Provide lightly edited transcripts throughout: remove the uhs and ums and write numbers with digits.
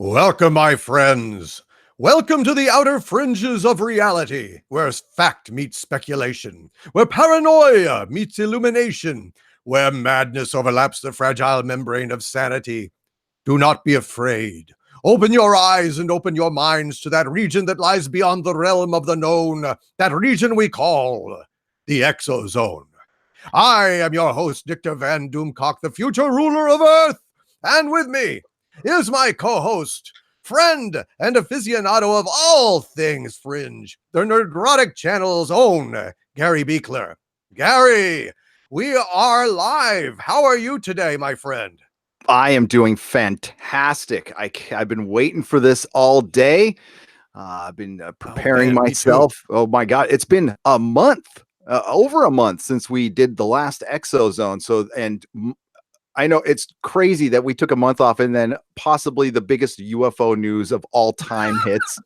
Welcome, my friends. Welcome to the outer fringes of reality, where fact meets speculation, where paranoia meets illumination, where madness overlaps the fragile membrane of sanity. Do not be afraid. Open your eyes and open your minds to that region that lies beyond the realm of the known, that region we call the ExoZone. I am your host, Victor Van Doomcock, the future ruler of Earth, and with me is my co-host, friend, and aficionado of all things fringe, the Nerdrotic Channel's own Gary Beekler. Gary, we are live. How are you today, my friend? I am doing fantastic. I've been waiting for this all day. I've been preparing myself. Oh my God, it's been a month, over a month since we did the last ExoZone. I know it's crazy that we took a month off and then possibly the biggest UFO news of all time hits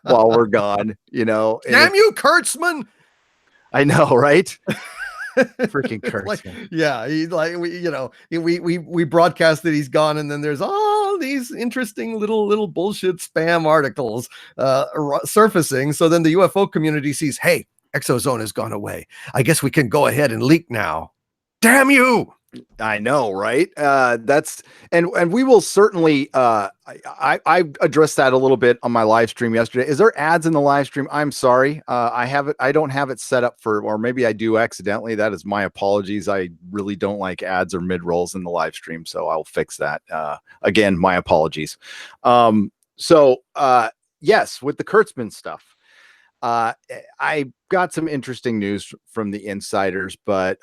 while we're gone. Damn you, Kurtzman! I know, right? Freaking Kurtzman. We broadcast that he's gone, and then there's all these interesting little bullshit spam articles surfacing. So then the UFO community sees, hey, ExoZone has gone away. I guess we can go ahead and leak now. Damn you! I know, right? And we will certainly. I addressed that a little bit on my live stream yesterday. Is there ads in the live stream? I'm sorry, I don't have it set up for, or maybe I do accidentally. That is my apologies. I really don't like ads or mid rolls in the live stream, so I'll fix that. Again, my apologies. Yes, with the Kurtzman stuff. I got some interesting news from the insiders, but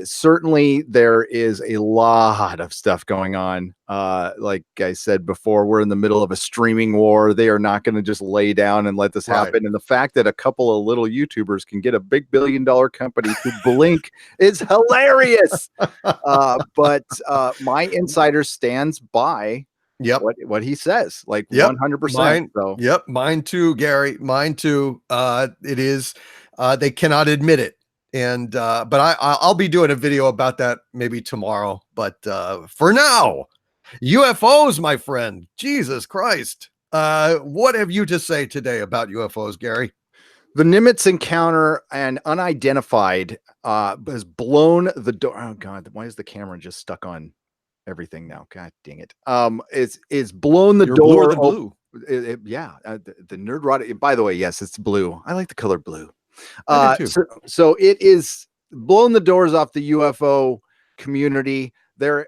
certainly there is a lot of stuff going on. Like I said before, we're in the middle of a streaming war. They are not going to just lay down and let this happen. Right. And the fact that a couple of little YouTubers can get a big $1 billion company to blink is hilarious. But my insider stands by what he says, like 100%. So mine too, Gary. Mine too. It is. They cannot admit it, and but I'll be doing a video about that maybe tomorrow. But for now, UFOs, my friend. Jesus Christ. What have you to say today about UFOs, Gary? The Nimitz encounter and Unidentified has blown the door. Oh God, why is the camera just stuck on everything now? God dang it. It's blown the door. The blue. The Nerdrotic. By the way, yes, it's blue. I like the color blue. So it is blown the doors off the UFO community. There,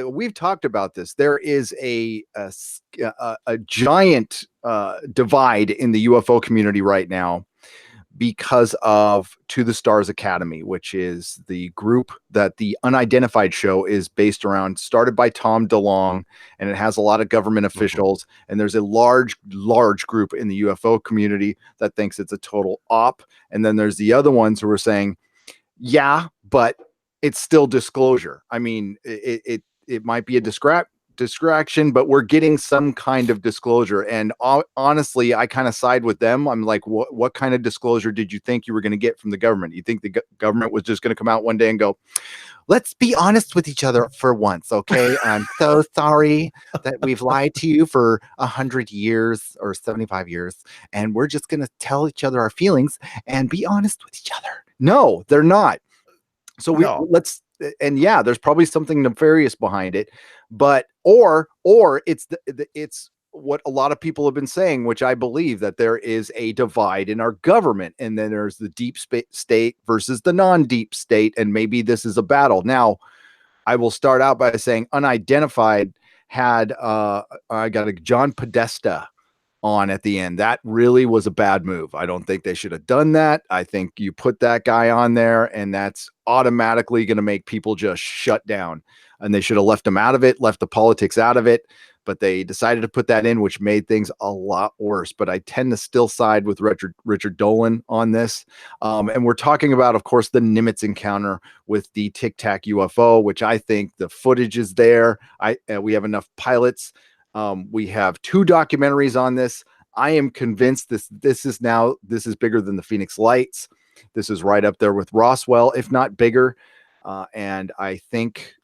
we've talked about this. There is a giant divide in the UFO community right now, because of To the Stars Academy, which is the group that the Unidentified show is based around, started by Tom DeLonge, and it has a lot of government officials. And there's a large group in the UFO community that thinks it's a total op. And then there's the other ones who are saying, yeah, but it's still disclosure. I mean, it might be a distraction, but we're getting some kind of disclosure. And honestly, I kind of side with them. I'm like, what kind of disclosure did you think you were going to get from the government? You think the government was just going to come out one day and go, let's be honest with each other for once, okay? I'm so sorry that we've lied to you for 100 years or 75 years, and we're just going to tell each other our feelings and be honest with each other. No, they're not. So there's probably something nefarious behind it, but or it's it's what a lot of people have been saying, which I believe, that there is a divide in our government, and then there's the deep state versus the non-deep state, and maybe this is a battle. Now, I will start out by saying Unidentified had I got a John Podesta on at the end. That really was a bad move. I don't think they should have done that. I think you put that guy on there, and that's automatically going to make people just shut down, and they should have left him out of it, left the politics out of it, but they decided to put that in, which made things a lot worse. But I tend to still side with Richard Dolan on this. And we're talking about, of course, the Nimitz encounter with the Tic Tac UFO, which I think the footage is there. We have enough pilots. We have 2 documentaries on this. I am convinced this is bigger than the Phoenix Lights. This is right up there with Roswell, if not bigger. And I think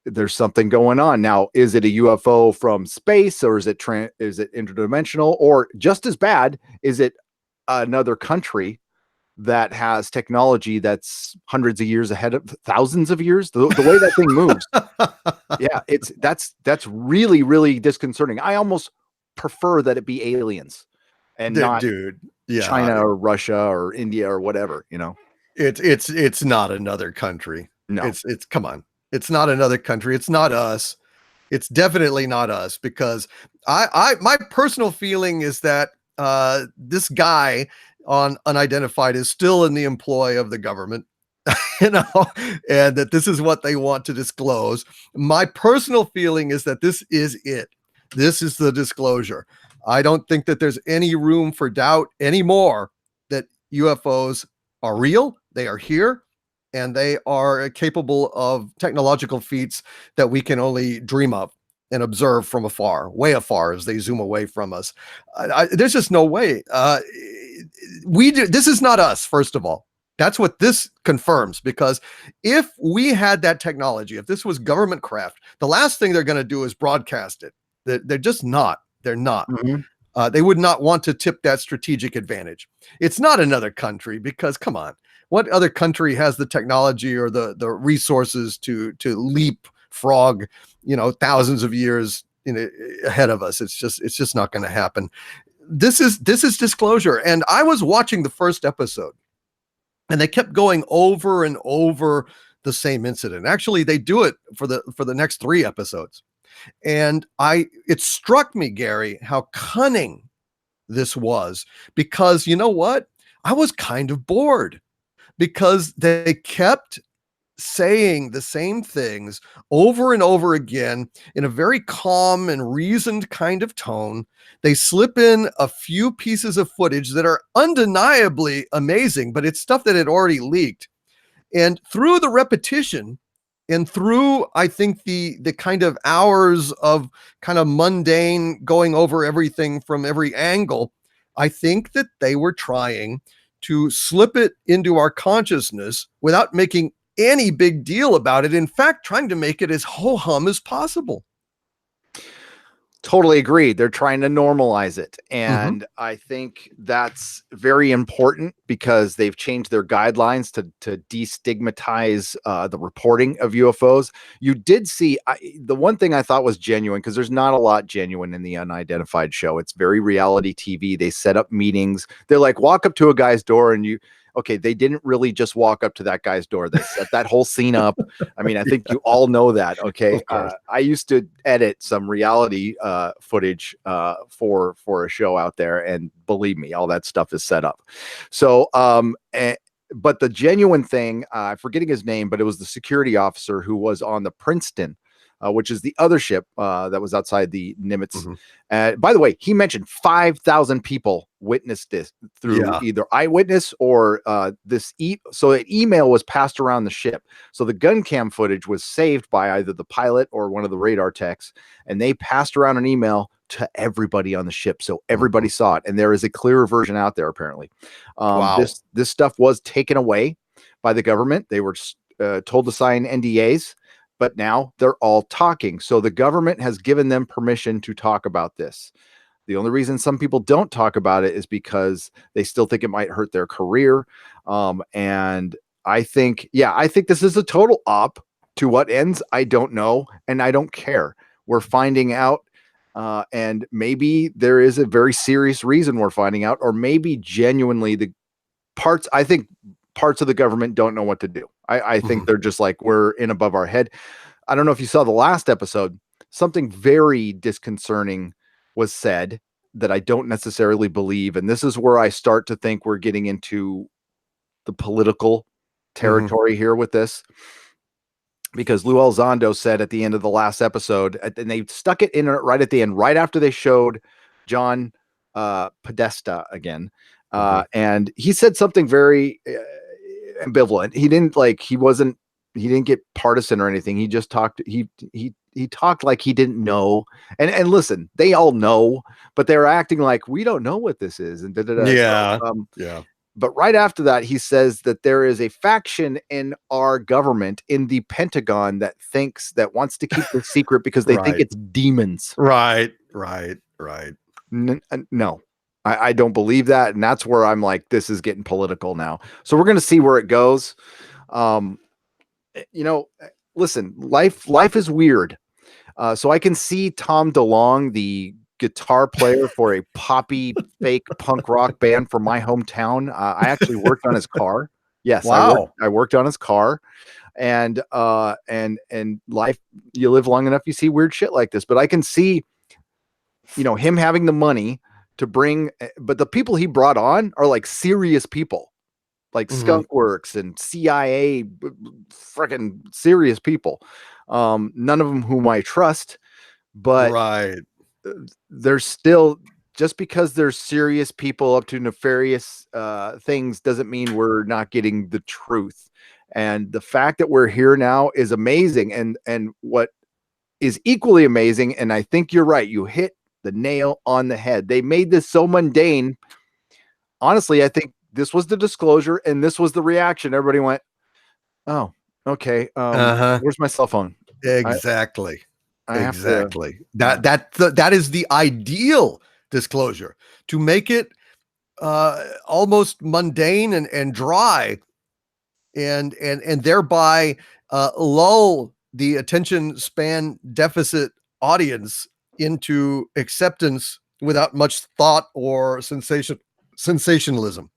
there's something going on. Now, is it a UFO from space, or is it interdimensional, or just as bad, is it another country that has technology that's hundreds of years ahead of thousands of years? The way that thing moves. Yeah, that's really, really disconcerting. I almost prefer that it be aliens and not Dude, yeah, China or Russia or India or whatever, it's not another country. No. It's come on. It's not another country. It's not us. It's definitely not us, because my personal feeling is that this guy on Unidentified is still in the employ of the government, and that this is what they want to disclose. My personal feeling is that this is it. This is the disclosure. I don't think that there's any room for doubt anymore that UFOs are real. They are here, and they are capable of technological feats that we can only dream of and observe from afar, way afar, as they zoom away from us. There's just no way. This is not us, first of all. That's what this confirms, because if we had that technology, if this was government craft, the last thing they're going to do is broadcast it. They're just not. They're not. Mm-hmm. They would not want to tip that strategic advantage. It's not another country, because come on, what other country has the technology or the resources to leapfrog, thousands of years ahead of us? It's just not going to happen. This is disclosure. And I was watching the first episode, and they kept going over and over the same incident. Actually, they do it for the next 3 episodes. And it struck me, Gary, how cunning this was, because you know what? I was kind of bored, because they kept saying the same things over and over again in a very calm and reasoned kind of tone. They slip in a few pieces of footage that are undeniably amazing, but it's stuff that had already leaked. And through the repetition, and through, I think, the kind of hours of kind of mundane going over everything from every angle, I think that they were trying to slip it into our consciousness without making any big deal about it. In fact, trying to make it as ho-hum as possible. Totally agree. They're trying to normalize it. And I think that's very important, because they've changed their guidelines to destigmatize the reporting of UFOs. You did see the one thing I thought was genuine, because there's not a lot genuine in the Unidentified show. It's very reality TV. They set up meetings. They're like, walk up to a guy's door and okay, they didn't really just walk up to that guy's door. They set that whole scene up. I mean, I think you all know that. Okay. I used to edit some reality footage for a show out there. And believe me, all that stuff is set up. So, but the genuine thing, forgetting his name, but it was the security officer who was on the Princeton, which is the other ship that was outside the Nimitz. By the way, he mentioned 5,000 people witnessed this through either eyewitness or this. So an email was passed around the ship. So the gun cam footage was saved by either the pilot or one of the radar techs, and they passed around an email to everybody on the ship, so everybody saw it. And there is a clearer version out there, apparently. Wow. This stuff was taken away by the government. They were told to sign NDAs. But now they're all talking. So the government has given them permission to talk about this. The only reason some people don't talk about it is because they still think it might hurt their career. And I think this is a total op. To what ends, I don't know. And I don't care. We're finding out. And maybe there is a very serious reason we're finding out, or maybe genuinely I think parts of the government don't know what to do. I think they're just like, we're in above our head. I don't know if you saw the last episode, something very disconcerting was said that I don't necessarily believe. And this is where I start to think we're getting into the political territory here with this. Because Lou Elizondo said at the end of the last episode, and they stuck it in right at the end, right after they showed John Podesta again. And he said something very ambivalent. He didn't get partisan or anything. He just talked. He talked like he didn't know. And listen, they all know, but they're acting like we don't know what this is. And yeah. but right after that, he says that there is a faction in our government, in the Pentagon, that wants to keep the secret because they think Right. it's demons. Right. No, I don't believe that. And that's where I'm like, this is getting political now. So we're going to see where it goes. Listen, life is weird. So I can see Tom DeLonge, the guitar player for a poppy fake punk rock band from my hometown. I actually worked on his car. Yes, Wow. I worked on his car, and life, you live long enough, you see weird shit like this. But I can see, him having the money to bring, but the people he brought on are like serious people, like Skunk Works and CIA, freaking serious people. None of them whom I trust, but right. There's still, just because there's serious people up to nefarious things doesn't mean we're not getting the truth. And the fact that we're here now is amazing. And what is equally amazing, and I think you're right, you hit the nail on the head. They made this so mundane. Honestly, I think this was the disclosure and this was the reaction. Everybody went, oh, okay. Where's my cell phone? Exactly. I have exactly. That is the ideal disclosure, to make it almost mundane and dry, and thereby lull the attention span deficit audience into acceptance without much thought or sensationalism.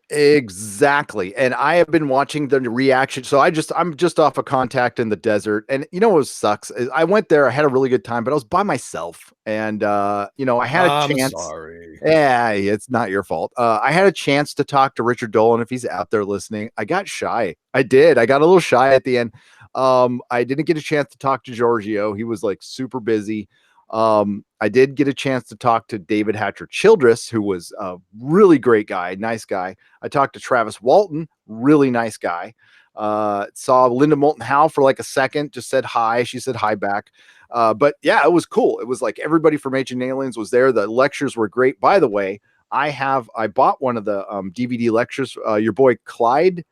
Exactly. And I have been watching the reaction. So I'm just off a contact in the desert. And you know what sucks is I went there, I had a really good time, but I was by myself. And I had a chance. Sorry. Yeah, it's not your fault. I had a chance to talk to Richard Dolan if he's out there listening. I got shy. I did. I got a little shy at the end. I didn't get a chance to talk to Giorgio. He was like super busy. I did get a chance to talk to David Hatcher Childress, who was a really great guy, nice guy. I talked to Travis Walton, really nice guy. Saw Linda Moulton Howe for like a second, just said hi. She said hi back. But yeah, it was cool. It was like everybody from Ancient Aliens was there. The lectures were great. By the way, I bought one of the DVD lectures. Your boy Clyde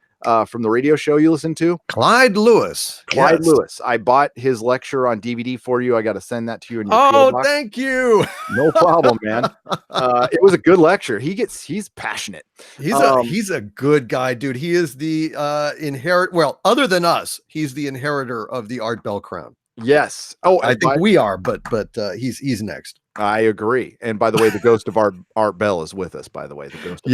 from the radio show you listen to, Clyde Lewis. Clyde Lewis. I bought his lecture on DVD for you. I got to send that to you in your PO box. Thank you. No problem, man. It was a good lecture. He's passionate. He's a good guy, dude. He is the other than us, he's the inheritor of the Art Bell crown. Yes. I think we are, but he's next. I agree. And by the way, the ghost of Art Bell is with us, by the way. The ghost of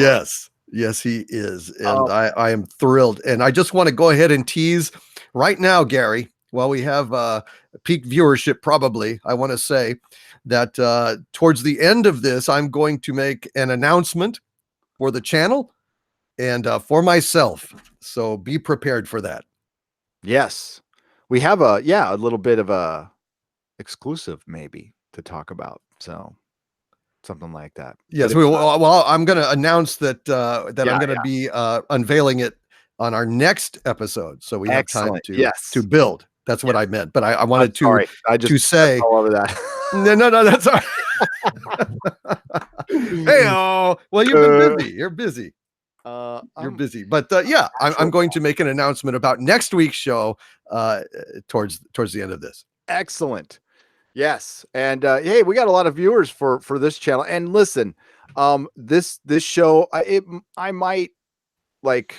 Yes, he is. And I am thrilled. And I just want to go ahead and tease right now, Gary, while we have peak viewership, probably, I want to say that towards the end of this, I'm going to make an announcement for the channel and for myself. So be prepared for that. Yes. We have a little bit of a exclusive maybe to talk about. So something like that. Yes. Well, I'm going to announce that I'm going to be unveiling it on our next episode. So we have time to build. That's what I meant. But I wanted to say all over that. No, that's all right. Hey, well, you've been busy. You're busy. You're busy. But I'm going to make an announcement about next week's show towards the end of this. Excellent. Yes. And hey, we got a lot of viewers for this channel. And listen, this show,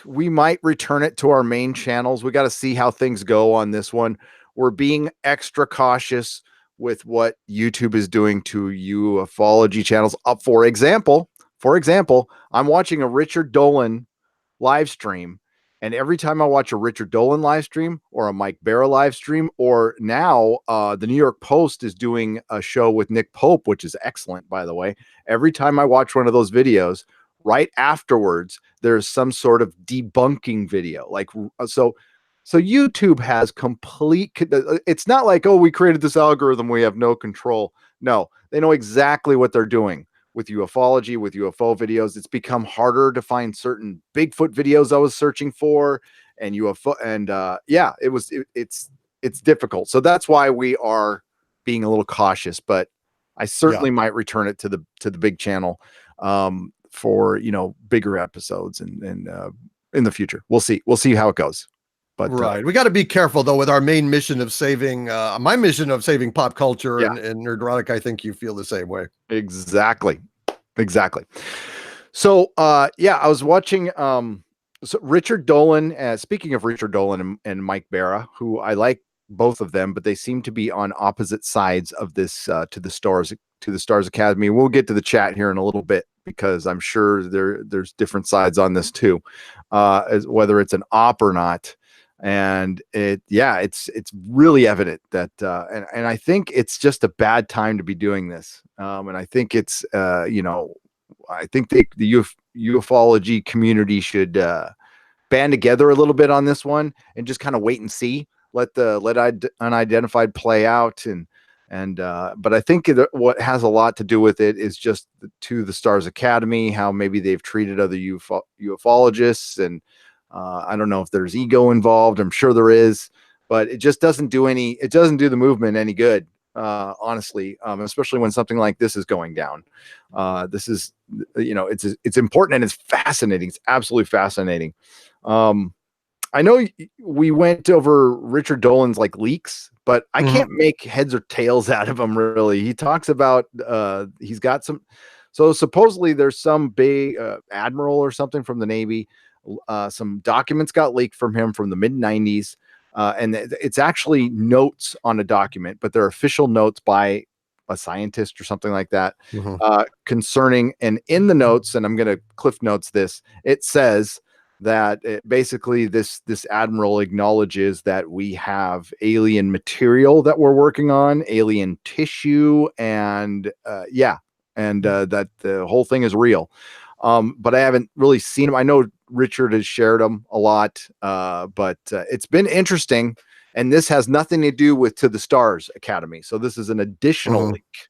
we might return it to our main channels. We got to see how things go on this one. We're being extra cautious with what YouTube is doing to ufology channels. For example, I'm watching a Richard Dolan live stream. And every time I watch a Richard Dolan live stream or a Mike Barra live stream, or now the New York Post is doing a show with Nick Pope, which is excellent, by the way. Every time I watch one of those videos, right afterwards, there's some sort of debunking video. So YouTube has it's not like, oh, we created this algorithm, we have no control. No, they know exactly what they're doing. With ufology, with UFO videos, it's become harder to find certain Bigfoot videos I was searching for, and UFO, and it's difficult. So that's why we are being a little cautious. But I certainly might return it to the big channel. for bigger episodes and in the future. We'll see how it goes. But right, we got to be careful though with our main mission of saving my mission of saving pop culture Yeah. and Nerdrotic. I think you feel the same way. Exactly. So I was watching so Richard Dolan, speaking of Richard Dolan and Mike Barra, who I like both of them, but they seem to be on opposite sides of this to the Stars Academy. We'll get to the chat here in a little bit because I'm sure there's different sides on this too, as whether it's an op or not. And it's really evident that and I think it's just a bad time to be doing this. And I think it's I think the ufology community should band together a little bit on this one and just kind of wait and see. Let unidentified play out but I think what has a lot to do with it is just to the Stars Academy, how maybe they've treated other ufologists, and I don't know if there's ego involved. I'm sure there is, but it just doesn't do the movement any good, honestly, especially when something like this is going down. This is, it's important and it's fascinating. It's absolutely fascinating. I know we went over Richard Dolan's leaks, but I can't make heads or tails out of him really. He talks about he's got some. So supposedly there's some big admiral or something from the Navy. Some documents got leaked from him from the mid 90s. And it's actually notes on a document, but they're official notes by a scientist or something like that, concerning, and in the notes, and I'm going to cliff notes this, it says that basically this admiral acknowledges that we have alien material that we're working on, alien tissue, and that the whole thing is real. But I haven't really seen him. I know Richard has shared them a lot, but it's been interesting. And this has nothing to do with To the Stars Academy. So this is an additional leak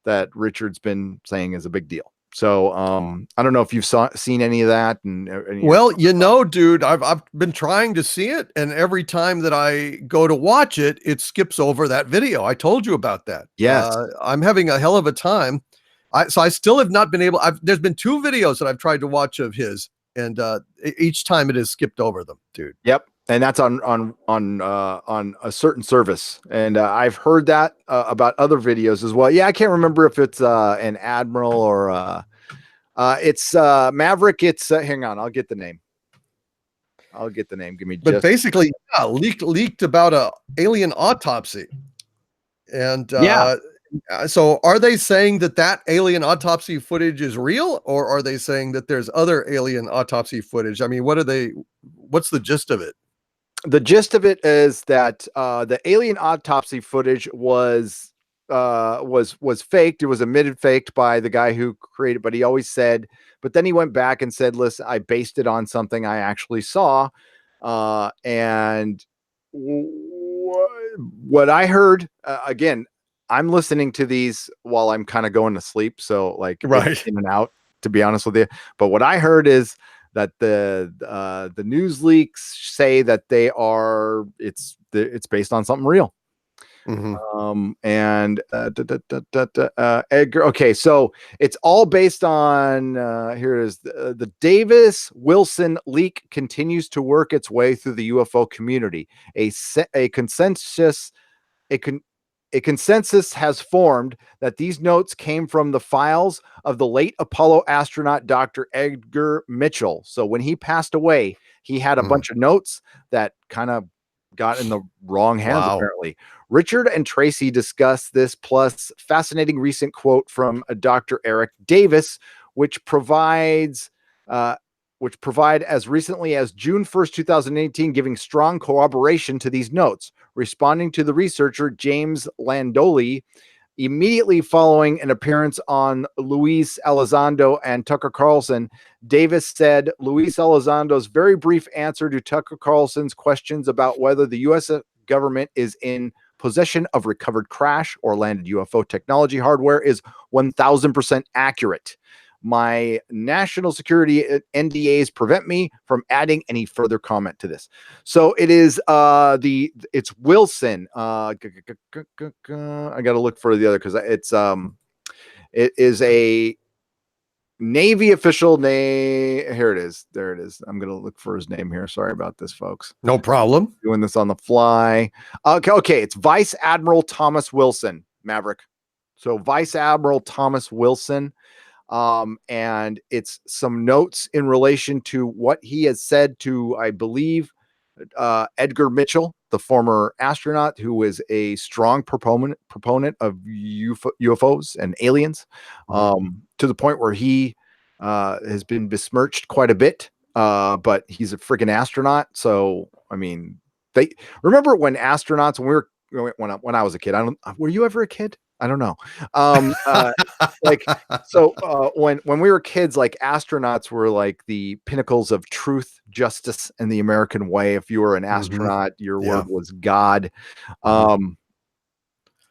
that Richard's been saying is a big deal. So I don't know if you've seen any of that. Well, dude, I've been trying to see it, and every time that I go to watch it, it skips over that video. I told you about that. Yes, I'm having a hell of a time. So I still have not been able. There's been 2 videos that I've tried to watch of his, and each time it has skipped over them, dude. Yep. And that's on a certain service, and I've heard that about other videos as well. Yeah, I can't remember if it's an admiral or it's Maverick. It's hang on, I'll get the name. Give me. But basically, leaked about a alien autopsy, and so are they saying that alien autopsy footage is real, or are they saying that there's other alien autopsy footage? I mean, what's the gist of it? The gist of it is that the alien autopsy footage was faked. It was admitted faked by the guy who created, but he always said, but then he went back and said, listen, I based it on something I actually saw. And what I heard, again, I'm listening to these while I'm kind of going to sleep. So right in and out, to be honest with you. But what I heard is that the news leaks say that it's based on something real. Edgar. Okay, so it's all based on here it is. The Davis Wilson leak continues to work its way through the UFO community. A consensus has formed that these notes came from the files of the late Apollo astronaut Dr. Edgar Mitchell. So when he passed away, he had a bunch of notes that kind of got in the wrong hands, apparently. Richard and Tracy discussed this, plus fascinating recent quote from Dr. Eric Davis, which provide as recently as June 1st, 2018, giving strong corroboration to these notes. Responding to the researcher James Landoli, immediately following an appearance on Luis Elizondo and Tucker Carlson, Davis said Luis Elizondo's very brief answer to Tucker Carlson's questions about whether the U.S. government is in possession of recovered crash or landed UFO technology hardware is 1,000% accurate. My national security NDAs prevent me from adding any further comment to this. So it is it's Wilson. I got to look for the other because it is a Navy official name. Here it is. There it is. I'm gonna look for his name here. Sorry about this, folks. No problem. Doing this on the fly. Okay. It's Vice Admiral Thomas Wilson, Maverick. So Vice Admiral Thomas Wilson. And it's some notes in relation to what he has said to, I believe, Edgar Mitchell, the former astronaut who is a strong proponent of UFOs and aliens, to the point where he has been besmirched quite a bit. But he's a freaking astronaut. So, I mean, they remember when astronauts, when I was a kid, were you ever a kid? I don't know. When we were kids, like astronauts were like the pinnacles of truth, justice, and the American way. If you were an astronaut, your word was God. And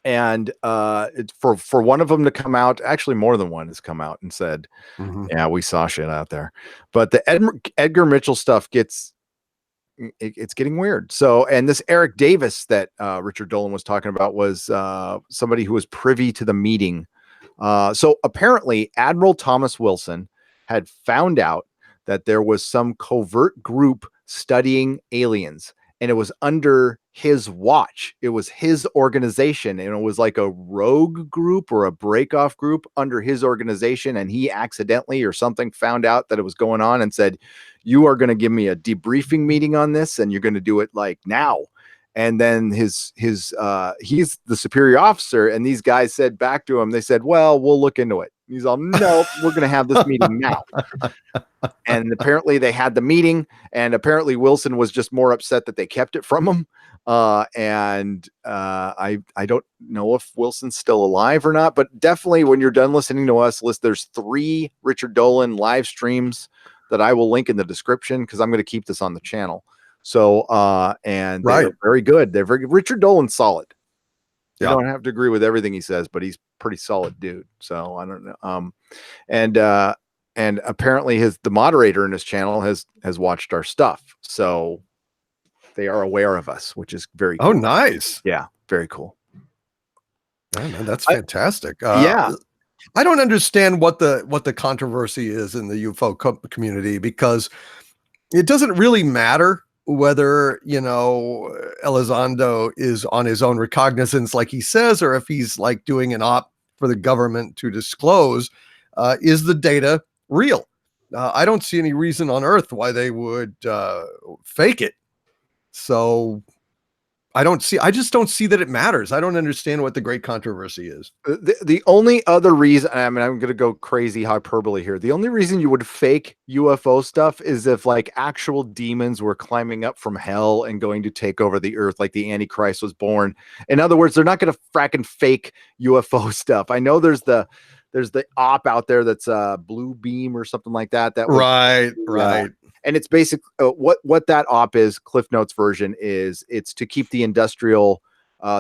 it's for one of them to come out, actually more than one has come out and said, yeah, we saw shit out there. But the Edgar Mitchell stuff it's getting weird. So, and this Eric Davis that Richard Dolan was talking about was somebody who was privy to the meeting. So apparently Admiral Thomas Wilson had found out that there was some covert group studying aliens, and it was under his watch. It was his organization, and it was like a rogue group or a break-off group under his organization. And he accidentally or something found out that it was going on and said, you are going to give me a debriefing meeting on this, and you're going to do it like now. And then he's the superior officer, and these guys said back to him, they said, well, we'll look into it. He's all, no, we're going to have this meeting now. And apparently they had the meeting, and apparently Wilson was just more upset that they kept it from him. I don't know if Wilson's still alive or not, but definitely when you're done listening to us, there's 3 Richard Dolan live streams that I will link in the description, because I'm going to keep this on the channel. So, and they're very good. They're very good. Richard Dolan's solid. You don't have to agree with everything he says, but he's pretty solid dude. So I don't know. And apparently the moderator in his channel has watched our stuff. So they are aware of us, which is very cool. Oh, nice. Yeah. Very cool. Yeah, man, that's fantastic. Yeah. I don't understand what the controversy is in the UFO community, because it doesn't really matter whether, Elizondo is on his own recognizance, like he says, or if he's like doing an op for the government to disclose. Is the data real? I don't see any reason on earth why they would fake it. So I just don't see that it matters. I don't understand what the great controversy is. The only other reason, I mean, I'm going to go crazy hyperbole here. The only reason you would fake UFO stuff is if like actual demons were climbing up from hell and going to take over the earth, like the Antichrist was born. In other words, they're not going to fracking fake UFO stuff. I know there's the op out there that's Blue Beam or something like that. Right. And it's basic. What that op is, Cliff Notes version is, it's to keep the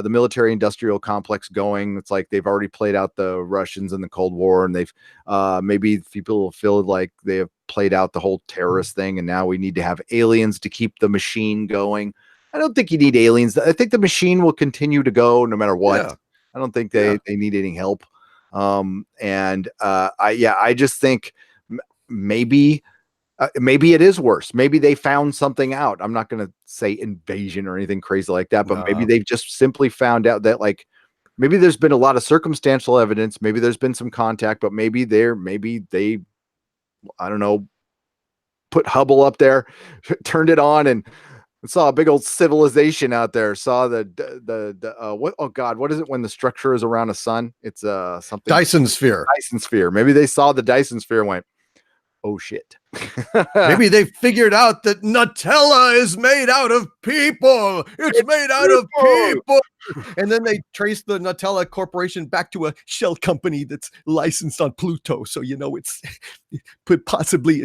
military industrial complex going. It's like they've already played out the Russians in the Cold War, and they've maybe people feel like they have played out the whole terrorist thing, and now we need to have aliens to keep the machine going. I don't think you need aliens. I think the machine will continue to go no matter what. Yeah. I don't think they need any help. I just think maybe it is worse. Maybe they found something out. I'm not going to say invasion or anything crazy like that, but maybe they've just simply found out that, like, maybe there's been a lot of circumstantial evidence. Maybe there's been some contact, but maybe they, I don't know, put Hubble up there, turned it on, and saw a big old civilization out there. Saw what is it when the structure is around a sun? It's something Dyson sphere. Maybe they saw the Dyson sphere and went, oh shit. Maybe they figured out that Nutella is made out of people. It's made out of people. And then they traced the Nutella corporation back to a shell company that's licensed on Pluto. So, it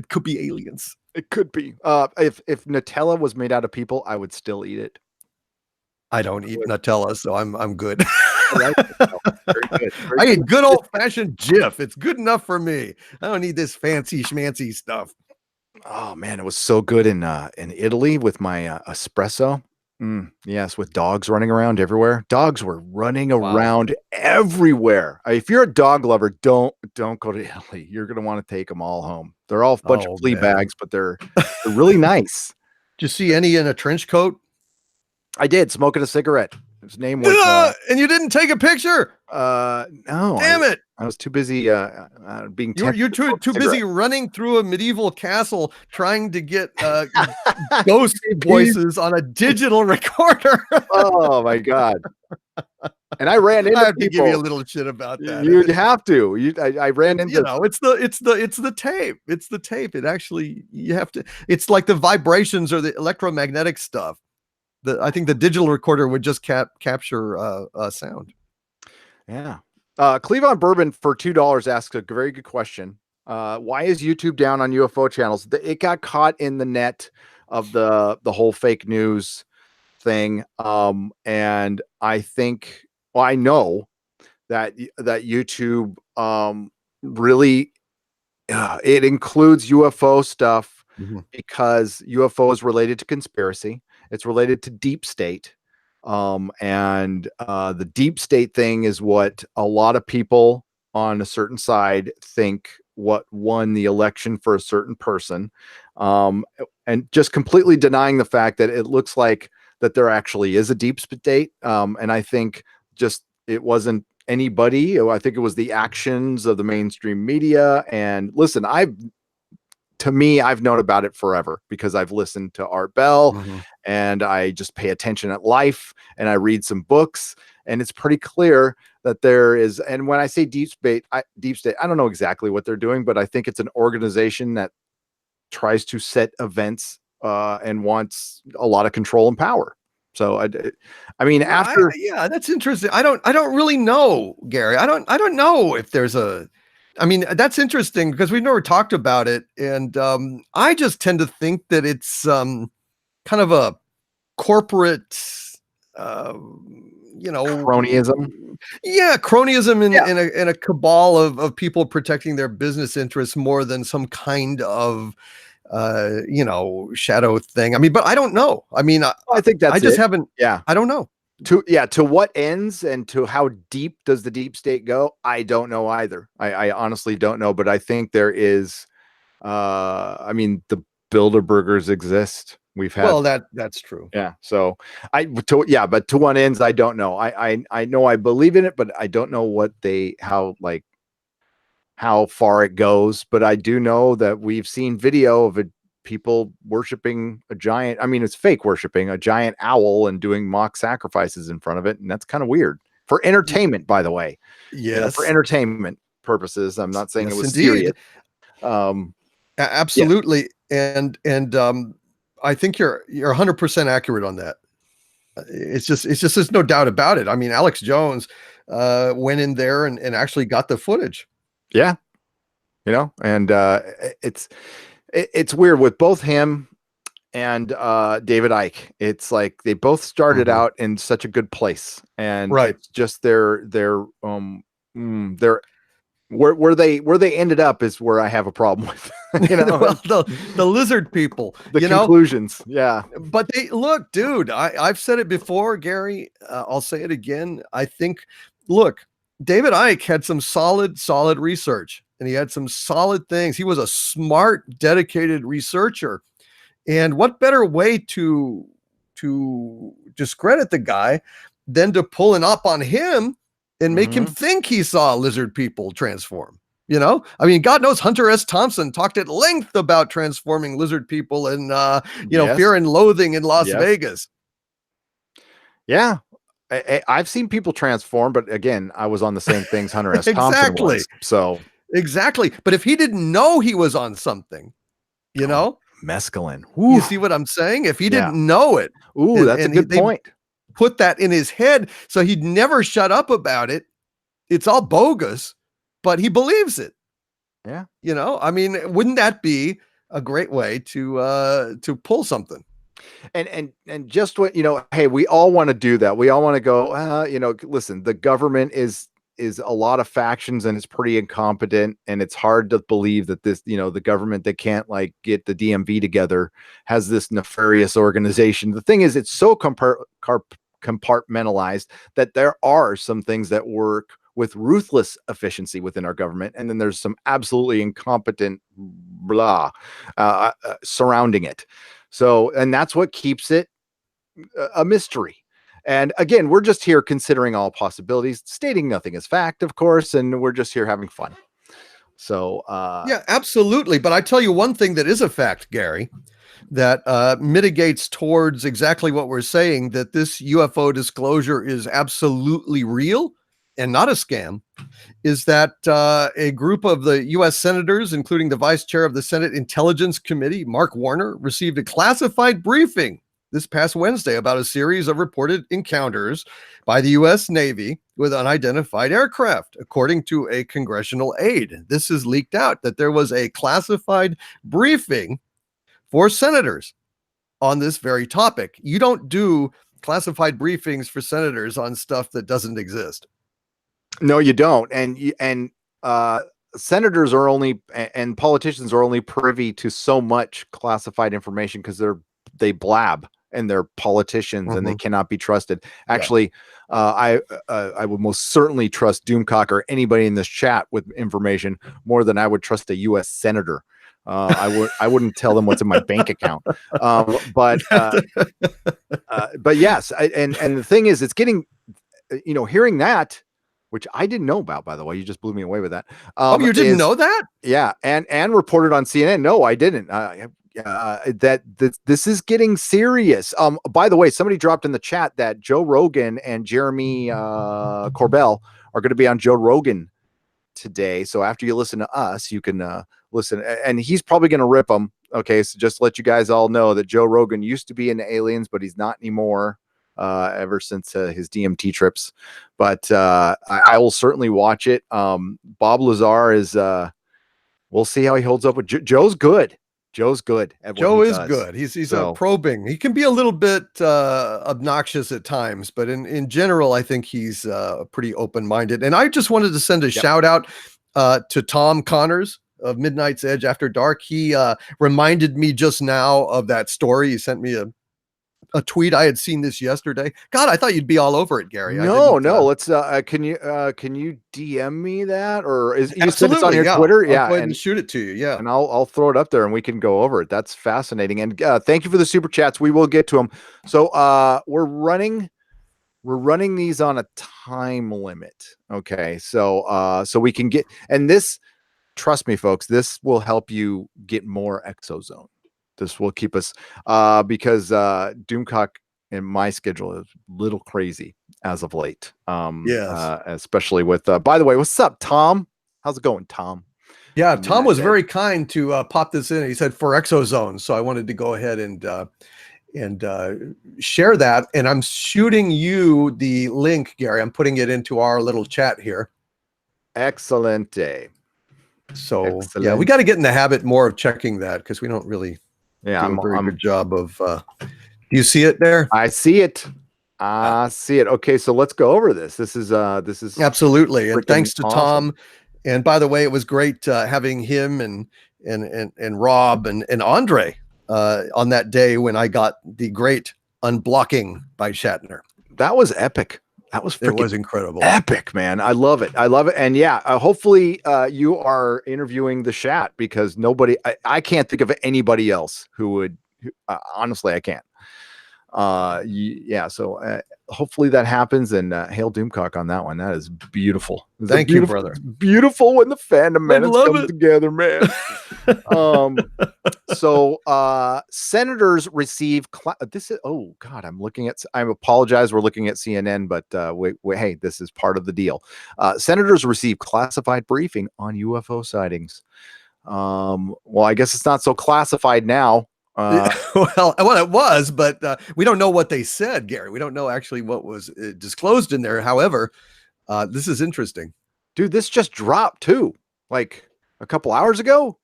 could be aliens. It could be. If Nutella was made out of people, I would still eat it. I don't eat Nutella, so I'm good. Very good. I eat good old-fashioned Jif. It's good enough for me. I don't need this fancy schmancy stuff. Oh man, it was so good in Italy with my espresso. Yes, with dogs running around everywhere. Dogs were running Wow. around everywhere. If you're a dog lover, don't go to Italy. You're gonna want to take them all home. They're all a bunch of Oh flea man. bags, but they're really nice. Did you see any in a trench coat? I did smoking a cigarette. His name was And you didn't take a picture. no, Damn it. I was too busy being You're tempted you're to too smoke a too busy cigarette. running through a medieval castle trying to get ghost He's- voices on a digital recorder. oh my god. And I ran I into have to give you a people. little shit about that. You'd have to. I ran And you into know, it's the tape. It's the tape. It actually you have to. It's like the vibrations or the electromagnetic stuff. I think the digital recorder would just capture sound. yeah. Cleavon Bourbon for $2 asks a very good question. Why is YouTube down on UFO channels? It got caught in the net of the whole fake news thing. And I think, well, I know that YouTube really it includes UFO stuff because UFO is related to conspiracy. It's related to deep state. And the deep state thing is what a lot of people on a certain side think what won the election for a certain person. And just completely denying the fact that it looks like that there actually is a deep state. And I think just it wasn't anybody. I think it was the actions of the mainstream media. And listen, I've known about it forever because I've listened to Art Bell and I just pay attention at life and I read some books, and it's pretty clear that there is. And when I say deep state, I don't know exactly what they're doing, but I think it's an organization that tries to set events and wants a lot of control and power. So I mean, after yeah, that's interesting. I don't really know, Gary. I don't know if there's a. I mean, that's interesting because we've never talked about it, and I just tend to think that it's kind of a corporate, uh, cronyism. yeah, cronyism Yeah. in a cabal of people protecting their business interests more than some kind of shadow thing. I mean, but I don't know. I mean, I think that's I just it. haven't. Yeah. I don't know. To what ends and to how deep does the deep state go? I don't know either. I honestly don't know, but I think there is I mean, the Bilderbergers exist. We've had Well, that's true. yeah. So but to what ends, I don't know. I know I believe in it, but I don't know how far it goes. But I do know that we've seen video of people worshiping a giant. I mean, it's fake worshiping a giant owl and doing mock sacrifices in front of it, and that's kind of weird for entertainment, by the way. Yes. For entertainment purposes. I'm not saying Yes, it was indeed. serious. Absolutely. And I think you're 100% accurate on that. It's just there's no doubt about it. I mean, Alex Jones went in there and actually got the footage. Yeah. And it's weird with both him and David Icke. It's like they both started out in such a good place, and Right. it's just their where they ended up is where I have a problem with. Well, the lizard people, the conclusions. Yeah. But look, dude, I've said it before, Gary. I'll say it again. I think, look, David Icke had some solid research, and he had some solid things. He was a smart, dedicated researcher. And what better way to discredit the guy than to pull an up on him and make him think he saw lizard people transform? I mean, God knows Hunter S. Thompson talked at length about transforming lizard people and Fear and Loathing in Las Vegas. Yeah. I've seen people transform, but again, I was on the same things Hunter S. Thompson was. So exactly. But if he didn't know he was on something, mescaline. You see what I'm saying? If he didn't know it, that's a good point. Put that in his head, so he'd never shut up about it. It's all bogus, but he believes it. Yeah. I mean, wouldn't that be a great way to pull something? And just what hey, we all want to do that. We all want to go, listen, the government is is a lot of factions, and it's pretty incompetent, and it's hard to believe that this, the government that can't like get the DMV together has this nefarious organization. The thing is, it's so compartmentalized that there are some things that work with ruthless efficiency within our government, and then there's some absolutely incompetent blah surrounding it. So, and that's what keeps it a mystery. And again, we're just here considering all possibilities, stating nothing as fact, of course, and we're just here having fun. So, yeah, absolutely. But I tell you one thing that is a fact, Gary, that mitigates towards exactly what we're saying, that this UFO disclosure is absolutely real and not a scam, is that a group of the U.S. senators, including the vice chair of the Senate Intelligence Committee, Mark Warner, received a classified briefing this past Wednesday about a series of reported encounters by the U.S. Navy with unidentified aircraft, according to a congressional aide. This is leaked out that there was a classified briefing for senators on this very topic. You don't do classified briefings for senators on stuff that doesn't exist. No, you don't. And senators are only, and politicians are only privy to so much classified information because they blab, and they're politicians, and they cannot be trusted. Actually, I would most certainly trust Doomcock or anybody in this chat with information more than I would trust a U.S. senator. I wouldn't tell them what's in my bank account. But yes, and the thing is, it's getting, hearing that, which I didn't know about, by the way. You just blew me away with that. You didn't know that? Yeah, and reported on CNN. No, I didn't. That this is getting serious. By the way, somebody dropped in the chat that Joe Rogan and Jeremy Corbell are going to be on Joe Rogan today. So after you listen to us, you can listen, and he's probably going to rip them. Okay, so just to let you guys all know that Joe Rogan used to be into aliens, but he's not anymore. Ever since his DMT trips, but I will certainly watch it. Bob Lazar is, we'll see how he holds up with Joe's good. Joe's good. Joe is good. He's probing. He can be a little bit obnoxious at times, but in general, I think he's pretty open-minded. And I just wanted to send a shout out to Tom Connors of Midnight's Edge After Dark. He reminded me just now of that story. He sent me a tweet. I had seen this yesterday. God, I thought you'd be all over it, Gary. No. Let's. Can you DM me that, or you said it's on your yeah. Twitter? I'll go ahead and shoot it to you. Yeah, and I'll throw it up there, and we can go over it. That's fascinating. And thank you for the super chats. We will get to them. So we're running these on a time limit. Okay, so we can get, and this, trust me, folks, this will help you get more ExoZone. This will keep us, because Doomcock and my schedule is a little crazy as of late. Yes. Especially with, by the way, what's up, Tom? How's it going, Tom? Yeah, Tom was very kind to pop this in. He said for ExoZone, so I wanted to go ahead and share that. And I'm shooting you the link, Gary. I'm putting it into our little chat here. Excellent day. So yeah, we got to get in the habit more of checking that, because we don't really do a very good job of. Do you see it there? I see it. Okay, so let's go over this. This is absolutely, and thanks to awesome. Tom. And by the way, it was great having him and Rob and Andre on that day when I got the great unblocking by Shatner. That was epic. It was incredible. Epic, man. I love it. And yeah, hopefully you are interviewing the Shat, because I can't think of anybody else who would, honestly, I can't. So hopefully that happens, and hail Doomcock on that one. That is beautiful. Thank you, brother. It's beautiful when the fandom menace comes together, man. So senators receive this is, oh God, I apologize, we're looking at CNN, but wait, hey, this is part of the deal. Senators receive classified briefing on UFO sightings. Well, I guess it's not so classified now. Well, it was, but we don't know what they said, Gary. We don't know actually what was disclosed in there. However, this is interesting. Dude, this just dropped too, like a couple hours ago.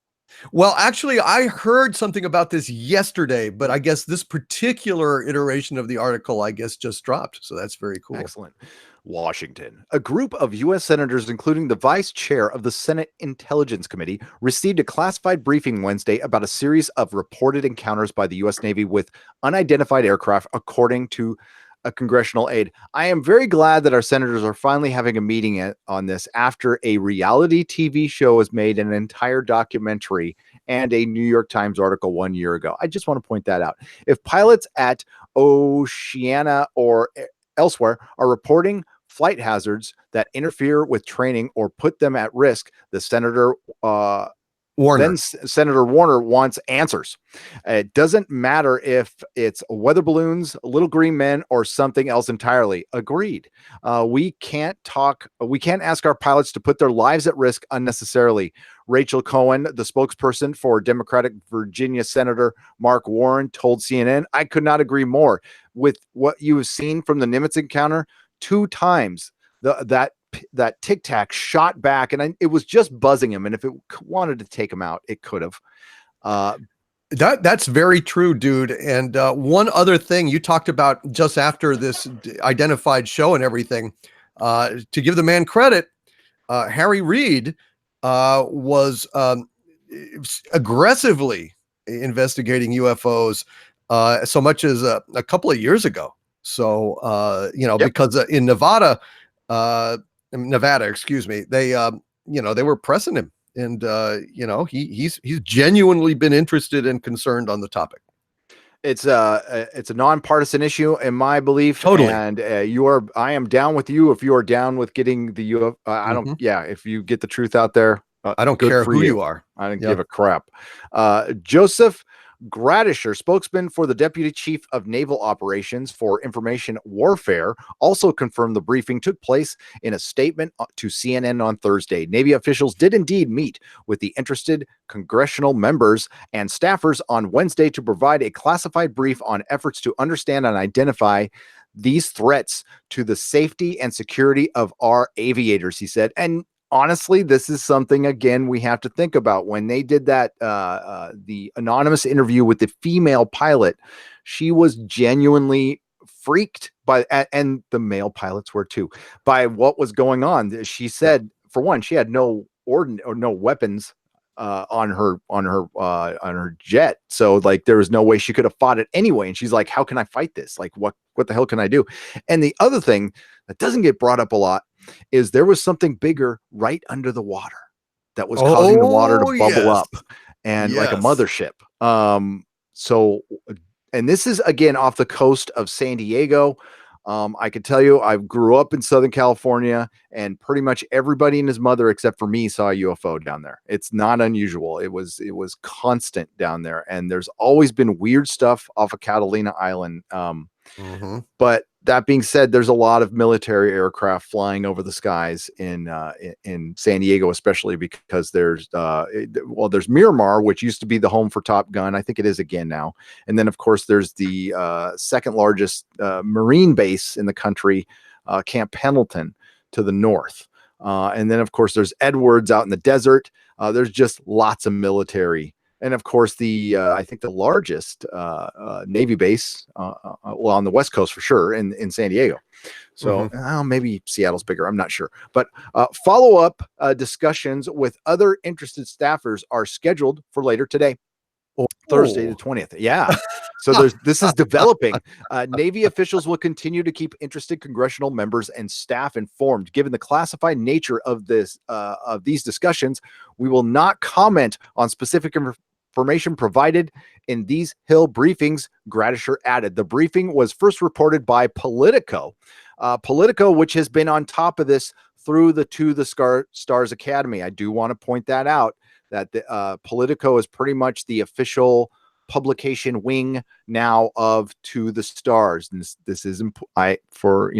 Well, actually, I heard something about this yesterday, but I guess this particular iteration of the article, I guess, just dropped. So that's very cool. Excellent. Washington. A group of U.S. senators, including the vice chair of the Senate Intelligence Committee, received a classified briefing Wednesday about a series of reported encounters by the U.S. Navy with unidentified aircraft, according to a congressional aide. I am very glad that our senators are finally having a meeting on this after a reality TV show was made, an entire documentary, and a New York Times article 1 year ago. I just want to point that out. If pilots at Oceana or elsewhere are reporting flight hazards that interfere with training or put them at risk, the Senator Senator Warner wants answers. It doesn't matter if it's weather balloons, little green men, or something else entirely. Agreed. We can't ask our pilots to put their lives at risk unnecessarily. Rachel Cohen, the spokesperson for Democratic Virginia Senator Mark Warren, told CNN, I could not agree more with what you have seen from the Nimitz encounter. 2 times that Tic Tac shot back, and it was just buzzing him. And if it wanted to take him out, it could have. That's very true, dude. And one other thing you talked about just after this identified show and everything, to give the man credit, Harry Reid was aggressively investigating UFOs so much as a couple of years ago. So, because in Nevada, excuse me, they were pressing him, and he's genuinely been interested and concerned on the topic. It's a nonpartisan issue in my belief. Totally. And I am down with you if you are down with getting the if you get the truth out there, I don't care who you are. I don't give a crap. Joseph Gradisher, spokesman for the Deputy Chief of Naval Operations for Information Warfare, also confirmed the briefing took place in a statement to CNN on Thursday. Navy officials did indeed meet with the interested congressional members and staffers on Wednesday to provide a classified brief on efforts to understand and identify these threats to the safety and security of our aviators, he said. And honestly, this is something, again, we have to think about. When they did that, the anonymous interview with the female pilot, she was genuinely freaked by, and the male pilots were too, by what was going on. She said, for one, she had no weapons on her jet, so like there was no way she could have fought it anyway. And she's like, how can I fight this? Like, what the hell can I do? And the other thing that doesn't get brought up a lot is there was something bigger right under the water that was causing the water to bubble up, and like a mothership. So, and this is again off the coast of San Diego. I can tell you, I grew up in Southern California, and pretty much everybody and his mother, except for me, saw a UFO down there. It's not unusual. It was constant down there, and there's always been weird stuff off of Catalina Island. But that being said, there's a lot of military aircraft flying over the skies in San Diego, especially because there's Miramar, which used to be the home for Top Gun. I think it is again now. And then, of course, there's the second largest Marine base in the country, Camp Pendleton, to the north. And then, of course, there's Edwards out in the desert. There's just lots of military. And of course, I think the largest Navy base, on the West Coast for sure, in San Diego. So maybe Seattle's bigger. I'm not sure. But follow-up discussions with other interested staffers are scheduled for later today, Thursday the 20th. Yeah. So this is developing. Navy officials will continue to keep interested congressional members and staff informed. Given the classified nature of these discussions, we will not comment on specific information provided in these Hill briefings, Gradisher added. The briefing was first reported by Politico. Politico, which has been on top of this through the To the Stars Academy. I do want to point that out, that the Politico is pretty much the official publication wing now of To the Stars. And this is for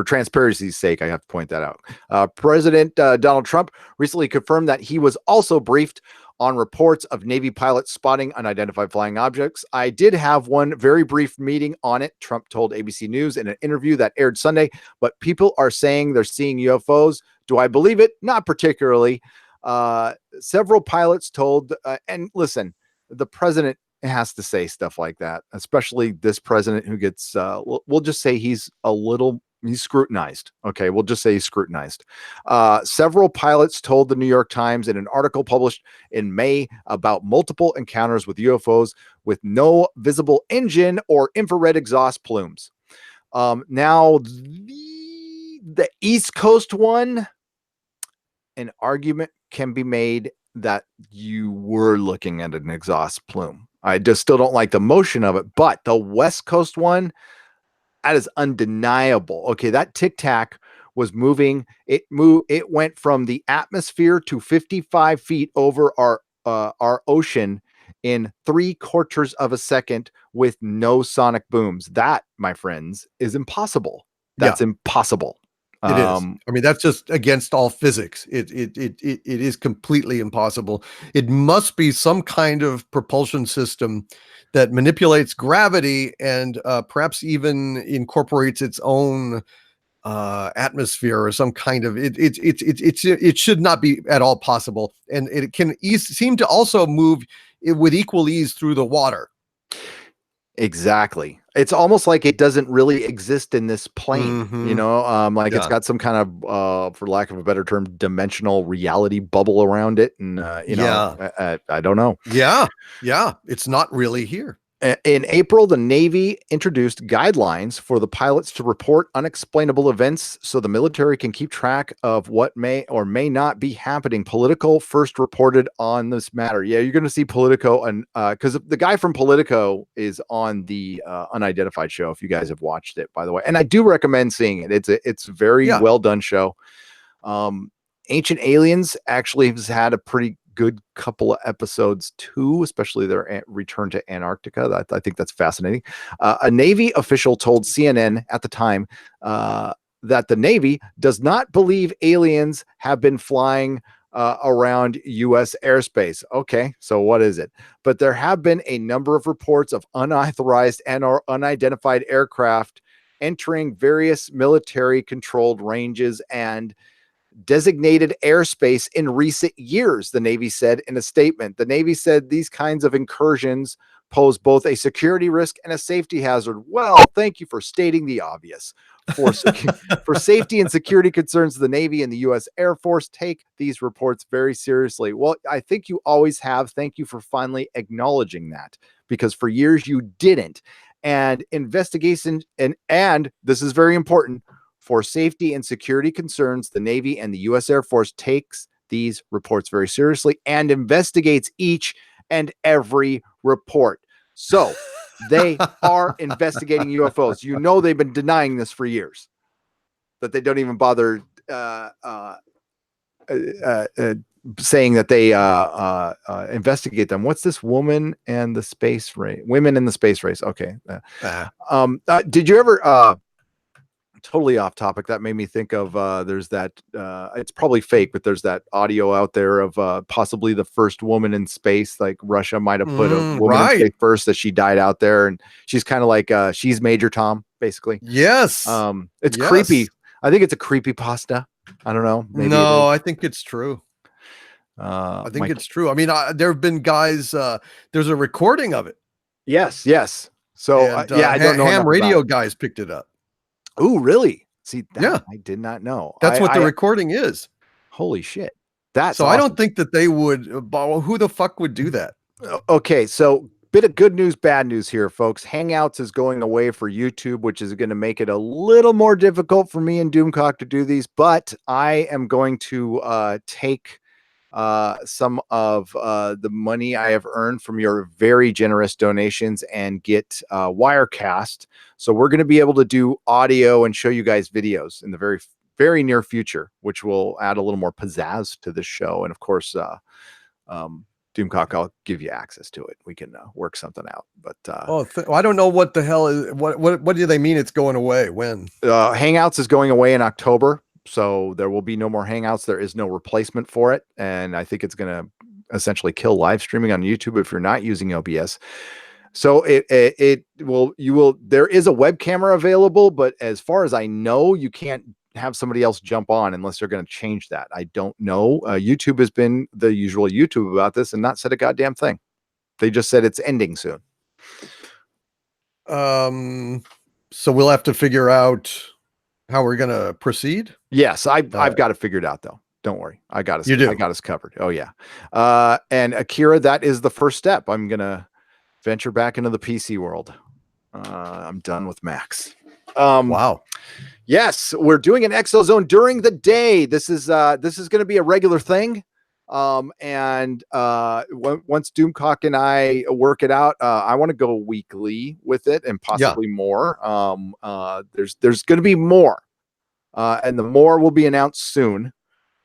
transparency's sake, I have to point that out. President Donald Trump recently confirmed that he was also briefed on reports of Navy pilots spotting unidentified flying objects. I did have one very brief meeting on it, Trump told ABC News in an interview that aired Sunday, but people are saying they're seeing UFOs. Do I believe it? Not particularly. Several pilots told, and listen, the president has to say stuff like that, especially this president who gets, we'll just say he's a little He's scrutinized. Okay, we'll just say he's scrutinized. Several pilots told the New York Times in an article published in May about multiple encounters with UFOs with no visible engine or infrared exhaust plumes. Now, the East Coast one, an argument can be made that you were looking at an exhaust plume. I just still don't like the motion of it, but the West Coast one, that is undeniable. Okay, that Tic Tac was moving. It went from the atmosphere to 55 feet over our ocean in 3/4 of a second with no sonic booms. That, my friends, is impossible. That's impossible. It is. I mean, that's just against all physics. It is completely impossible. It must be some kind of propulsion system that manipulates gravity and perhaps even incorporates its own atmosphere or some kind of it should not be at all possible, and it can seem to also move with equal ease through the water. Exactly. It's almost like it doesn't really exist in this plane, it's got some kind of, for lack of a better term, dimensional reality bubble around it. And, I don't know. Yeah. It's not really here. In April, the Navy introduced guidelines for the pilots to report unexplainable events so the military can keep track of what may or may not be happening. Politico first reported on this matter. Yeah, you're going to see Politico, and because the guy from Politico is on the Unidentified show, if you guys have watched it, by the way. And I do recommend seeing it. It's a very well done show. Ancient Aliens actually has had a pretty good couple of episodes too, especially their return to Antarctica. I think that's fascinating. A Navy official told CNN at the time that the Navy does not believe aliens have been flying around U.S. airspace. Okay, so what is it? But there have been a number of reports of unauthorized and or unidentified aircraft entering various military-controlled ranges and designated airspace in recent years, the Navy said in a statement. The Navy said these kinds of incursions pose both a security risk and a safety hazard. Well, thank you for stating the obvious. For safety and security concerns, the Navy and the U.S. Air Force take these reports very seriously. Well, I think you always have. Thank you for finally acknowledging that, because for years you didn't. And investigation, and this is very important, for safety and security concerns, the Navy and the U.S. Air Force takes these reports very seriously and investigates each and every report. So they are investigating UFOs. They've been denying this for years, that they don't even bother saying that they investigate them. What's this woman and the space race? Women in the space race. Okay. Did you ever... totally off topic. That made me think of there's that it's probably fake, but there's that audio out there of possibly the first woman in space. Like Russia might have put a woman in space first, that she died out there, and she's kind of like she's Major Tom, basically. Yes. It's creepy. I think it's a creepy pasta. I don't know. Maybe no, I think it's true. I think it's true. I mean, there have been guys. There's a recording of it. Yes. So I don't know. Ham radio guys picked it up. Oh, really? See, I did not know. That's what the recording is. Holy shit. That's so awesome. I don't think that they would. Who the fuck would do that? Okay, so bit of good news, bad news here, folks. Hangouts is going away for YouTube, which is going to make it a little more difficult for me and Doomcock to do these, but I am going to take some of the money I have earned from your very generous donations and get Wirecast. So we're going to be able to do audio and show you guys videos in the very, very near future, which will add a little more pizzazz to the show. And of course, Doomcock, I'll give you access to it. We can work something out. But I don't know what the hell is. What do they mean it's going away? When? Hangouts is going away in October. So there will be no more Hangouts. There is no replacement for it. And I think it's going to essentially kill live streaming on YouTube if you're not using OBS. So there is a web camera available, but as far as I know, you can't have somebody else jump on unless they're going to change that. I don't know. YouTube has been the usual YouTube about this and not said a goddamn thing. They just said it's ending soon. So we'll have to figure out How we're gonna proceed? Yes, I've got it figured out though. Don't worry. I got us. You do. I got us covered. Oh yeah. And Akira, that is the first step. I'm gonna venture back into the PC world. I'm done with Macs. Wow. Yes, we're doing an ExoZone during the day. This is going to be a regular thing. And once Doomcock and I work it out, I want to go weekly with it and possibly more. There's going to be more, and the more will be announced soon.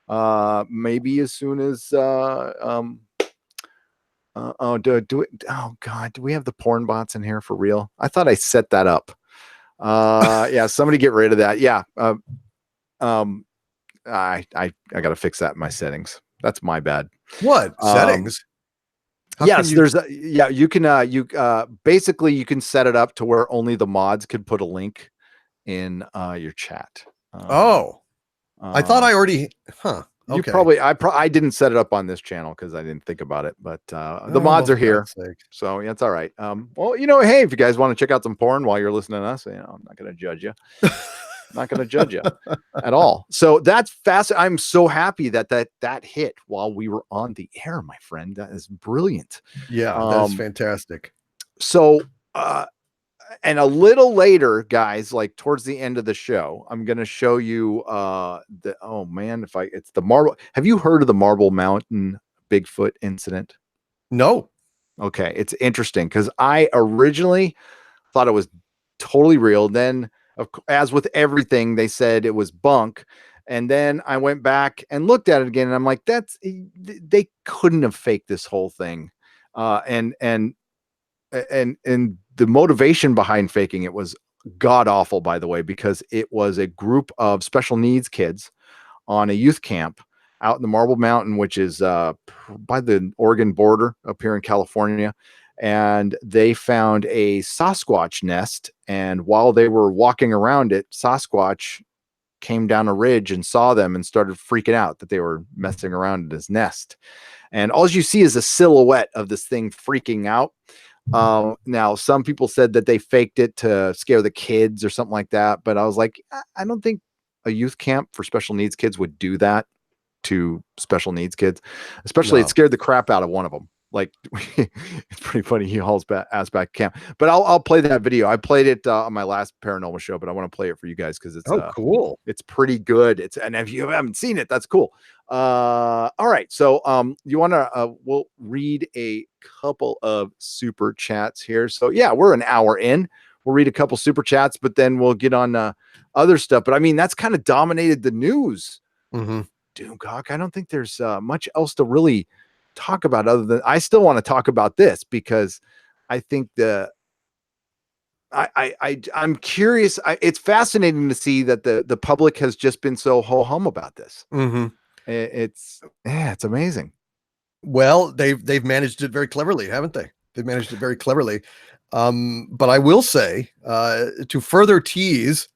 Maybe as soon as do it. Oh God, do we have the porn bots in here for real? I thought I set that up. Yeah, somebody get rid of that. Yeah. I got to fix that in my settings. That's my bad. What settings? Yes, you can basically you can set it up to where only the mods could put a link in your chat. I thought I already okay. You probably I didn't set it up on this channel because I didn't think about it, but the mods are here, so yeah, it's all right. Well, hey, if you guys want to check out some porn while you're listening to us, I'm not going to judge you. Not going to judge you at all. So that's fast. I'm so happy that hit while we were on the air, my friend. That is brilliant. Yeah, that's fantastic. So, and a little later, guys, like towards the end of the show, I'm going to show you it's the Marble. Have you heard of the Marble Mountain Bigfoot incident? No. Okay. It's interesting because I originally thought it was totally real. Then, as with everything, they said it was bunk. And then I went back and looked at it again, and I'm like, they couldn't have faked this whole thing. And the motivation behind faking it was god awful, by the way, because it was a group of special needs kids on a youth camp out in the Marble Mountain, which is by the Oregon border up here in California. And they found a Sasquatch nest. And while they were walking around it, Sasquatch came down a ridge and saw them and started freaking out that they were messing around in his nest. And all you see is a silhouette of this thing freaking out. Now, some people said that they faked it to scare the kids or something like that. But I was like, I don't think a youth camp for special needs kids would do that to special needs kids, especially it scared the crap out of one of them. Like, it's pretty funny. He hauls ass back camp, but I'll play that video. I played it on my last paranormal show, but I want to play it for you guys because it's cool. It's pretty good. And if you haven't seen it, that's cool. All right. So you want to we'll read a couple of super chats here. So yeah, we're an hour in. We'll read a couple super chats, but then we'll get on other stuff. But I mean, that's kind of dominated the news. Mm-hmm. Doomcock, I don't think there's much else to really talk about other than I still want to talk about this because I think I'm curious. It's fascinating to see that the public has just been so ho-hum about this. Mm-hmm. It's amazing. Well, they've managed it very cleverly, haven't they? They've managed it very cleverly. But I will say, to further tease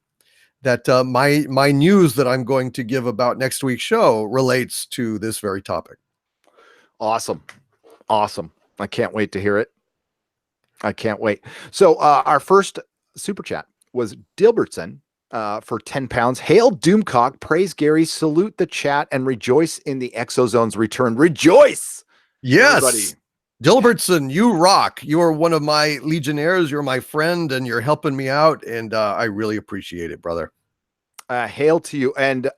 that my news that I'm going to give about next week's show relates to this very topic. Awesome. I can't wait to hear it. I can't wait. So our first super chat was Dilbertson for 10 pounds. Hail Doomcock, praise Gary, salute the chat, and rejoice in the ExoZone's return. Rejoice! Yes! Everybody. Dilbertson, you rock. You are one of my Legionnaires. You're my friend, and you're helping me out, and I really appreciate it, brother. Hail to you, and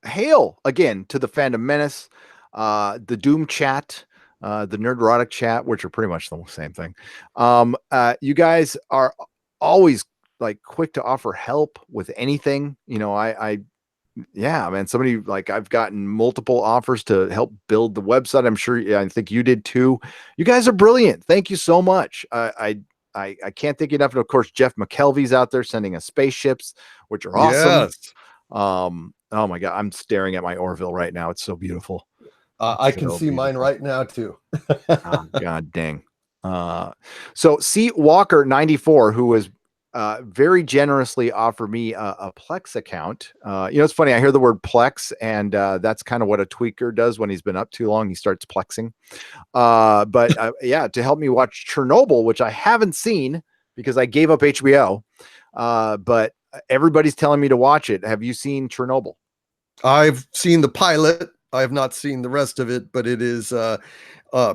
hail again to the Fandom Menace, the Doom chat, the Nerdrotic chat, which are pretty much the same thing. You guys are always like quick to offer help with anything. Yeah, man, somebody like I've gotten multiple offers to help build the website. I'm sure, I think you did too. You guys are brilliant. Thank you so much. I can't thank you enough. And of course, Jeff McKelvey's out there sending us spaceships, which are awesome. Yes. Oh my God, I'm staring at my Orville right now. It's so beautiful. I can see mine right now too. Oh, God dang. So C Walker 94, who was very generously offered me a Plex account. It's funny. I hear the word Plex, and that's kind of what a tweaker does when he's been up too long. He starts plexing. But yeah, to help me watch Chernobyl, which I haven't seen because I gave up HBO. But everybody's telling me to watch it. Have you seen Chernobyl? I've seen the pilot. I have not seen the rest of it, but it is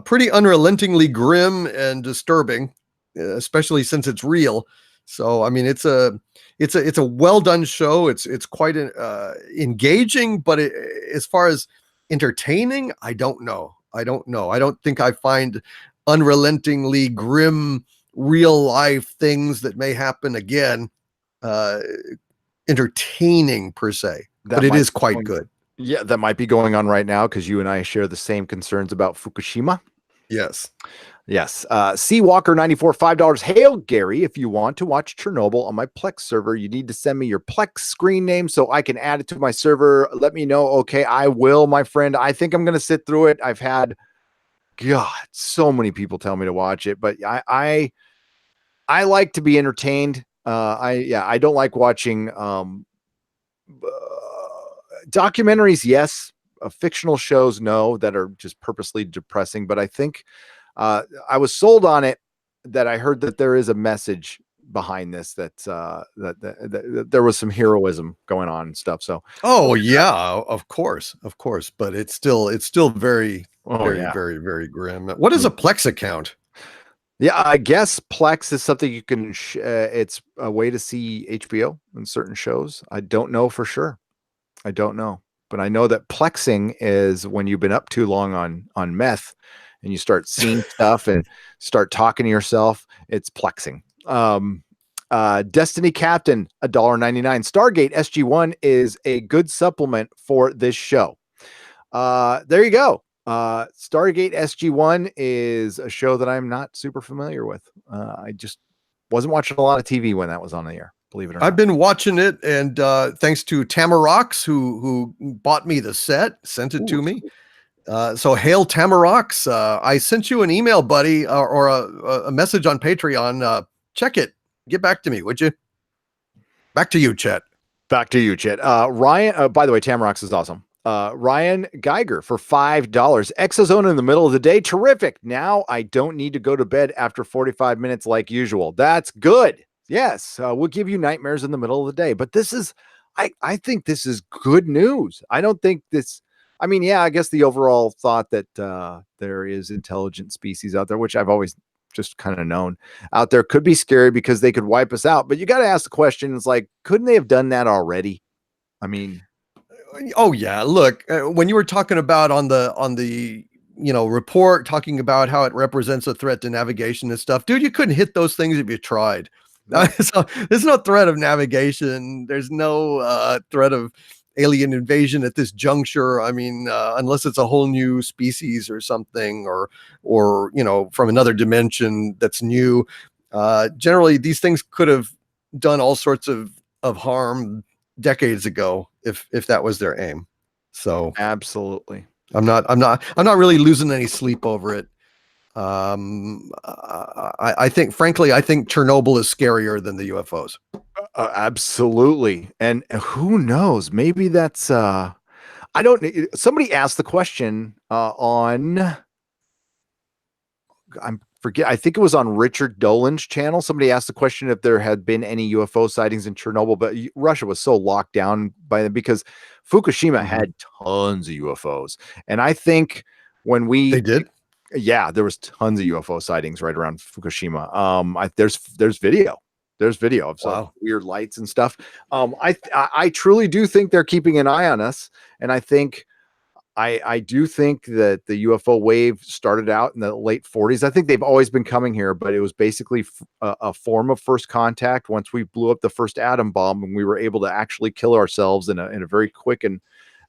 pretty unrelentingly grim and disturbing, especially since it's real. So, I mean, it's a well done show. It's quite engaging, but as far as entertaining, I don't know. I don't think I find unrelentingly grim real life things that may happen again entertaining per se. But it is quite good. Yeah, that might be going on right now because you and I share the same concerns about Fukushima. Yes. Yes. Seawalker94, $5. Hail, Gary. If you want to watch Chernobyl on my Plex server, you need to send me your Plex screen name so I can add it to my server. Let me know. Okay, I will, my friend. I think I'm going to sit through it. I've had, God, so many people tell me to watch it, but I like to be entertained. I don't like watching documentaries, yes. Fictional shows, no, that are just purposely depressing. But I think I was sold on it that I heard that there is a message behind this, that there was some heroism going on and stuff. So, yeah, of course, but it's still very, very grim. What is a Plex account? Yeah, I guess Plex is something you can. It's a way to see HBO and certain shows. I don't know for sure. I don't know, but I know that plexing is when you've been up too long on meth and you start seeing stuff and start talking to yourself. It's plexing. Destiny Captain, $1.99. Stargate SG-1 is a good supplement for this show. There you go. Stargate SG-1 is a show that I'm not super familiar with. I just wasn't watching a lot of TV when that was on the air. Believe it or not. I've been watching it, and thanks to Tamarox, who bought me the set, sent it to me. So hail Tamarox. I sent you an email, buddy, or a message on Patreon. Check it. Get back to me, would you? Back to you, Chet. Back to you, Chet. Ryan, by the way, Tamarox is awesome. Ryan Geiger for $5. ExoZone in the middle of the day. Terrific. Now I don't need to go to bed after 45 minutes like usual. That's good. Yes, we'll give you nightmares in the middle of the day. But this is, I think this is good news. I don't think this, I mean, yeah, I guess the overall thought that there is intelligent species out there, which I've always just kind of known out there, could be scary because they could wipe us out. But you got to ask the question, it's like, couldn't they have done that already? I mean, oh yeah, look, when you were talking about on the report, talking about how it represents a threat to navigation and stuff, dude, you couldn't hit those things if you tried. No. So there's no threat of navigation. There's no threat of alien invasion at this juncture. I mean, unless it's a whole new species or something, or from another dimension that's new. Generally, these things could have done all sorts of harm decades ago if that was their aim. So absolutely, I'm not really losing any sleep over it. I think, frankly, Chernobyl is scarier than the UFOs. Absolutely. And who knows, maybe that's I don't, somebody asked the question on, I think it was on Richard Dolan's channel. Somebody asked the question if there had been any UFO sightings in Chernobyl, but Russia was so locked down by them because Fukushima had tons of UFOs. And I think when they did, yeah, there was tons of UFO sightings right around Fukushima. There's video. There's video of some weird lights and stuff. I truly do think they're keeping an eye on us. And I do think that the UFO wave started out in the late 40s. I think they've always been coming here, but it was basically a form of first contact once we blew up the first atom bomb and we were able to actually kill ourselves in a very quick and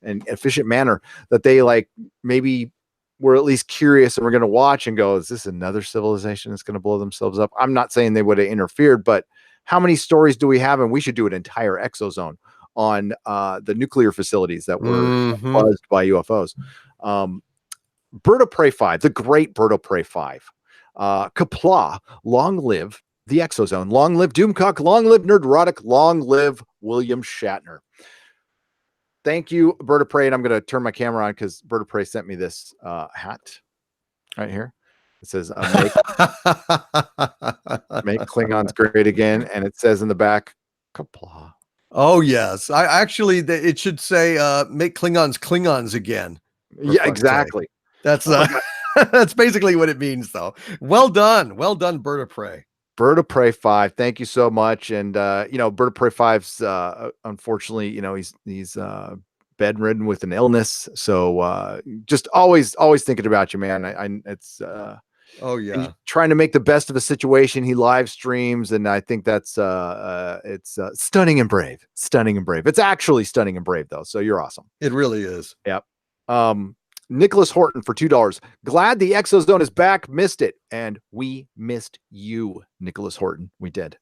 efficient manner, that they maybe were at least curious and we're going to watch and go, is this another civilization that's going to blow themselves up? I'm not saying they would have interfered, but how many stories do we have? And we should do an entire ExoZone on the nuclear facilities that were buzzed by UFOs. Bird of Prey 5, the great Bird of Prey 5. Kapla, long live the ExoZone. Long live Doomcock. Long live Nerdrotic. Long live William Shatner. Thank you, Bird of Prey. And I'm going to turn my camera on because Bird of Prey sent me this hat right here. It says, make Klingons great again. And it says in the back, Kapla. Oh yes, I actually it should say make Klingons again. For Yeah, fuck's sake. exactly. That's Oh my God. that's basically what it means, though. Well done, Bird of Prey. Bird of Prey 5, thank you so much. And Bird of Prey 5's unfortunately, he's bedridden with an illness. So just always thinking about you, man. It's Oh and yeah, trying to make the best of a situation. He live streams, and I think that's it's stunning and brave. Stunning and brave. It's actually stunning and brave, though. So you're awesome. it really is. Yep. Nicholas Horton for $2. Glad the ExoZone is back. Missed it, and we missed you, Nicholas Horton. We did.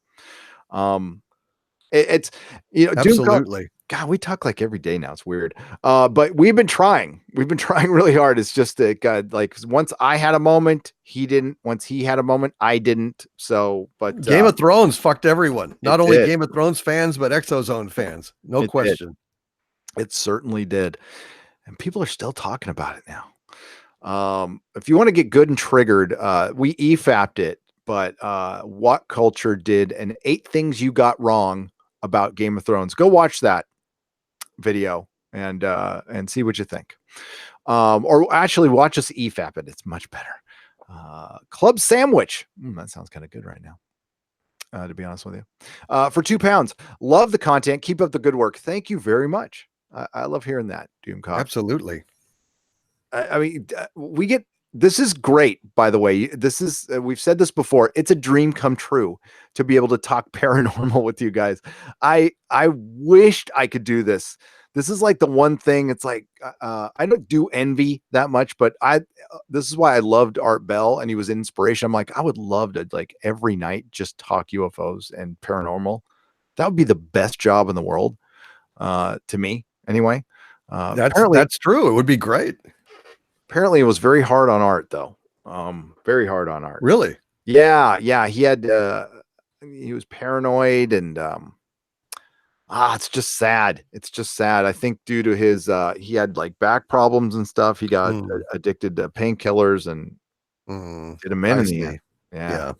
It's Absolutely. God, we talk like every day now. It's weird. But we've been trying. We've been trying really hard. It's just that God, like once I had a moment, he didn't. Once he had a moment, I didn't. So, but Game of Thrones fucked everyone. Not only did. Game of Thrones fans, but ExoZone fans. No It question. It certainly did. And people are still talking about it now. If you want to get good and triggered, we EFAP'd it, but What Culture did an 8 things you got wrong about Game of Thrones. Go watch that video and see what you think. Or actually watch us EFAP it. It's much better. Club Sandwich. That sounds kind of good right now. To be honest with you, for £2. Love the content. Keep up the good work. Thank you very much. I love hearing that, Doomcock. Absolutely. I mean, we get this is great, by the way. This is we've said this before. It's a dream come true to be able to talk paranormal with you guys. I wished I could do this. This is like the one thing. It's like I don't do envy that much, but this is why I loved Art Bell, and he was an inspiration. I'm like, I would love to like every night just talk UFOs and paranormal. That would be the best job in the world, to me, anyway. That's true. It would be great. Apparently, it was very hard on Art, though. Very hard on Art. Really? Yeah. He had he was paranoid, and it's just sad. It's just sad. I think due to his he had like back problems and stuff. He got addicted to painkillers and did him in the end. Yeah.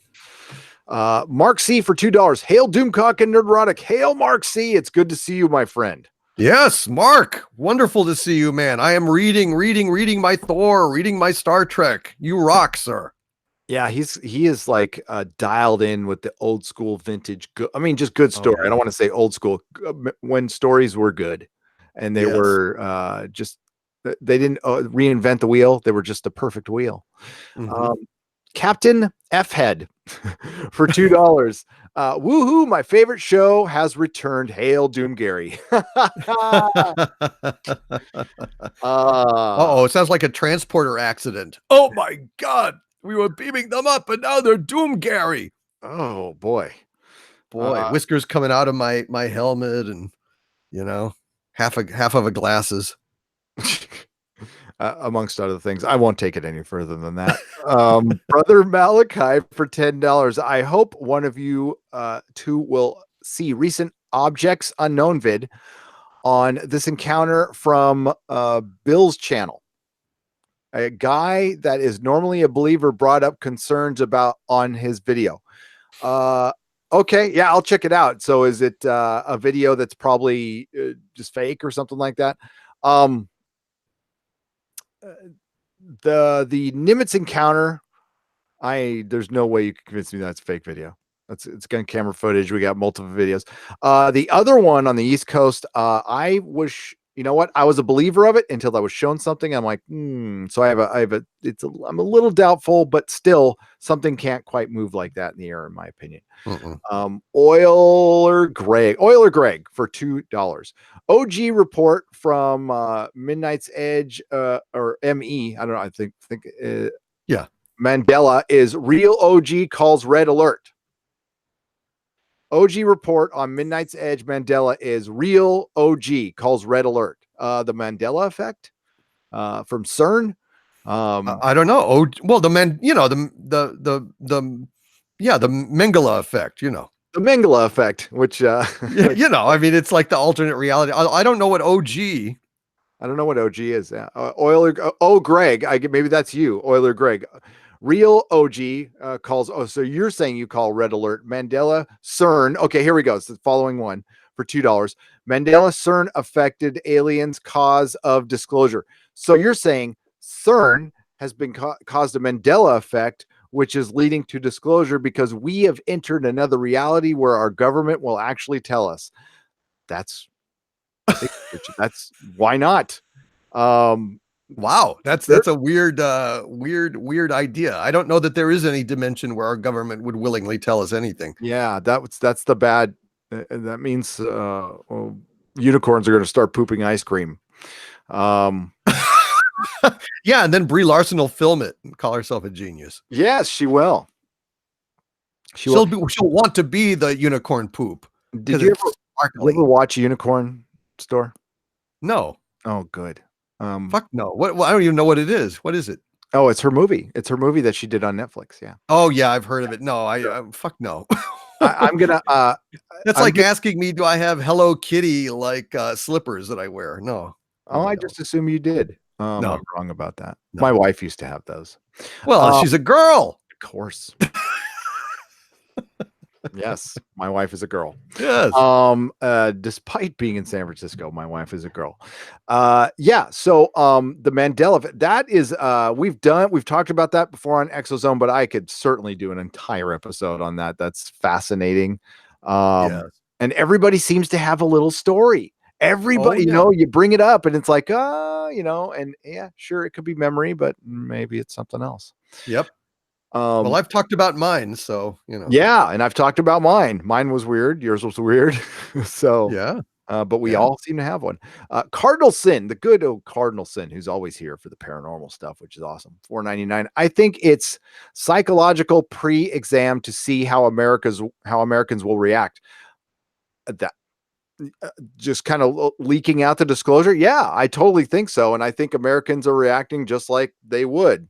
Mark C for $2. Hail Doomcock and Nerdrotic. Hail Mark C. It's good to see you, my friend. Yes, Mark. Wonderful to see you, man. I am reading my Thor, reading my Star Trek. You rock, sir. Yeah, he is like dialed in with the old school vintage. I mean, just good story. I don't want to say old school when stories were good, and they were just they didn't reinvent the wheel. They were just a perfect wheel. Captain F Head for $2. Woohoo! My favorite show has returned. Hail Doom Gary. It sounds like a transporter accident. Oh my God. We were beaming them up, and now they're Doom Gary. Oh boy. Whiskers coming out of my helmet, and half of a glasses. Amongst other things. I won't take it any further than that. Brother Malachi for $10. I hope one of you two will see recent Objects Unknown vid on this encounter from Bill's channel. A guy that is normally a believer brought up concerns about on his video. Okay, yeah, I'll check it out. So is it a video that's probably just fake or something like that? The Nimitz encounter, there's no way you can convince me that's a fake video. It's gun camera footage. We got multiple videos. The other one on the East Coast, I wish, you know what? I was a believer of it until I was shown something. I'm like, so I'm a little doubtful, but still something can't quite move like that in the air, in my opinion. Euler Greg for $2. OG report from Midnight's Edge, or ME. I don't know. I think Mandela is real. OG calls red alert. OG report on Midnight's Edge Mandela is real. OG calls red alert. The Mandela effect from CERN. I don't know. The Mengele effect. The Mengele effect, which I mean, it's like the alternate reality. I don't know what OG. I don't know what OG is. Euler. Greg. Maybe that's you, Euler Greg. Real OG calls. So you're saying you call red alert Mandela CERN. Okay, here we go. It's the following one. for $2. Mandela CERN affected aliens cause of disclosure. So you're saying CERN has been caused a Mandela effect, which is leading to disclosure because we have entered another reality where our government will actually tell us. That's why not? Wow, that's a weird idea. I don't know that there is any dimension where our government would willingly tell us anything. Yeah, that's the bad. That means unicorns are going to start pooping ice cream. Yeah, and then Brie Larson will film it and call herself a genius. Yes, she will. She'll want to be the unicorn poop. Did you ever watch a Unicorn Store? No. Oh, good. Fuck no. What? I don't even know what it is. What is it? Oh, it's her movie. It's her movie that she did on Netflix. Yeah. Oh yeah, I've heard of it. No, I fuck no. I'm gonna. That's like asking me, do I have Hello Kitty like slippers that I wear? No. Oh, I just assume you did. No. I'm wrong about that. No. My wife used to have those. Well, she's a girl. Of course. Yes, my wife is a girl. Yes. Despite being in San Francisco, my wife is a girl. Yeah. So the Mandela, that is we've talked about that before on ExoZone, but I could certainly do an entire episode on that. That's fascinating. Yes. And everybody seems to have a little story. Everybody, you bring it up and it's like, and yeah, sure, it could be memory, but maybe it's something else. Yep. Well, I've talked about mine, so Yeah, and I've talked about mine. Mine was weird. Yours was weird. So yeah. But we all seem to have one. Cardinal Sin, the good old Cardinal Sin, who's always here for the paranormal stuff, which is awesome. $4.99. I think it's psychological pre-exam to see how Americans will react. That just kind of leaking out the disclosure. Yeah, I totally think so, and I think Americans are reacting just like they would.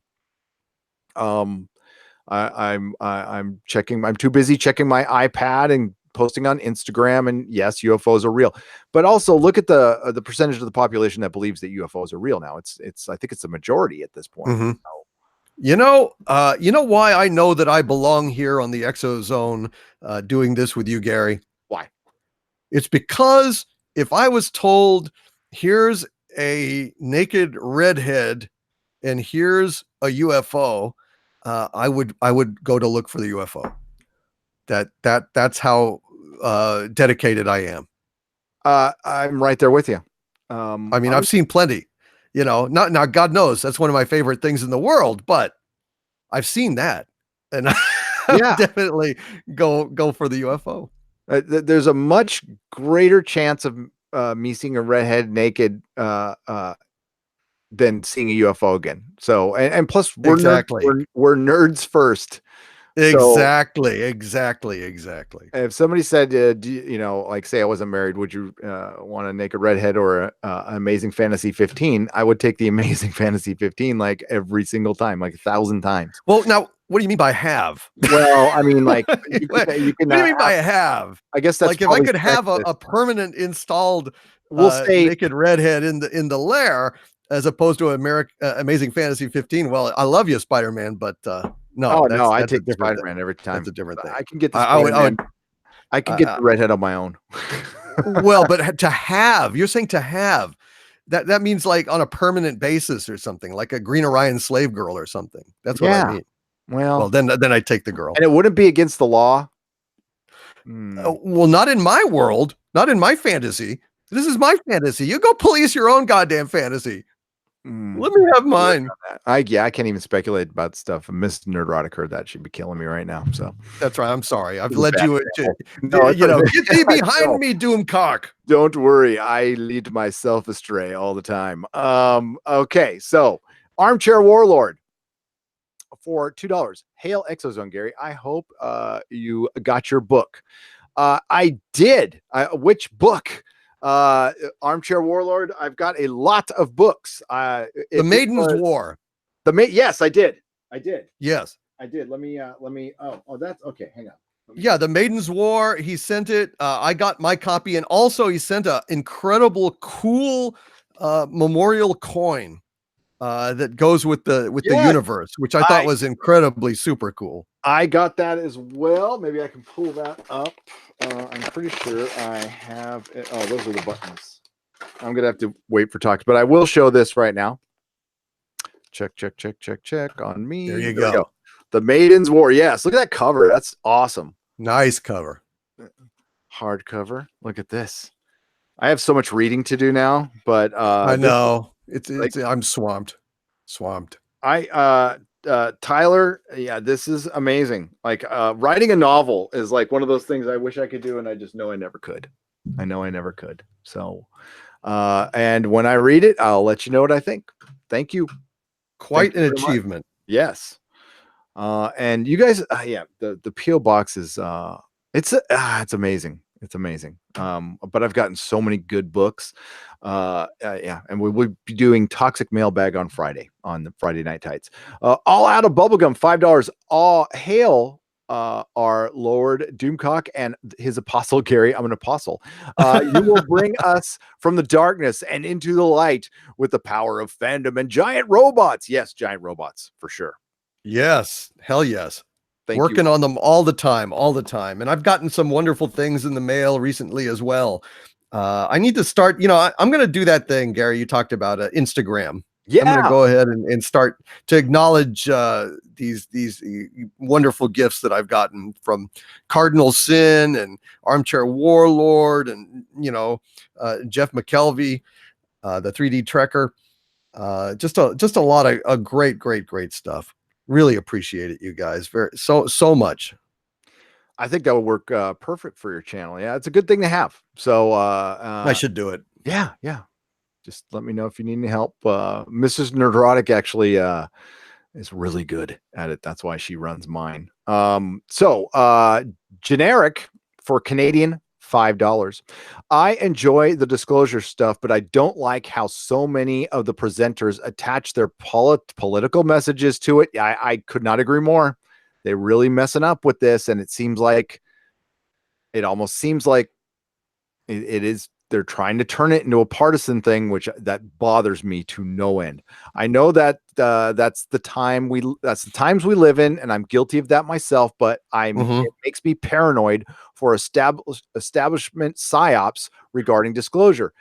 I'm too busy checking my iPad and posting on Instagram, and yes, UFOs are real, but also look at the percentage of the population that believes that UFOs are real now. I think it's the majority at this point. Mm-hmm. You know why I know that I belong here on the ExoZone doing this with you, Gary? Why? It's because if I was told here's a naked redhead and here's a UFO, I would go to look for the UFO. That's how dedicated I am. I'm right there with you. I mean, I've seen plenty, not now, God knows that's one of my favorite things in the world, but I've seen that, and I definitely go for the UFO. There's a much greater chance of me seeing a redhead naked than seeing a UFO again. So, and plus we're nerds first. Exactly. If somebody said, like say I wasn't married, would you want a naked redhead or an Amazing Fantasy 15? I would take the Amazing Fantasy 15 like every single time, like 1,000 times. Well, now, what do you mean by have? Well, I mean, like, what do you mean by have? I guess that's like if I could have a permanent installed say naked redhead in the lair, as opposed to Amazing Fantasy 15. Well, I love you, Spider-Man, but no. No, I take Spider-Man every time. That's a different thing. I can get the I can get the redhead on my own. Well, but you're saying to have, that means like on a permanent basis or something, like a Green Orion slave girl or something. That's what I mean. Well, then I take the girl. And it wouldn't be against the law. Well, not in my world, not in my fantasy. This is my fantasy. You go police your own goddamn fantasy. Let me have mine. I can't even speculate about stuff. Miss Nerdrotic heard that. She'd be killing me right now. So that's right. I'm sorry. I've led you get thee behind me, Doomcock. Don't worry. I lead myself astray all the time. Okay. So Armchair Warlord for $2. Hail ExoZone, Gary. I hope you got your book. I did. Which book? Armchair Warlord. I've got a lot of books. The Maiden's War. Yes, I did. Yes, I did. Let me. Oh, that's okay. Hang on. Yeah, The Maiden's War. He sent it. I got my copy, and also he sent a incredible, cool memorial coin. that goes with the Yes. universe, which I thought was incredibly super cool. I got that as well. Maybe I can pull that up. I'm pretty sure I have it. Oh, those are the buttons. I'm gonna have to wait for talks, but I will show this right now. Check on me. There you we go. The Maiden's War. Yes, look at that cover. That's awesome. Nice cover. Hardcover. Look at this. I have so much reading to do now, but I know it's like, I'm swamped. Tyler, yeah, this is amazing. Like writing a novel is like one of those things I wish I could do, and I just know I never could. So and when I read it, I'll let you know what I think. Thank you. Quite an achievement. Yes. And you guys, the PO box is it's amazing. It's amazing. But I've gotten so many good books. And we will be doing Toxic Mailbag on Friday, on the Friday Night Tights. All Out of Bubblegum, $5. All hail our Lord Doomcock and his apostle Gary. I'm an apostle. You will bring us from the darkness and into the light with the power of fandom and giant robots. Yes, giant robots for sure. Yes, hell yes. Working on them all the time. And I've gotten some wonderful things in the mail recently as well. I need to start, I'm going to do that thing, Gary, you talked about Instagram. Yeah. I'm going to go ahead and start to acknowledge these wonderful gifts that I've gotten from Cardinal Sin and Armchair Warlord and, Jeff McKelvey, the 3D Trekker. Just a lot of great stuff. Really appreciate it, you guys. So much. I think that would work perfect for your channel. Yeah, it's a good thing to have. So I should do it. Yeah. Just let me know if you need any help. Mrs. Nerdrotic actually is really good at it. That's why she runs mine. Generic for Canadian, $5. I enjoy the disclosure stuff, but I don't like how so many of the presenters attach their political messages to it. I could not agree more. They're really messing up with this, and it almost seems like it is. They're trying to turn it into a partisan thing, which that bothers me to no end. I know that that's the times we live in, and I'm guilty of that myself. But it makes me paranoid for establishment psyops regarding disclosure,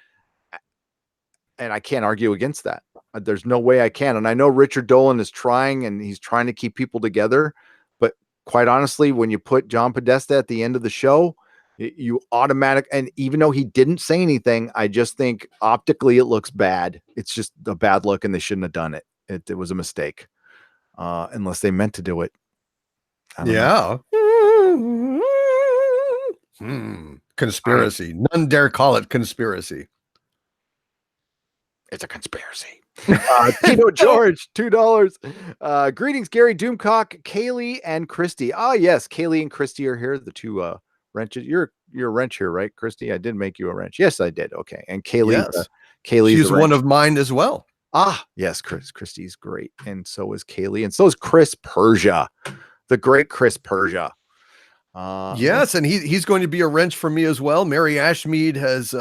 and I can't argue against that. There's no way I can. And I know Richard Dolan is trying, and he's trying to keep people together. But quite honestly, when you put John Podesta at the end of the show, you automatic, and even though he didn't say anything, I just think optically it looks bad. It's just a bad look, and they shouldn't have done it. It was a mistake, unless they meant to do it. I don't know. Conspiracy. None dare call it conspiracy. It's a conspiracy. Tino George, $2. Greetings, Gary, Doomcock, Kaylee, and Christy. Yes, Kaylee and Christy are here. The two wrenches. You're a wrench here, right, Christy? I did make you a wrench. Yes, I did. Okay. And Kaylee, yes. Kaylee's she's one of mine as well. Yes, Christy's great, and so is Kaylee, and so is Chris Persia, the great Chris Persia. Yes, and he's going to be a wrench for me as well. Mary Ashmead has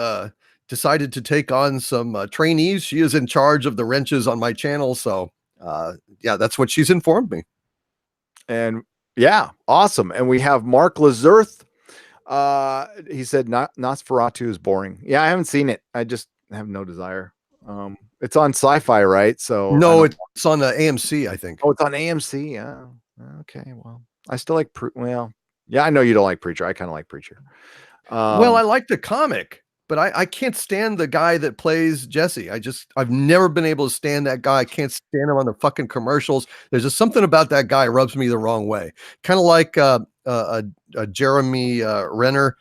decided to take on some trainees. She is in charge of the wrenches on my channel, so that's what she's informed me. And yeah, awesome. And we have Mark Lazurth. He said Nosferatu is boring. Yeah, I haven't seen it. I just have no desire. It's on Sci-Fi, right? So no, it's on AMC, I think. Oh, it's on AMC. Yeah. Okay. Well, I still like yeah, I know you don't like Preacher. I kind of like Preacher. Well, I like the comic, but I can't stand the guy that plays Jesse. I've never been able to stand that guy. I can't stand him on the fucking commercials. There's just something about that guy rubs me the wrong way. Kind of like Jeremy Renner,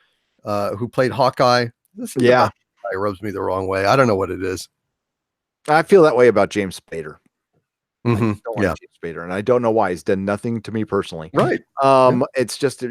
who played Hawkeye. Guy rubs me the wrong way. I don't know what it is. I feel that way about James Spader. I don't like James Spader, and I don't know why. He's done nothing to me personally. Right. It's just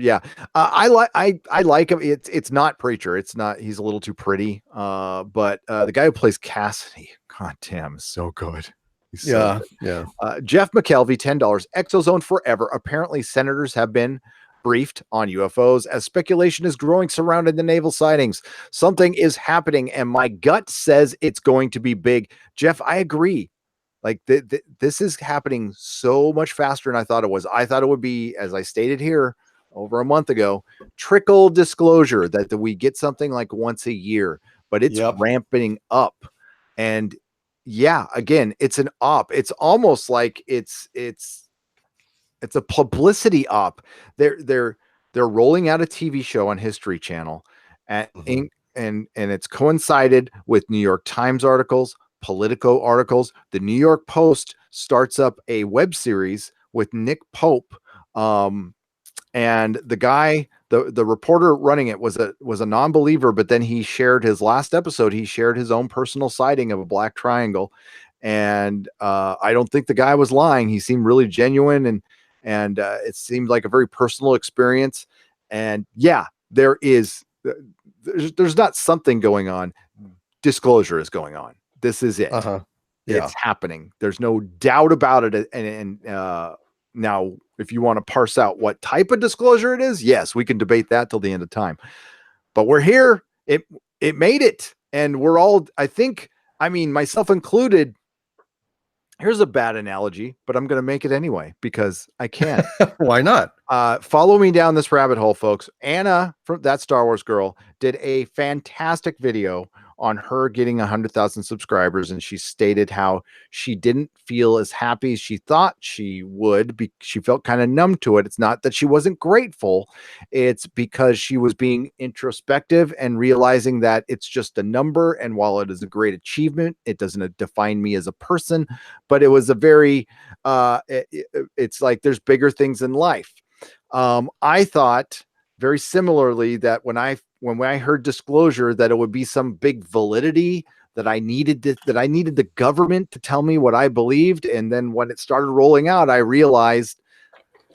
I like him. It's not Preacher. It's not. He's a little too pretty. But the guy who plays Cassidy, god damn, is so good. He's so good. Jeff McKelvey, $10. ExoZone forever. Apparently, senators have been briefed on UFOs as speculation is growing surrounding the naval sightings. Something is happening, and my gut says it's going to be big. Jeff, I agree. Like this is happening so much faster than I thought it was. I thought it would be, as I stated here over a month ago, trickle disclosure that we get something like once a year, but it's Yep. ramping up. And yeah, again, it's an op. It's almost like it's a publicity op. They're rolling out a TV show on History Channel, and it's coincided with New York Times articles, Politico articles. The New York Post starts up a web series with Nick Pope, and the guy, the reporter running it was a non-believer, but then he shared his last episode. He shared his own personal sighting of a black triangle, and I don't think the guy was lying. He seemed really genuine, and it seemed like a very personal experience. And yeah, there's not something going on. Disclosure is going on. This is it. Yeah. It's happening. There's no doubt about it. And now, if you want to parse out what type of disclosure it is, yes, we can debate that till the end of time. But we're here. It made it, and we're all. I mean, myself included. Here's a bad analogy, but I'm going to make it anyway because I can. Why not? Follow me down this rabbit hole, folks. Anna, from that Star Wars girl, did a fantastic video on her getting 100,000 subscribers, and she stated how she didn't feel as happy as she thought she would. She felt kind of numb to it. It's not that she wasn't grateful. It's because she was being introspective and realizing that it's just a number. And while it is a great achievement, it doesn't define me as a person. But it was a very, it's like there's bigger things in life. I thought very similarly that when I heard disclosure that it would be some big validity that I needed the government to tell me what I believed. And then when it started rolling out, I realized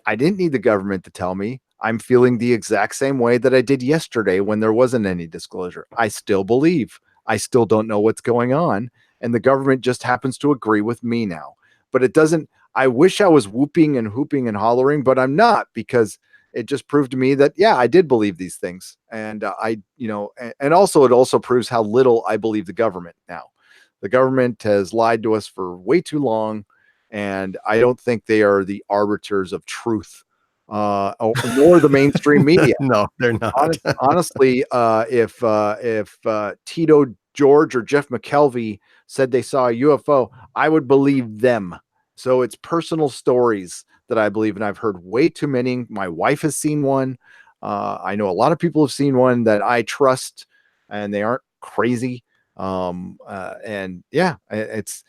I didn't need the government to tell me. I'm feeling the exact same way that I did yesterday when there wasn't any disclosure. I still believe. I still don't know what's going on. And the government just happens to agree with me now. But it doesn't. I wish I was whooping and hooping and hollering, but I'm not, because it just proved to me that, yeah, I did believe these things. And and also it also proves how little I believe the government now. The government has lied to us for way too long. And I don't think they are the arbiters of truth, nor the mainstream media. No, they're not. Honestly, if Tito George or Jeff McKelvey said they saw a UFO, I would believe them. So it's personal stories that I believe, and I've heard way too many. My wife has seen one. I know a lot of people have seen one that I trust, and they aren't crazy. And yeah, it's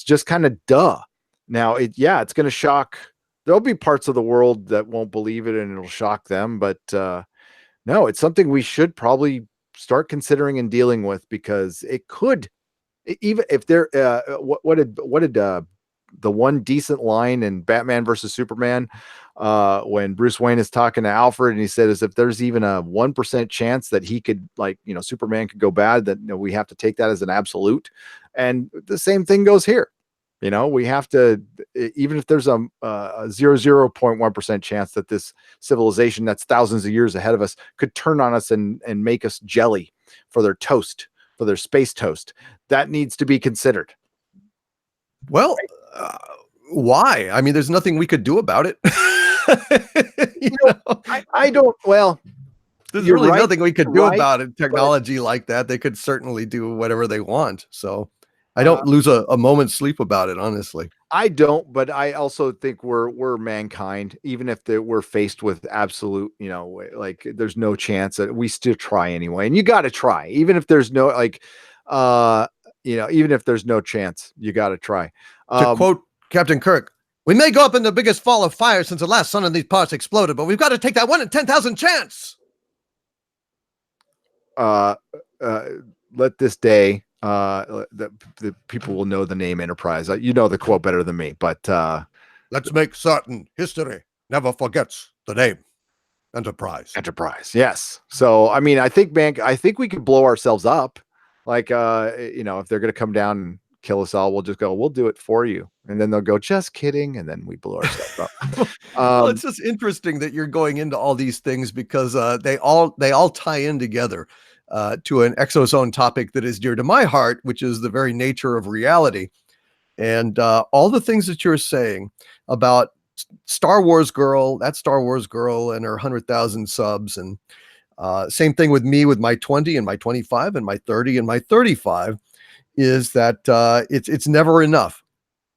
just kind of duh. Now it's going to shock. There'll be parts of the world that won't believe it, and it'll shock them. But no, it's something we should probably start considering and dealing with, because it could, even if they're what did the one decent line in Batman versus Superman, when Bruce Wayne is talking to Alfred, and he said, as if there's even a 1% chance that he could, Superman could go bad, that we have to take that as an absolute. And the same thing goes here. We have to, even if there's a 0.1% chance that this civilization that's thousands of years ahead of us could turn on us and make us jelly for their toast, for their space toast, that needs to be considered. Well, why? I mean, there's nothing we could do about it. I don't. Well, there's really nothing we could do about it. Technology like that, they could certainly do whatever they want. So I don't lose a moment's sleep about it, honestly. I don't, but I also think we're mankind. Even if we're faced with absolute, there's no chance, that we still try anyway. And you got to try, even if there's no even if there's no chance, you got to try. To quote Captain Kirk, "We may go up in the biggest fall of fire since the last sun in these parts exploded, but we've got to take that 1 in 10,000 chance." Let this day, the people will know the name Enterprise. You know the quote better than me, but let's make certain history never forgets the name Enterprise. Enterprise, yes. So I mean, I think we could blow ourselves up. Like, if they're going to come down and kill us all, we'll just go, we'll do it for you. And then they'll go, just kidding. And then we blow ourselves up. Well, it's just interesting that you're going into all these things, because they all tie in together to an ExoZone topic that is dear to my heart, which is the very nature of reality. And all the things that you're saying about Star Wars girl, that Star Wars girl and her 100,000 subs, and same thing with me with my 20 and my 25 and my 30 and my 35, is that it's never enough.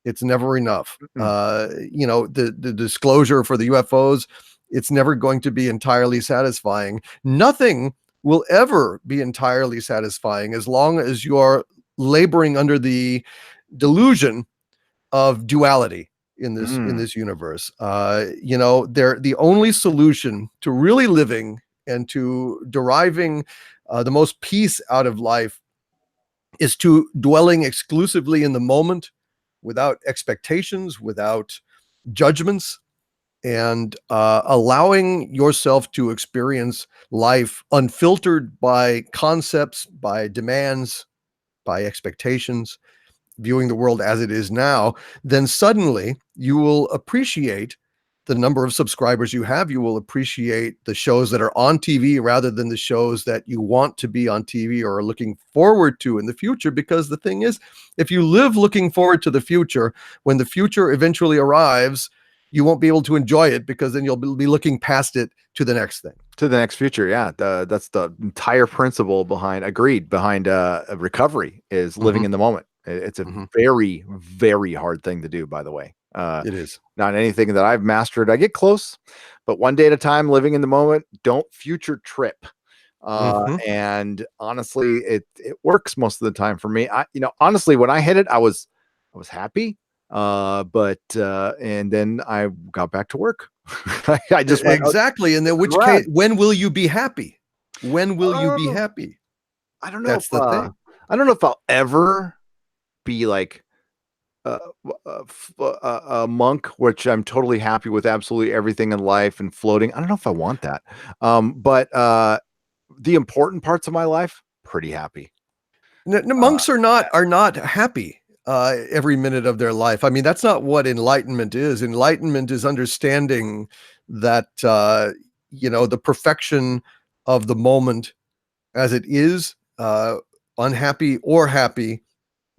It's never enough. The disclosure for the UFOs, it's never going to be entirely satisfying. Nothing will ever be entirely satisfying as long as you're laboring under the delusion of duality in this universe. They're the only solution to really living and to deriving the most peace out of life is to dwelling exclusively in the moment, without expectations, without judgments, and allowing yourself to experience life unfiltered by concepts, by demands, by expectations, viewing the world as it is now. Then suddenly you will appreciate the number of subscribers you have. You will appreciate the shows that are on TV rather than the shows that you want to be on TV or are looking forward to in the future. Because the thing is, if you live looking forward to the future, when the future eventually arrives, you won't be able to enjoy it, because then you'll be looking past it to the next thing. To the next future. Yeah. That's the entire principle behind recovery, is living in the moment. It's a very, very hard thing to do, by the way. It is not anything that I've mastered. I get close, but one day at a time, living in the moment. Don't future trip. And honestly, it works most of the time for me. Honestly, when I hit it, I was happy. And then I got back to work. I just went, exactly. And in which case, when will you be happy? When will you be happy? I don't know. That's the thing. I don't know if I'll ever be like a monk, which I'm totally happy with absolutely everything in life and floating. I don't know if I want that. But the important parts of my life, pretty happy. Monks are not happy every minute of their life. I mean, that's not what enlightenment is. Enlightenment is understanding that the perfection of the moment as it is, unhappy or happy,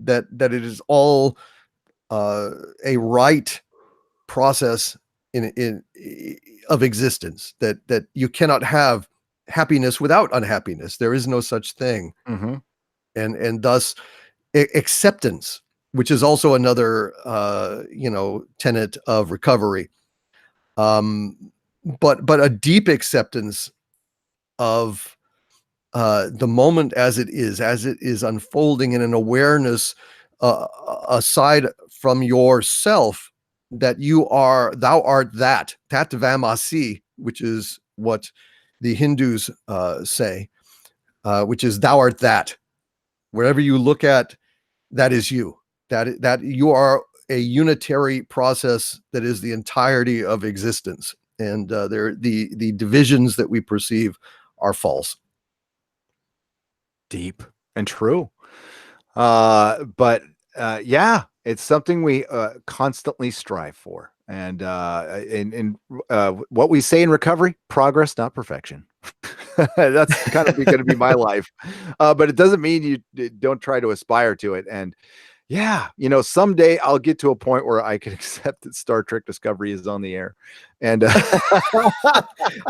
that it is all a right process of existence, that you cannot have happiness without unhappiness. There is no such thing. And thus acceptance, which is also another tenet of recovery, but a deep acceptance of the moment as it is unfolding, in an awareness aside from yourself, that thou art that tat vamasi, which is what the Hindus say, which is thou art that. Wherever you look at, that is you. That you are a unitary process that is the entirety of existence, and the divisions that we perceive are false. Deep and true. But it's something we constantly strive for. And what we say in recovery: progress, not perfection. That's kind of going to be my life. But it doesn't mean you don't try to aspire to it. And someday I'll get to a point where I can accept that Star Trek Discovery is on the air. And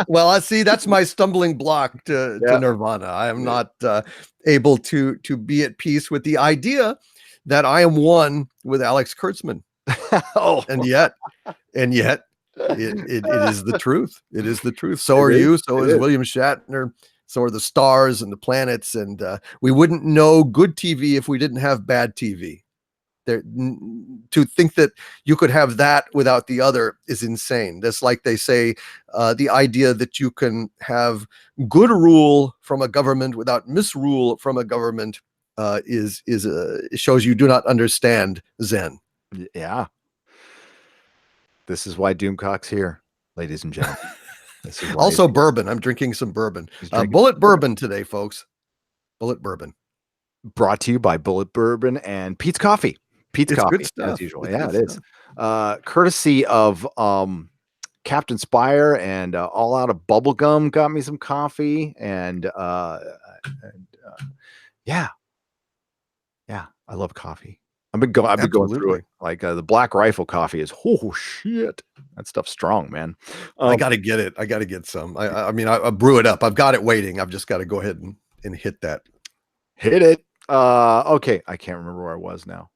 well, I see, that's my stumbling block to nirvana. I am not able to be at peace with the idea that I am one with Alex Kurtzman. And yet it is the truth. It is the truth. So are you. So is William Shatner. So are the stars and the planets. And we wouldn't know good TV if we didn't have bad TV. To think that you could have that without the other is insane. That's like they say, the idea that you can have good rule from a government without misrule from a government shows you do not understand Zen. Yeah. This is why Doomcock's here, ladies and gentlemen. This is also bourbon. I'm drinking some bourbon. Bullet bourbon today, folks. Bullet bourbon. Brought to you by Bullet Bourbon and Pete's Coffee. Pete's Coffee, good stuff. As usual. It is. Courtesy of Captain Spire and All Out of Bubblegum got me some coffee. And I love coffee. I've been going through it. Absolutely. Like the Black Rifle coffee is, oh shit, that stuff's strong, man. I got to get it. I got to get some. I mean, I brew it up. I've got it waiting. I've just got to go ahead and hit that. Hit it. Okay, I can't remember where I was now.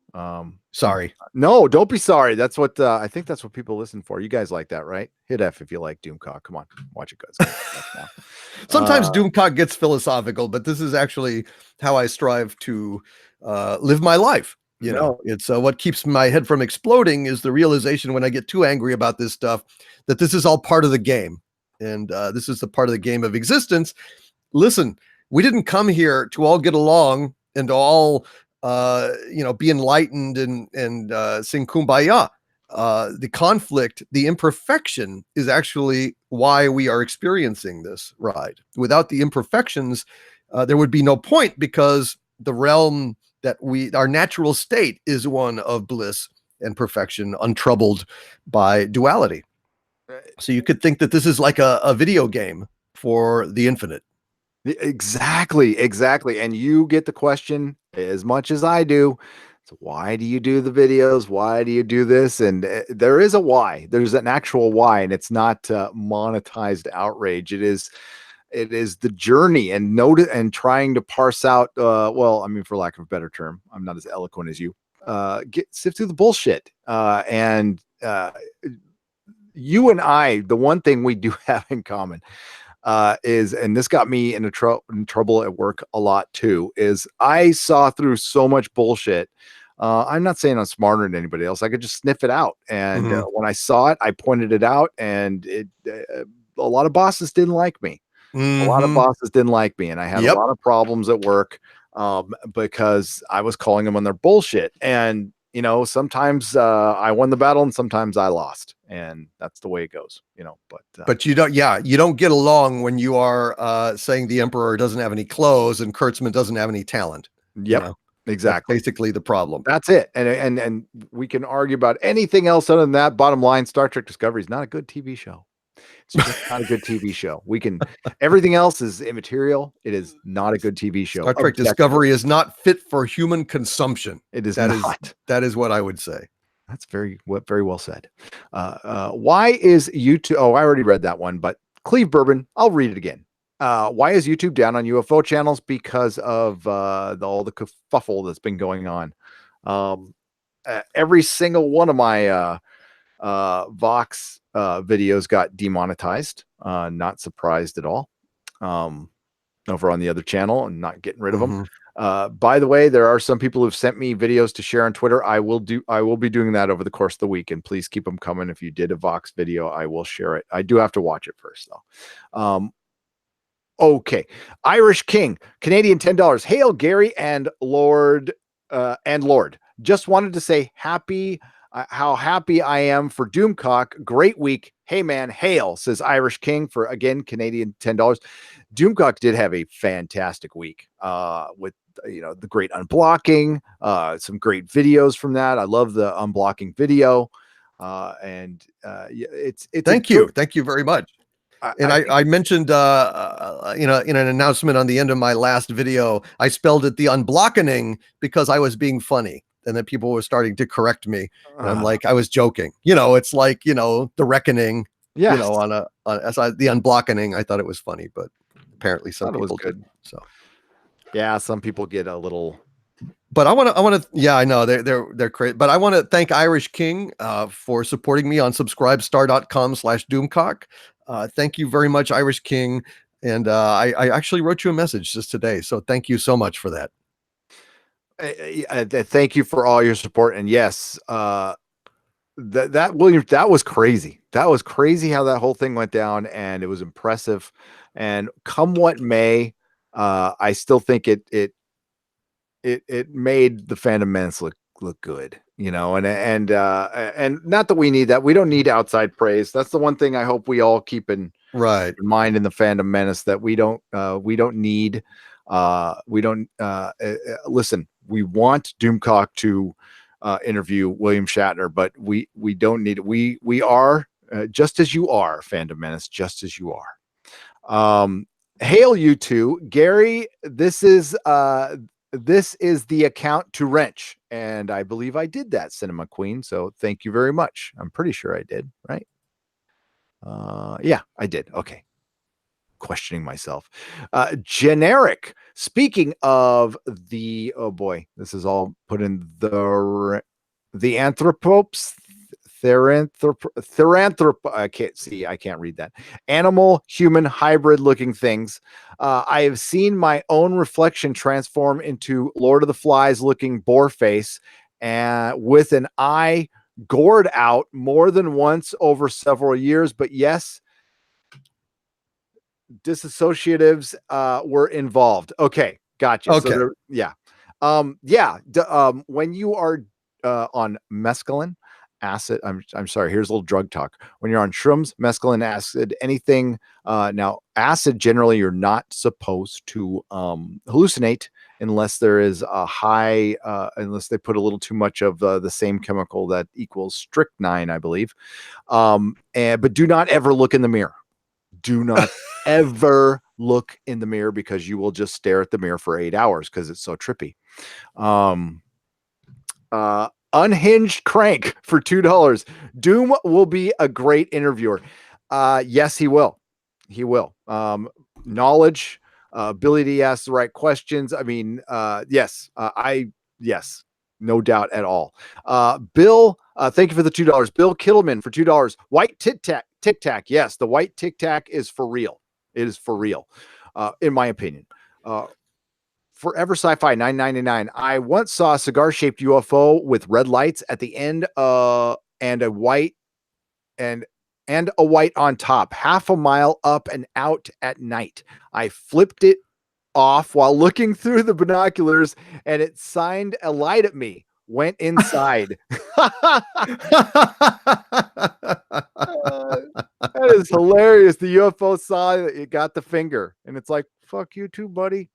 Sorry. No, don't be sorry. That's what I think that's what people listen for. You guys like that, right? Hit F if you like Doomcock. Come on, watch it, guys. Now. Sometimes Doomcock gets philosophical, but this is actually how I strive to live my life. You know, it's what keeps my head from exploding is the realization when I get too angry about this stuff that this is all part of the game. And this is the part of the game of existence. Listen, we didn't come here to all get along and to all, be enlightened and sing kumbaya. The conflict, the imperfection is actually why we are experiencing this ride. Without the imperfections, there would be no point because the realm that our natural state is one of bliss and perfection, untroubled by duality. So you could think that this is like a video game for the infinite. Exactly. And you get the question as much as I do. So why do you do the videos? Why do you do this? And there is a why. There's an actual why, and it's not monetized outrage. It is the journey and trying to parse out. Well, I mean, for lack of a better term, I'm not as eloquent as you. Sift through the bullshit. You and I, the one thing we do have in common is, and this got me in trouble at work a lot too, is I saw through so much bullshit. I'm not saying I'm smarter than anybody else. I could just sniff it out. And when I saw it, I pointed it out, and a lot of bosses didn't like me. A lot of bosses didn't like me, and I had a lot of problems at work because I was calling them on their bullshit. And sometimes I won the battle and sometimes I lost, and that's the way it goes, but you don't get along when you are saying the Emperor doesn't have any clothes and Kurtzman doesn't have any talent. Yep. Exactly. That's basically the problem. That's it. And we can argue about anything else other than that. Bottom line, Star Trek Discovery is not a good TV show. It's just not a good TV show. Everything else is immaterial. It is not a good TV show. Star Trek Discovery is not fit for human consumption. It is not. That is what I would say. That's very well said. Why is YouTube? Oh, I already read that one, but Cleve Bourbon, I'll read it again. Why is YouTube down on UFO channels? Because of all the kerfuffle that's been going on. Every single one of my Vox videos got demonetized. Not surprised at all. Over on the other channel and not getting rid of them. By the way, there are some people who've sent me videos to share on Twitter. I will be doing that over the course of the week, and please keep them coming. If you did a Vox video, I will share it. I do have to watch it first though. Okay. Irish King, Canadian $10. Hail Gary and Lord. Just wanted to say how happy I am for Doomcock. Great week. Hey man, hail, says Irish King for, again, Canadian $10. Doomcock did have a fantastic week with the great unblocking, some great videos from that. I love the unblocking video. It's thank you very much. I mentioned in an announcement on the end of my last video, I spelled it the unblocking because I was being funny. And then people were starting to correct me. And I'm like, I was joking. It's like, the reckoning, yes. The unblocking. I thought it was funny, but apparently some people did. So yeah, some people get a little. But I want to, yeah, I know they're crazy. But I want to thank Irish King for supporting me on subscribestar.com/Doomcock. Thank you very much, Irish King. And I actually wrote you a message just today. So thank you so much for that. Thank you for all your support. And yes, William, that was crazy. That was crazy how that whole thing went down, and it was impressive. And come what may, I still think it made the Phantom Menace look good, and not that we need that. We don't need outside praise. That's the one thing I hope we all keep in mind in the Phantom Menace, that we don't need. Listen, we want Doomcock to interview William Shatner, but we don't need it. We are just as you are, Phantom Menace, just as you are. Hail you two, Gary. This is the account to wrench. And I believe I did that, Cinema Queen. So thank you very much. I'm pretty sure I did, right? Yeah, I did. Okay. Questioning myself. Generic. Speaking of the, oh boy, this is all put in the anthropopes. I can't see. I can't read that. Animal, human, hybrid looking things. I have seen my own reflection transform into Lord of the Flies looking boar face, and with an eye gored out more than once over several years. But yes, disassociatives were involved. Okay, gotcha. Okay. So there, yeah. When you are on mescaline, acid, I'm sorry, here's a little drug talk. When you're on shrooms, mescaline, acid, anything, now acid, generally you're not supposed to hallucinate unless there is a high, unless they put a little too much of the same chemical that equals strychnine, I believe. But do not ever look in the mirror. Do not ever look in the mirror, because you will just stare at the mirror for 8 hours because it's so trippy. Unhinged Crank for $2. Doom will be a great interviewer. Yes, he will. He will. Knowledge, ability to ask the right questions. I mean, yes, yes, no doubt at all. Bill, thank you for the $2. Bill Kittleman for $2. White Tic Tac. Tic Tac. Yes, the white Tic Tac is for real. It is for real, in my opinion. Forever Sci-Fi $9.99. I once saw a cigar-shaped UFO with red lights at the end, and a white on top, half a mile up and out at night. I flipped it off while looking through the binoculars, and it signed a light at me. Went inside. That is hilarious. The UFO saw that you got the finger, and it's like, fuck you too, buddy.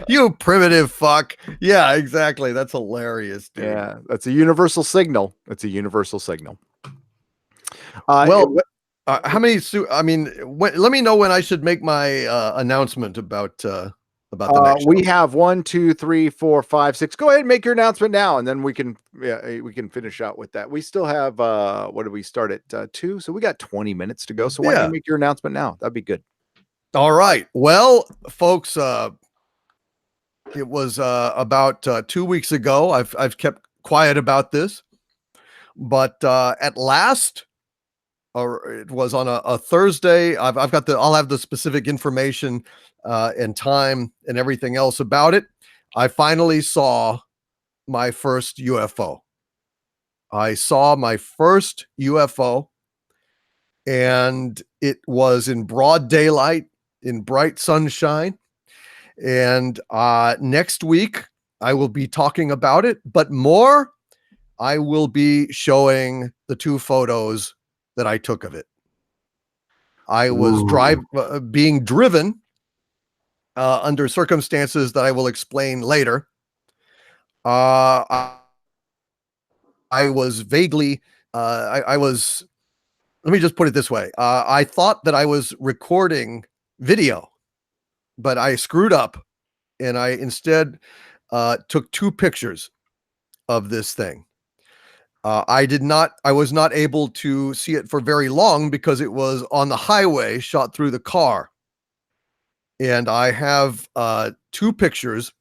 You primitive fuck. Yeah, exactly. That's hilarious, dude. Yeah, that's a universal signal. It's a universal signal. Well, how many? I mean, let me know when I should make my announcement about the next we have 1, 2, 3, 4, 5, 6. Go ahead and make your announcement now, and then we can finish out with that. We still have what did we start at 2? So we got 20 minutes to go. So why don't you make your announcement now? That'd be good. All right. Well, folks, it was about 2 weeks ago. I've kept quiet about this, but at last, or it was on a Thursday. I'll have the specific information and time and everything else about it. I finally saw my first UFO. I saw my first UFO, and it was in broad daylight, in bright sunshine. And next week, I will be talking about it, but more, I will be showing the 2 photos that I took of it. I was being driven under circumstances that I will explain later. I was vaguely, I was, let me just put it this way. I thought that I was recording video, but I screwed up, and I instead took 2 pictures of this thing. I was not able to see it for very long because it was on the highway, shot through the car. And I have 2 pictures,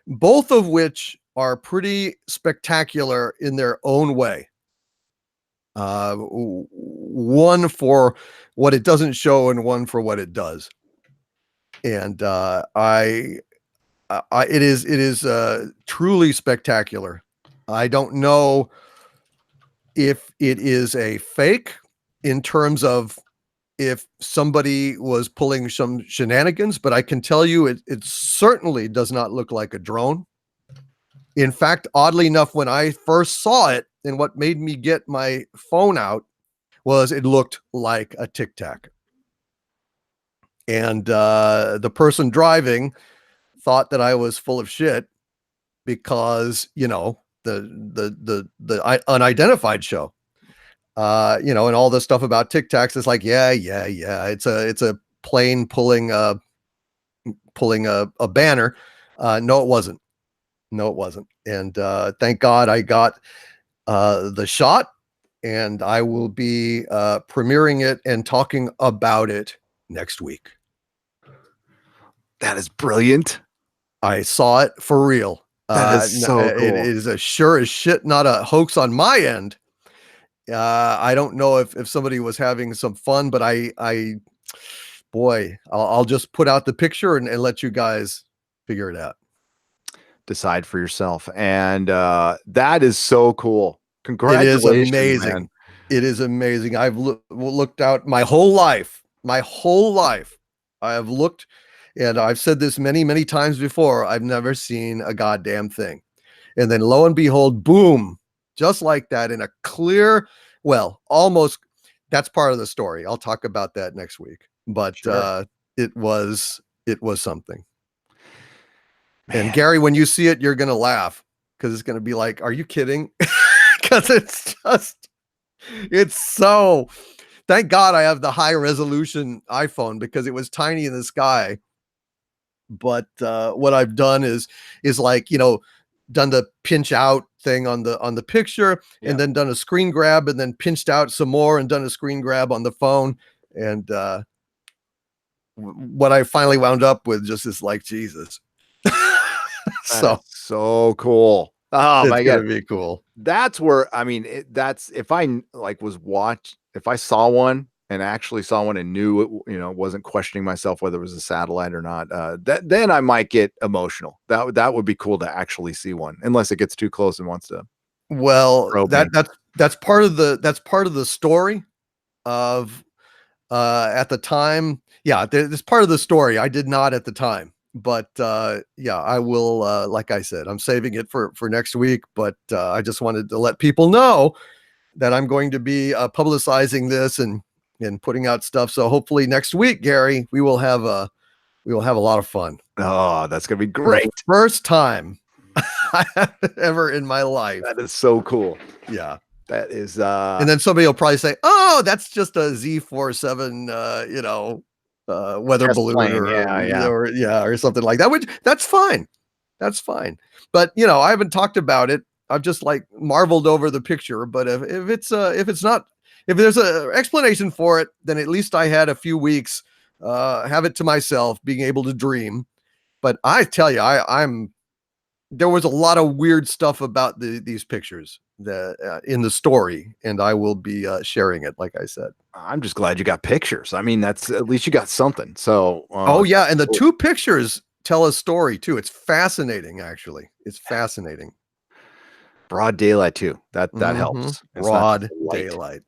both of which are pretty spectacular in their own way. One for what it doesn't show, and one for what it does. And it is truly spectacular. I don't know if it is a fake, in terms of if somebody was pulling some shenanigans, but I can tell you it certainly does not look like a drone. In fact, oddly enough, when I first saw it, and what made me get my phone out, was it looked like a Tic Tac. And the person driving thought that I was full of shit because, the Unidentified show, and all this stuff about Tic Tacs is like, yeah, it's a plane pulling pulling a banner. No, it wasn't. No, it wasn't. And thank God I got the shot, and I will be premiering it and talking about it next week. That is brilliant. I saw it for real. That is so cool. It is a sure as shit not a hoax on my end. I don't know if somebody was having some fun, but I'll just put out the picture and let you guys figure it out. Decide for yourself. And that is so cool. Congratulations. It is amazing. Man. It is amazing. I've looked out my whole life. I have looked, and I've said this many, many times before. I've never seen a goddamn thing. And then lo and behold, boom, just like that in a clear, well, almost, that's part of the story. I'll talk about that next week. But sure. It was something. Man. And Gary, when you see it, you're going to laugh because it's going to be like, are you kidding? Because it's so, thank God I have the high resolution iPhone because it was tiny in the sky. But what I've done is like, done the pinch out thing on the picture, yeah, and then done a screen grab and then pinched out some more and done a screen grab on the phone. And what I finally wound up with just is like, Jesus. So cool. Oh my God. It's gonna be cool. That's where, I mean, if I saw one and actually saw one and knew it, wasn't questioning myself whether it was a satellite or not, then I might get emotional. That would be cool to actually see one, unless it gets too close and wants to. Well, that's part of the story of at the time. Yeah, this part of the story. I did not at the time. But yeah, I will. Like I said, I'm saving it for next week. But I just wanted to let people know that I'm going to be publicizing this and putting out stuff. So hopefully next week, Gary, we will have a lot of fun. Oh, that's gonna be great! First time I have ever in my life. That is so cool. Yeah, that is. And then somebody will probably say, "Oh, that's just a Z47, weather Test balloon plane. or something like that," which that's fine. But I haven't talked about it. I've just like marveled over the picture. But if there's an explanation for it, then at least I had a few weeks, have it to myself, being able to dream. But I tell you, there was a lot of weird stuff about these pictures in the story, and I will be sharing it. Like I said, I'm just glad you got pictures. I mean, that's at least you got something. So, oh yeah, and the two pictures tell a story too. It's fascinating, actually. It's fascinating. Broad daylight too. That helps. Broad daylight.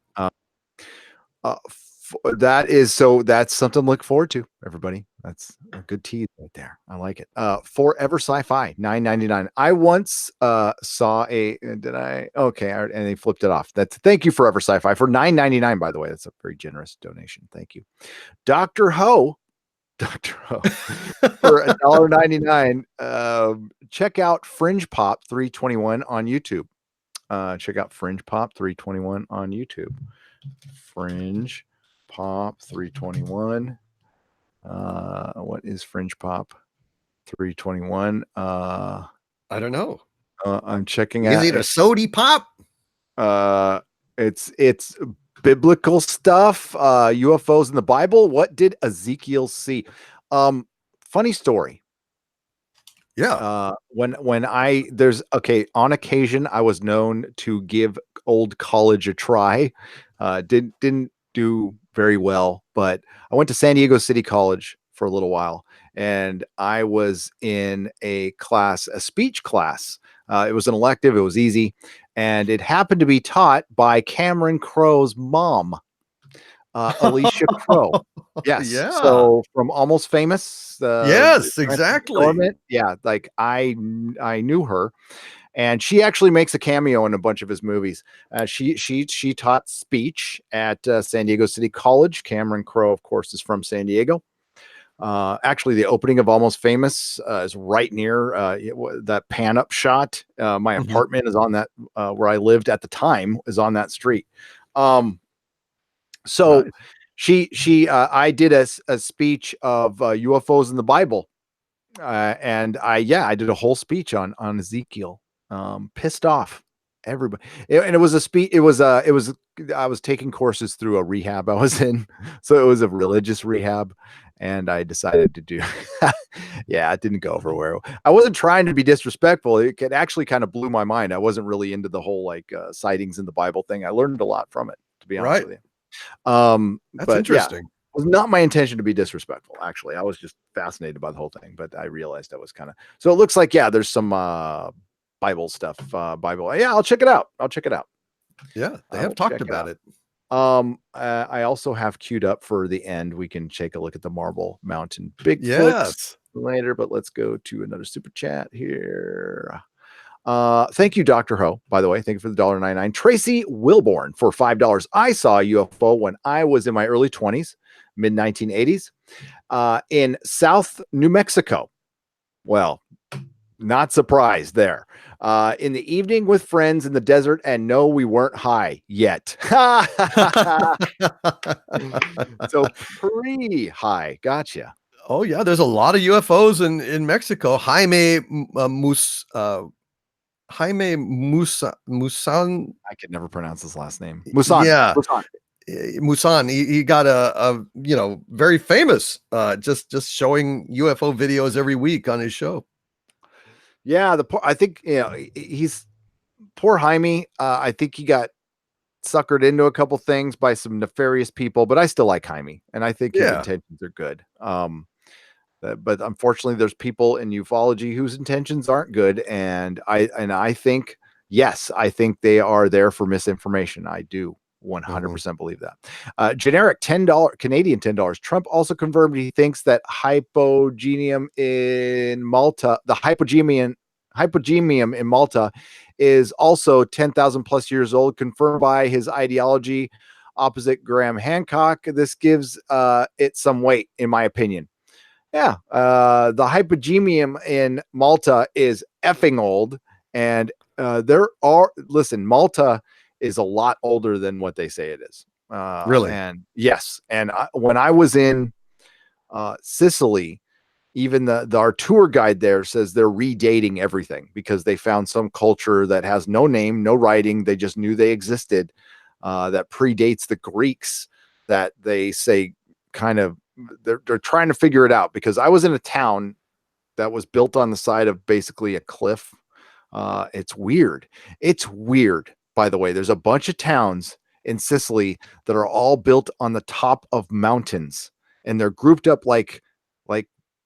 That's something to look forward to, everybody. That's a good tease right there. I like it. Forever Sci-Fi, $9.99. I once saw and they flipped it off. Thank you, Forever Sci-Fi, for $9.99. By the way, that's a very generous donation. Thank you, Dr. Ho for $1.99. Check out Fringe Pop 321 on YouTube. Fringe Pop 321. What is Fringe Pop 321? I don't know. I'm checking out. Is it a sody pop? It's biblical stuff. UFOs in the Bible. What did Ezekiel see? Funny story. Yeah. On occasion I was known to give old college a try. Didn't do very well, but I went to San Diego City College for a little while, and I was in a speech class. It was an elective. It was easy, and it happened to be taught by Cameron Crowe's mom, Alicia Crowe. Yes. Yeah. So from Almost Famous. Yes, exactly. Yeah. Like I knew her, and she actually makes a cameo in a bunch of his movies. She taught speech at San Diego City College. Cameron Crowe, of course, is from San Diego. Actually, the opening of Almost Famous is right near that pan up shot. My apartment is on that, where I lived at the time, is on that street. So nice. I did a speech of UFOs in the Bible And I did a whole speech on Ezekiel. Pissed off everybody. And it was a speech. It was I was taking courses through a rehab I was in, so it was a religious rehab, and I decided to do. Yeah, it didn't go over where I wasn't trying to be disrespectful. It actually kind of blew my mind. I wasn't really into the whole sightings in the Bible thing. I learned a lot from it, to be honest Right. with you. That's But yeah, interesting. was not my intention to be disrespectful. Actually, I was just fascinated by the whole thing, but I realized I was kind of, so it looks like, yeah, there's some Bible stuff, Bible. Yeah, I'll check it out. Yeah, they I have will talked check it about out. it. I also have queued up for the end. We can take a look at the Marble Mountain Bigfoots Yes. later, but let's go to another super chat here. Thank you, Dr. Ho, by the way. Thank you for the $1.99. Tracy Wilborn for $5. I saw a UFO when I was in my early 20s, mid 1980s, in South New Mexico. Well, not surprised there. In the evening with friends in the desert, and no, we weren't high yet. So pre-high. Gotcha. Oh yeah, there's a lot of UFOs in Mexico. Jaime Musan. I could never pronounce his last name. Musan. Yeah, Musan. Musan. He got a very famous just showing UFO videos every week on his show. Yeah, I think he's poor Jaime. I think he got suckered into a couple things by some nefarious people, but I still like Jaime, and I think his intentions are good. But unfortunately, there's people in ufology whose intentions aren't good, and I think, yes, I think they are there for misinformation. I do 100% believe that. Generic $10 Canadian $10. Trump also confirmed he thinks that hypogenium in Malta, the hypogenium in Malta, is also 10,000 plus years old, confirmed by his ideology opposite Graham Hancock. This gives it some weight, in my opinion. Yeah, the hypogenium in Malta is effing old, and Malta is a lot older than what they say it is. Really? And yes, and when I was in Sicily, even our tour guide there says they're redating everything because they found some culture that has no name, no writing. They just knew they existed, that predates the Greeks, that they say kind of, they're trying to figure it out, because I was in a town that was built on the side of basically a cliff. It's weird. It's weird, by the way. There's a bunch of towns in Sicily that are all built on the top of mountains, and they're grouped up like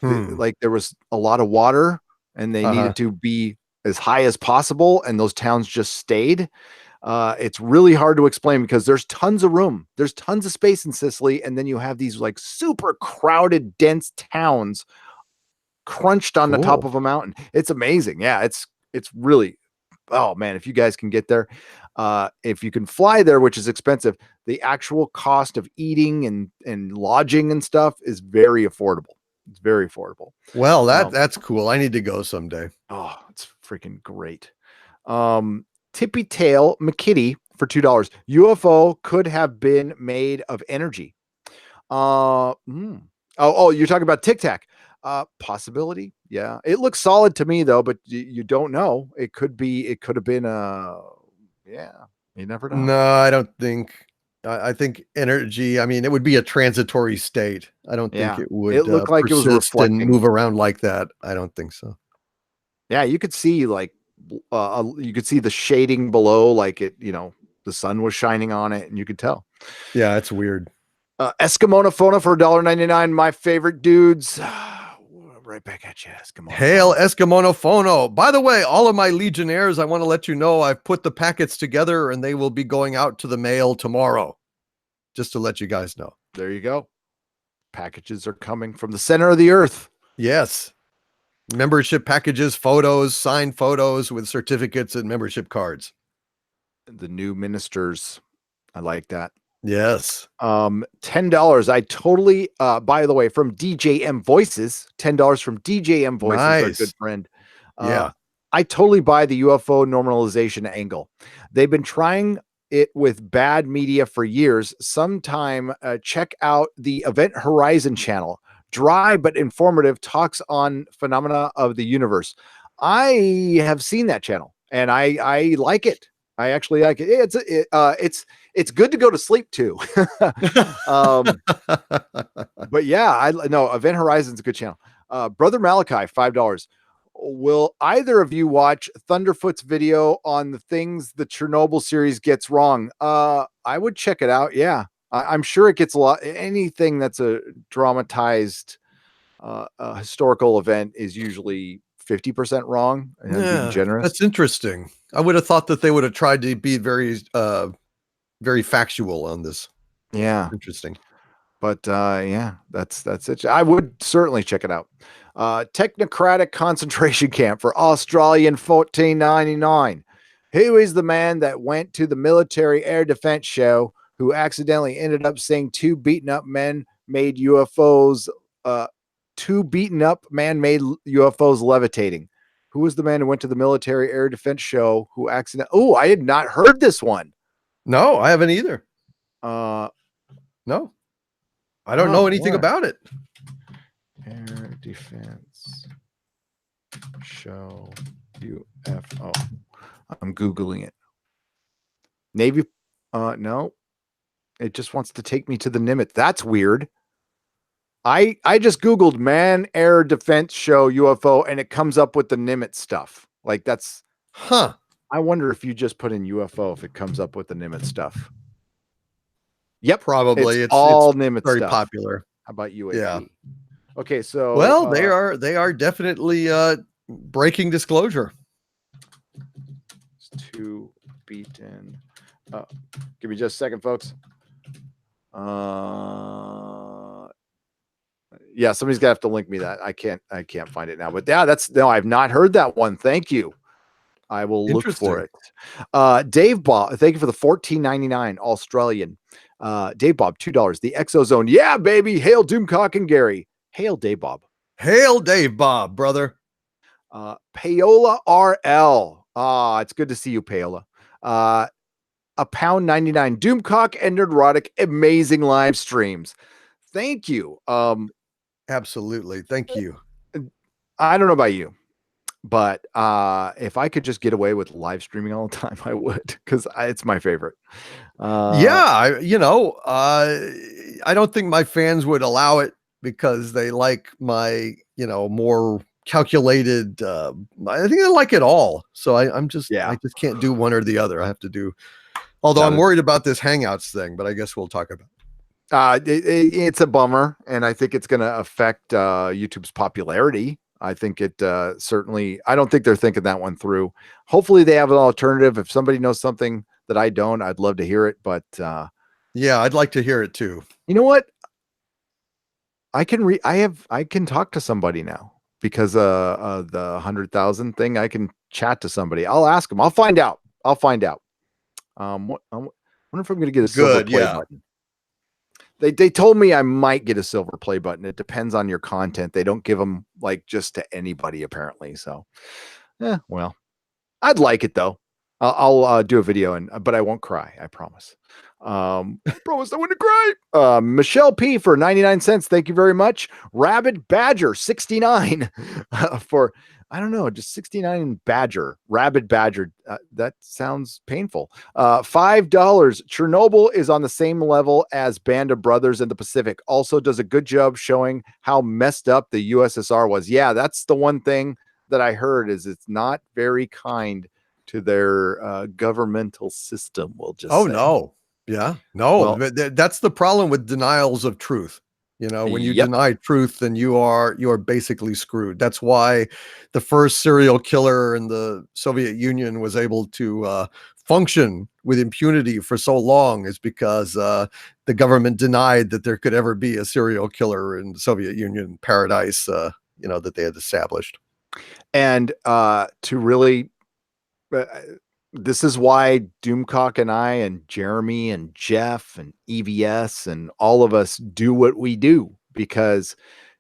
there was a lot of water, and they needed to be as high as possible, and those towns just stayed. It's really hard to explain because there's tons of room. There's tons of space in Sicily. And then you have these like super crowded, dense towns crunched on the top of a mountain. It's amazing. Yeah. It's really, oh man, if you guys can get there, if you can fly there, which is expensive, the actual cost of eating and lodging and stuff is very affordable. It's very affordable. Well, that's cool. I need to go someday. Oh, it's freaking great. Tippy Tail McKitty for $2. UFO could have been made of energy. Oh, you're talking about Tic Tac. Possibility. Yeah. It looks solid to me though, but you don't know. It could have been yeah. You never know. No, I don't think. I think energy. I mean, it would be a transitory state. I don't think it would. It looked like it was reflecting and move around like that. I don't think so. Yeah, you could see you could see the shading below, like the sun was shining on it, and you could tell. Yeah, it's weird. Eskimonophona for $1.99. My favorite dudes. Right back at you, Eskimo. Hail Eskimonofono. By the way, all of my Legionnaires, I want to let you know I've put the packets together and they will be going out to the mail tomorrow. Just to let you guys know. There you go. Packages are coming from the center of the earth. Yes. Membership packages, photos, signed photos with certificates and membership cards. The new ministers. I like that. Yes. $10. I totally, by the way, from DJM Voices, $10 from DJM Voices, nice. Our good friend. Yeah. I totally buy the UFO normalization angle. They've been trying it with bad media for years. Sometime check out the Event Horizon channel. dry but informative talks on phenomena of the universe. I have seen that channel and I like it. I actually like it. It's good to go to sleep too. But yeah, I no Event Horizon's a good channel. Brother Malachi, $5. Will either of you watch Thunderfoot's video on the things the Chernobyl series gets wrong? I would check it out. Yeah, I'm sure it gets a lot. Anything that's a dramatized historical event is usually 50% wrong, and I'm being generous. That's interesting. I would have thought that they would have tried to be very factual on this. Yeah, Interesting. but yeah, that's it. I would certainly check it out. Technocratic concentration camp for Australian 1499. Who is the man that went to the military air defense show who accidentally ended up seeing two beaten up man-made UFOs levitating? Who was the man who went to the military air defense show who accidentally? Oh, I had not heard this one. No, I haven't either. No, I don't know anything about it. Air defense show UFO. I'm Googling it. Navy. No, it just wants to take me to the Nimitz. That's weird. I just Googled man air defense show UFO and it comes up with the Nimitz stuff. Like that's, huh. I wonder if you just put in UFO, if it comes up with the Nimitz stuff. Yep. Probably. It's all Nimitz very stuff. popular. How about UAP? Yeah. Okay. So, well, they are definitely breaking disclosure. Two beaten. Give me just a second, folks. Yeah, somebody's gonna have to link me that. I can't find it now. But yeah, I've not heard that one. Thank you. I will look for it. Dave Bob, thank you for the $14.99 Australian. Dave Bob, $2. The ExoZone. Yeah, baby. Hail Doomcock and Gary. Hail Dave Bob. Hail Dave Bob, brother. Paola RL. It's good to see you, Paola. £1.99. Doomcock and Nerdrotic. Amazing live streams. Thank you. Absolutely. Thank you. I don't know about you, but if I could just get away with live streaming all the time, I would, because it's my favorite. I don't think my fans would allow it because they like my, more calculated. I think they like it all. So I just can't do one or the other. I have to do. Although I'm worried about this Hangouts thing, but I guess we'll talk about it. It's a bummer, and I think it's going to affect YouTube's popularity. I think it certainly, I don't think they're thinking that one through. Hopefully they have an alternative. If somebody knows something that I don't, I'd love to hear it. But yeah, I'd like to hear it too. You know what? I can talk to somebody now because the 100,000 thing, I can chat to somebody. I'll ask them. I'll find out. I wonder if I'm going to get a silver play button. They told me I might get a silver play button. It depends on your content. They don't give them like just to anybody apparently. So, well, I'd like it though. I'll do a video but I won't cry. I promise. Promise I wouldn't cry. Michelle P for 99 cents. Thank you very much. Rabid Badger 69 for, I don't know, just 69 Badger. Rabid Badger. That sounds painful. $5. Chernobyl is on the same level as Band of Brothers in the Pacific. Also does a good job showing how messed up the USSR was. Yeah, that's the one thing that I heard is it's not very kind to their governmental system. We'll just say. No. Yeah, no, well, that's the problem with denials of truth. When you deny truth, then you are basically screwed. That's why the first serial killer in the Soviet Union was able to function with impunity for so long, is because the government denied that there could ever be a serial killer in the Soviet Union paradise, that they had established. And to really, this is why Doomcock and I and Jeremy and Jeff and EVS and all of us do what we do, because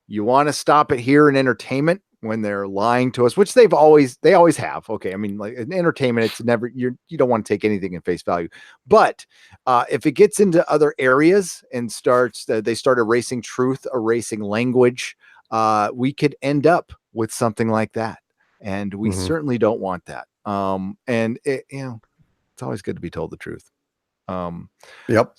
you want to stop it here in entertainment. when they're lying to us, which they always have. Okay. I mean, like in entertainment, it's never, you don't want to take anything in face value, but if it gets into other areas and they start erasing truth, erasing language, we could end up with something like that. And we certainly don't want that. And it's always good to be told the truth. Yep.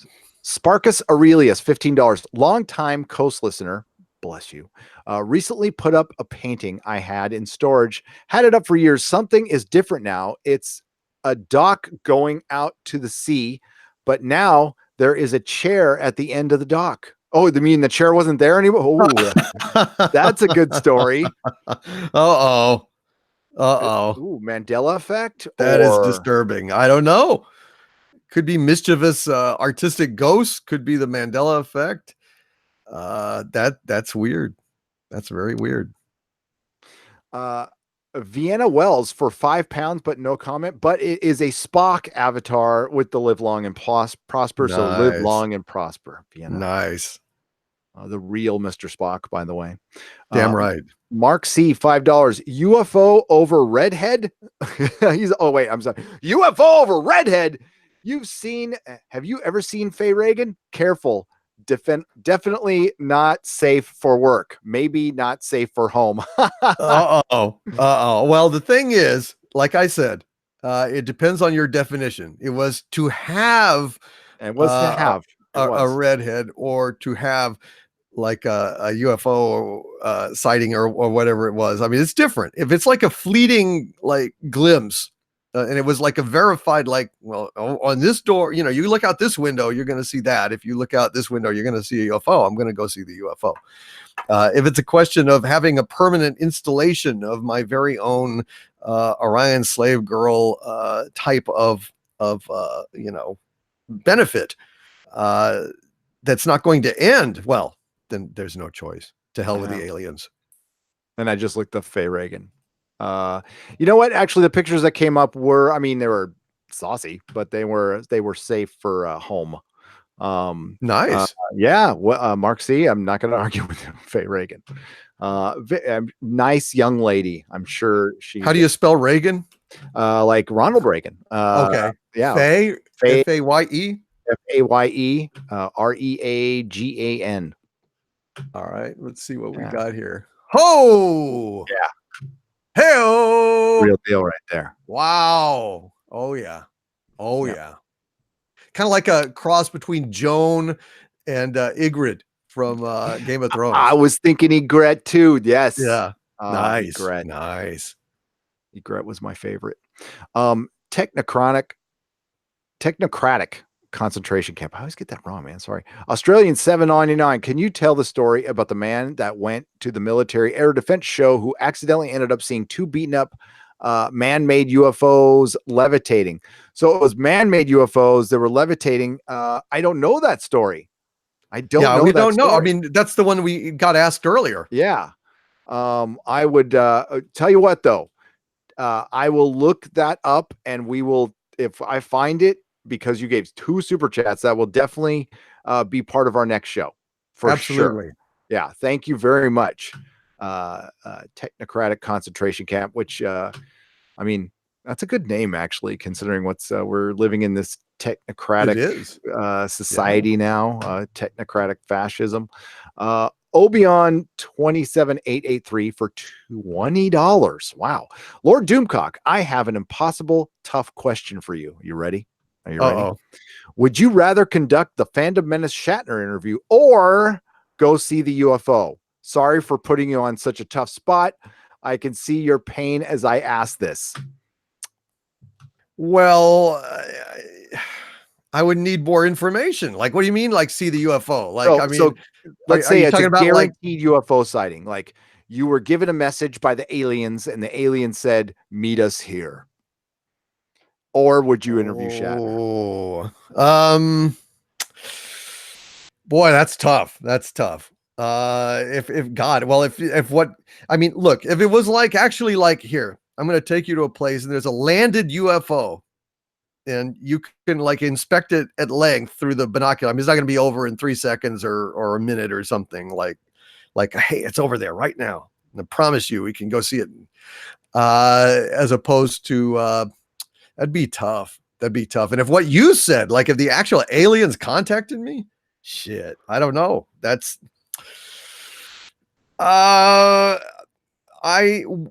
Sparkus Aurelius, $15, longtime Coast listener. Bless you. Recently put up a painting I had in storage, had it up for years. Something is different now. It's a dock going out to the sea, but now there is a chair at the end of the dock. Oh, you mean the chair wasn't there anymore? Oh, that's a good story. Uh-oh. Ooh, Mandela effect? That is disturbing. I don't know. Could be mischievous artistic ghosts. Could be the Mandela effect. That's weird. That's very weird. Vienna Wells for £5, but no comment. But it is a Spock avatar with the live long and prosper. Nice. So live long and prosper. Vienna. Nice. The real Mr. Spock, by the way. Damn right. Mark C, $5. UFO over redhead. I'm sorry. UFO over redhead. Have you ever seen Faye Reagan? Careful. Definitely not safe for work. Maybe not safe for home. Well, the thing is, like I said, it depends on your definition. It was to have a redhead, or to have like a UFO sighting or whatever it was. I mean, it's different. If it's like a fleeting like glimpse, and it was like a verified, like, well, on this door, you look out this window, you're going to see that. If you look out this window, you're going to see a UFO. I'm going to go see the UFO. If it's a question of having a permanent installation of my very own Orion slave girl type of benefit that's not going to end, well, then there's no choice. To hell with the aliens. And I just looked up Faye Reagan. You know what? Actually, the pictures that came up were, they were saucy, but they were safe for home. Nice. Yeah. Mark C, I'm not going to argue with him. Faye Reagan. Nice young lady. I'm sure she. How do you spell Reagan? Like Ronald Reagan. Okay. Yeah. Faye. Faye. Faye. Faye. Reagan. All right. Let's see what we got here. Ho! Yeah. Hey-o! Real deal right there. Wow. Oh, yeah. Oh, yeah. Kind of like a cross between Joan and Ygritte from Game of Thrones. I was thinking Ygritte too. Yes. Yeah. Nice. Ygritte. Nice. Ygritte was my favorite. Technocratic concentration camp. I always get that wrong, man. Sorry. Australian $7.99. Can you tell the story about the man that went to the military air defense show who accidentally ended up seeing two beaten up man-made UFOs levitating? So it was man-made UFOs that were levitating. I don't know that story. We don't know. I mean, that's the one we got asked earlier. Yeah. I would tell you what, though. I will look that up, and we will, if I find it, because you gave 2 super chats, that will definitely be part of our next show. Absolutely. Sure. Yeah. Thank you very much. Technocratic concentration camp, which, that's a good name, actually, considering we're living in this technocratic society now, technocratic fascism. Obion 27883 for $20. Wow. Lord Doomcock, I have an impossible tough question for you. You ready? Are you ready? Would you rather conduct the Phantom Menace Shatner interview or go see the UFO? Sorry for putting you on such a tough spot. I can see your pain as I ask this. Well, I would need more information. Like, what do you mean? Like, see the UFO? Like, so let's say it's a guaranteed UFO sighting. Like, you were given a message by the aliens, and the aliens said, "Meet us here." Or would you interview Shatner? Boy, that's tough. That's tough. If God, well, if what I mean, look, if it was like actually like here, I'm going to take you to a place and there's a landed UFO, and you can like inspect it at length through the binocular. I mean, it's not going to be over in 3 seconds or a minute or something like, hey, it's over there right now. I promise you, we can go see it. As opposed to that'd be tough. That'd be tough. And if what you said, like if the actual aliens contacted me, shit, I don't know. That's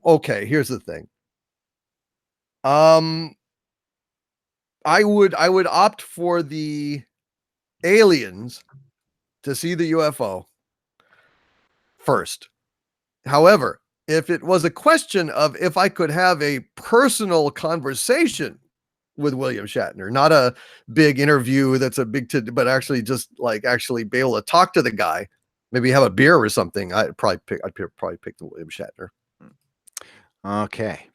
okay, here's the thing. I would opt for the aliens to see the UFO first. However, if it was a question of if I could have a personal conversation with William Shatner, not a big interview that's a big but actually just like actually be able to talk to the guy, maybe have a beer or something, I'd probably pick the William Shatner. Okay.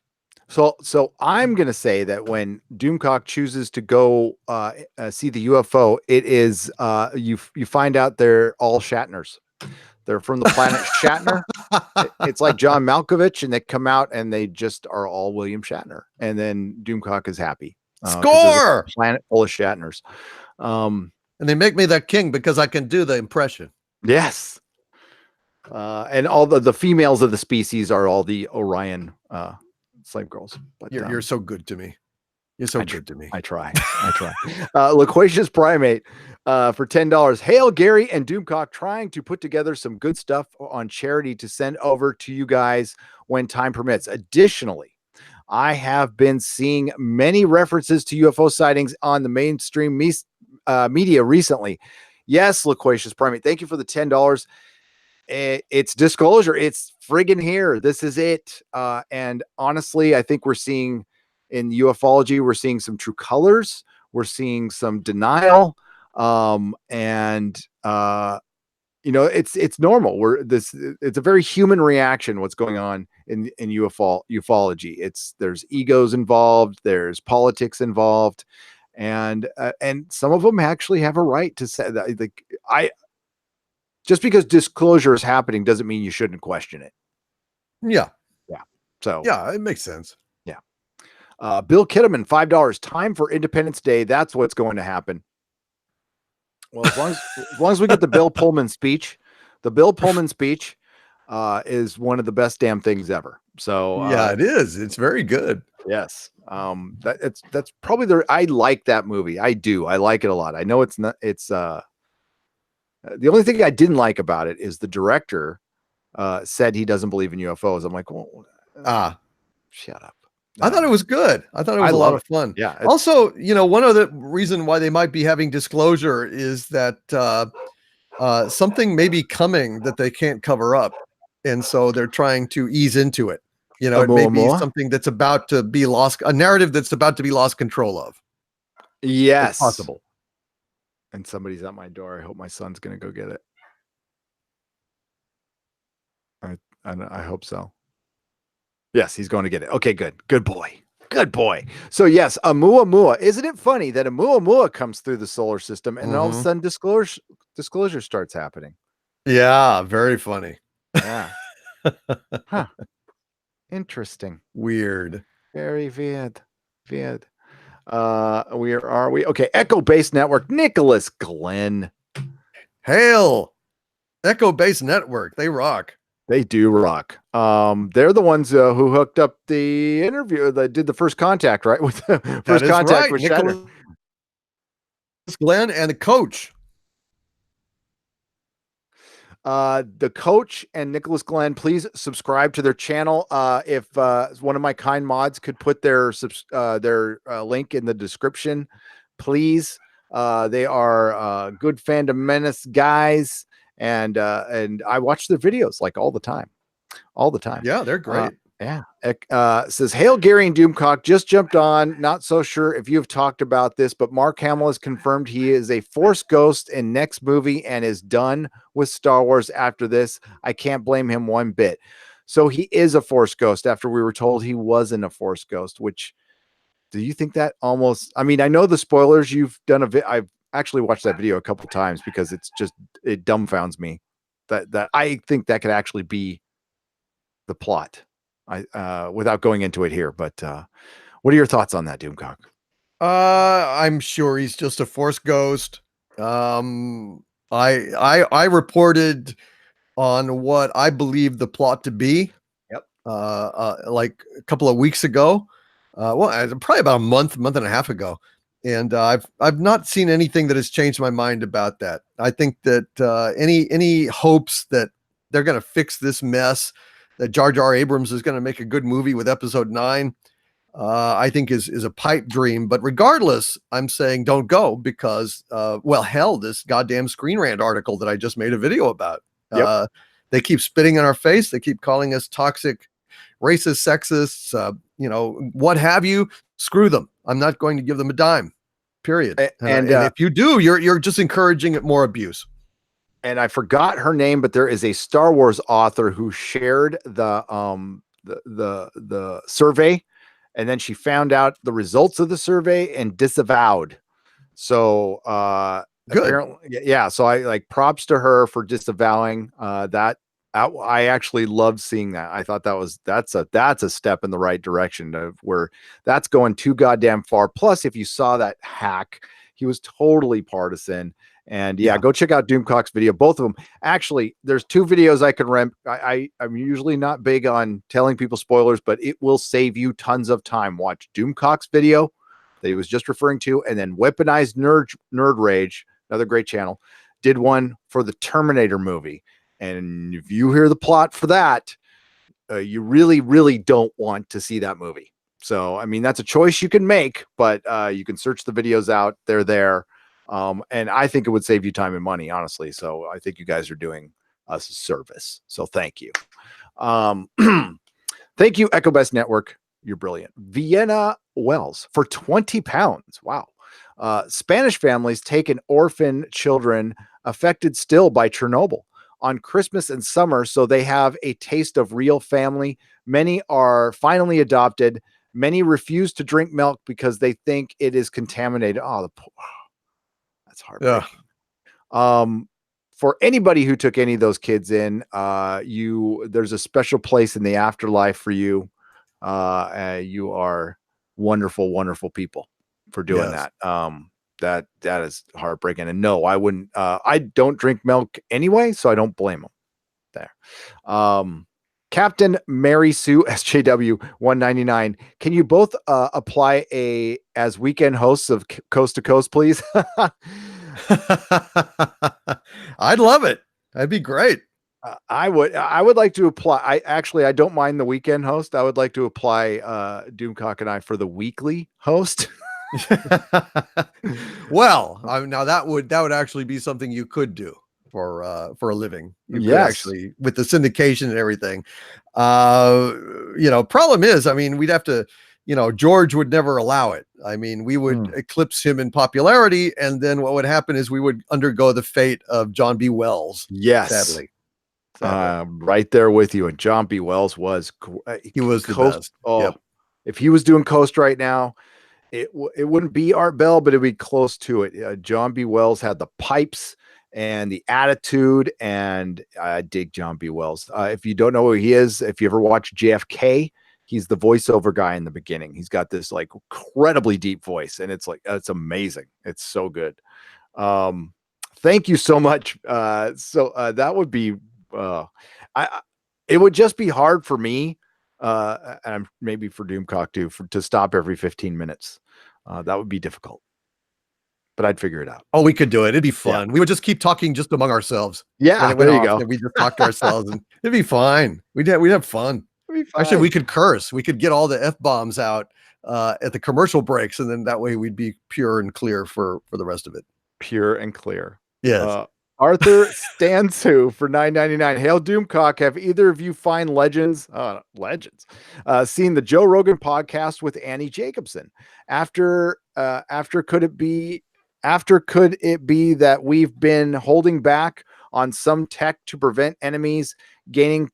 So I'm going to say that when Doomcock chooses to go see the UFO, it is you find out they're all Shatners. They're from the planet Shatner. It's like John Malkovich, and they come out and they just are all William Shatner. And then Doomcock is happy. Score! Planet full of Shatners. And they make me their king because I can do the impression. Yes. And all the females of the species are all the Orion slave girls. But you're so good to me. You're so good to me. I try. Loquacious Primate for $10. Hail Gary and Doomcock, trying to put together some good stuff on charity to send over to you guys when time permits. Additionally, I have been seeing many references to UFO sightings on the mainstream media recently. Yes, Loquacious Primate, thank you for the $10. It's disclosure. It's friggin' here. This is it. And honestly, I think we're seeing in ufology, we're seeing some true colors. We're seeing some denial. It's normal. It's a very human reaction. What's going on in ufology? There's egos involved. There's politics involved. And some of them actually have a right to say that. Just because disclosure is happening doesn't mean you shouldn't question it. Yeah. So yeah, it makes sense. Yeah. Bill Kitterman, $5. Time for Independence Day. That's what's going to happen. Well, as long as we get the Bill Pullman speech, is one of the best damn things ever. So yeah, it is. It's very good. Yes. That's probably I like that movie. I do. I like it a lot. I know it's not. It's the only thing I didn't like about it is the director said he doesn't believe in UFOs. I'm like, well, shut up. I thought it was good. I thought it was a lot of fun. Yeah. Also, one of the reason why they might be having disclosure is that something may be coming that they can't cover up. And so they're trying to ease into it. It may be something that's about to be lost, a narrative that's about to be lost control of. Yes. It's possible. And somebody's at my door. I hope my son's going to go get it. I hope so. Yes, he's going to get it. Okay, good. Good boy. Good boy. So yes, Oumuamua. Isn't it funny that Oumuamua comes through the solar system and all of a sudden disclosure starts happening? Yeah, very funny. Yeah. Huh. Interesting. Weird. Very weird. Weird. Where are we? Okay, Echo Base Network, Nicholas Glenn. Hail. Echo Base Network. They rock. They do rock. They're the ones who hooked up the interview. They did the first contact, right? With the first contact with Nicholas Glenn and the coach. The coach and Nicholas Glenn, please subscribe to their channel. If one of my kind mods could put their link in the description, please. They are good Fandom Menace guys, and I watch their videos like all the time. Yeah, they're great. Says, Hail Gary and Doomcock, just jumped on. Not so sure if you've talked about this, but Mark Hamill has confirmed he is a Force ghost in next movie and is done with Star Wars after this. I can't blame him one bit. So he is a Force ghost after we were told he wasn't a Force ghost, which do you think that almost, I mean, I know the spoilers you've done I've actually watched that video a couple times because it dumbfounds me that I think that could actually be the plot. Without going into it here, but what are your thoughts on that, Doomcock? I'm sure he's just a Force ghost. I reported on what I believe the plot to be, like a couple of weeks ago. Probably about a month and a half ago. And I've not seen anything that has changed my mind about that. I think that any hopes that they're going to fix this mess, that Jar Jar Abrams is going to make a good movie with Episode 9, I think is a pipe dream. But regardless, I'm saying don't go because, hell, this goddamn Screen Rant article that I just made a video about. Yep. They keep spitting in our face. They keep calling us toxic, racist, sexists, what have you. Screw them. I'm not going to give them a dime. Period. And if you do, you're just encouraging more abuse. And I forgot her name, but there is a Star Wars author who shared the survey, and then she found out the results of the survey and disavowed. So good. Apparently, yeah. So I like props to her for disavowing that. I actually loved seeing that. I thought that's a step in the right direction of where that's going too goddamn far. Plus, if you saw that hack, he was totally partisan. And yeah, go check out Doomcock's video. Both of them. Actually, there's two videos I could rent. I'm usually not big on telling people spoilers, but it will save you tons of time. Watch Doomcock's video that he was just referring to, and then Weaponized Nerd Rage, another great channel, did one for the Terminator movie. And if you hear the plot for that, you really, really don't want to see that movie. So, I mean, that's a choice you can make, but you can search the videos out. They're there. And I think it would save you time and money, honestly. So I think you guys are doing us a service. So thank you. Thank you, EchoBest Network. You're brilliant. Vienna Wells for 20 pounds. Wow. Spanish families take in orphan children affected still by Chernobyl on Christmas and summer, so they have a taste of real family. Many are finally adopted. Many refuse to drink milk because they think it is contaminated. Oh, that's heartbreaking. Yeah. For anybody who took any of those kids in, there's a special place in the afterlife for you. You are wonderful, wonderful people for doing that. That is heartbreaking. And no, I wouldn't. I don't drink milk anyway, so I don't blame them there. Captain Mary Sue SJW 199. Can you both apply as weekend hosts of Coast to Coast, please? I'd love it. That'd be great. I would like to apply. I don't mind the weekend host. I would like to apply Doomcock and I for the weekly host. Well, now that would actually be something you could do for a living. You could actually, with the syndication and everything. Problem is, I mean, we'd have to, George would never allow it. I mean, we would eclipse him in popularity, and then what would happen is we would undergo the fate of John B. Wells. Yes, sadly. Right there with you. And John B. Wells was he was the best. Oh, yep. If he was doing Coast right now, it wouldn't be Art Bell, but it'd be close to it. John B. Wells had the pipes and the attitude, and I dig John B. Wells. If you don't know who he is, if you ever watch JFK, he's the voiceover guy in the beginning. He's got this like incredibly deep voice, and it's amazing. It's so good. Thank you so much. That would be, it would just be hard for me, and maybe for Doomcock too, to stop every 15 minutes. That would be difficult, but I'd figure it out. Oh, we could do it. It'd be fun. Yeah. We would just keep talking just among ourselves. Yeah, there you go. We just talk to ourselves, and it'd be fine. We'd have fun. Actually, we could curse. We could get all the F-bombs out at the commercial breaks, and then that way we'd be pure and clear for the rest of it. Pure and clear. Yes. Arthur Stansu for $9.99. Hail Doomcock. Have either of you fine legends seen the Joe Rogan podcast with Annie Jacobson? After could it be that we've been holding back on some tech to prevent enemies gaining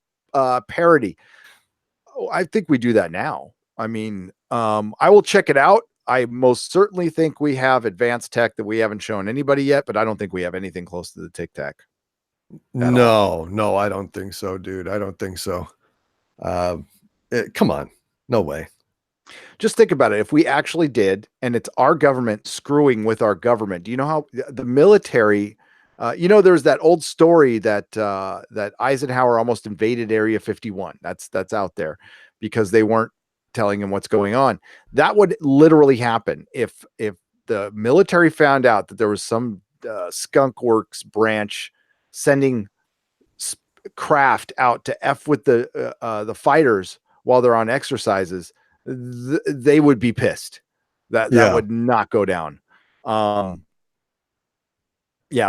parity? Oh, I think we do that now. I mean, I will check it out. I most certainly think we have advanced tech that we haven't shown anybody yet, but I don't think we have anything close to the Tic Tac. No, I don't think so, dude. I don't think so. Come on. No way. Just think about it. If we actually did, and it's our government screwing with our government, do you know how the military There's that old story that that Eisenhower almost invaded Area 51. That's out there because they weren't telling him what's going on. That would literally happen if the military found out that there was some skunk works branch sending craft out to F with the fighters while they're on exercises. They would be pissed. That would not go down. Yeah,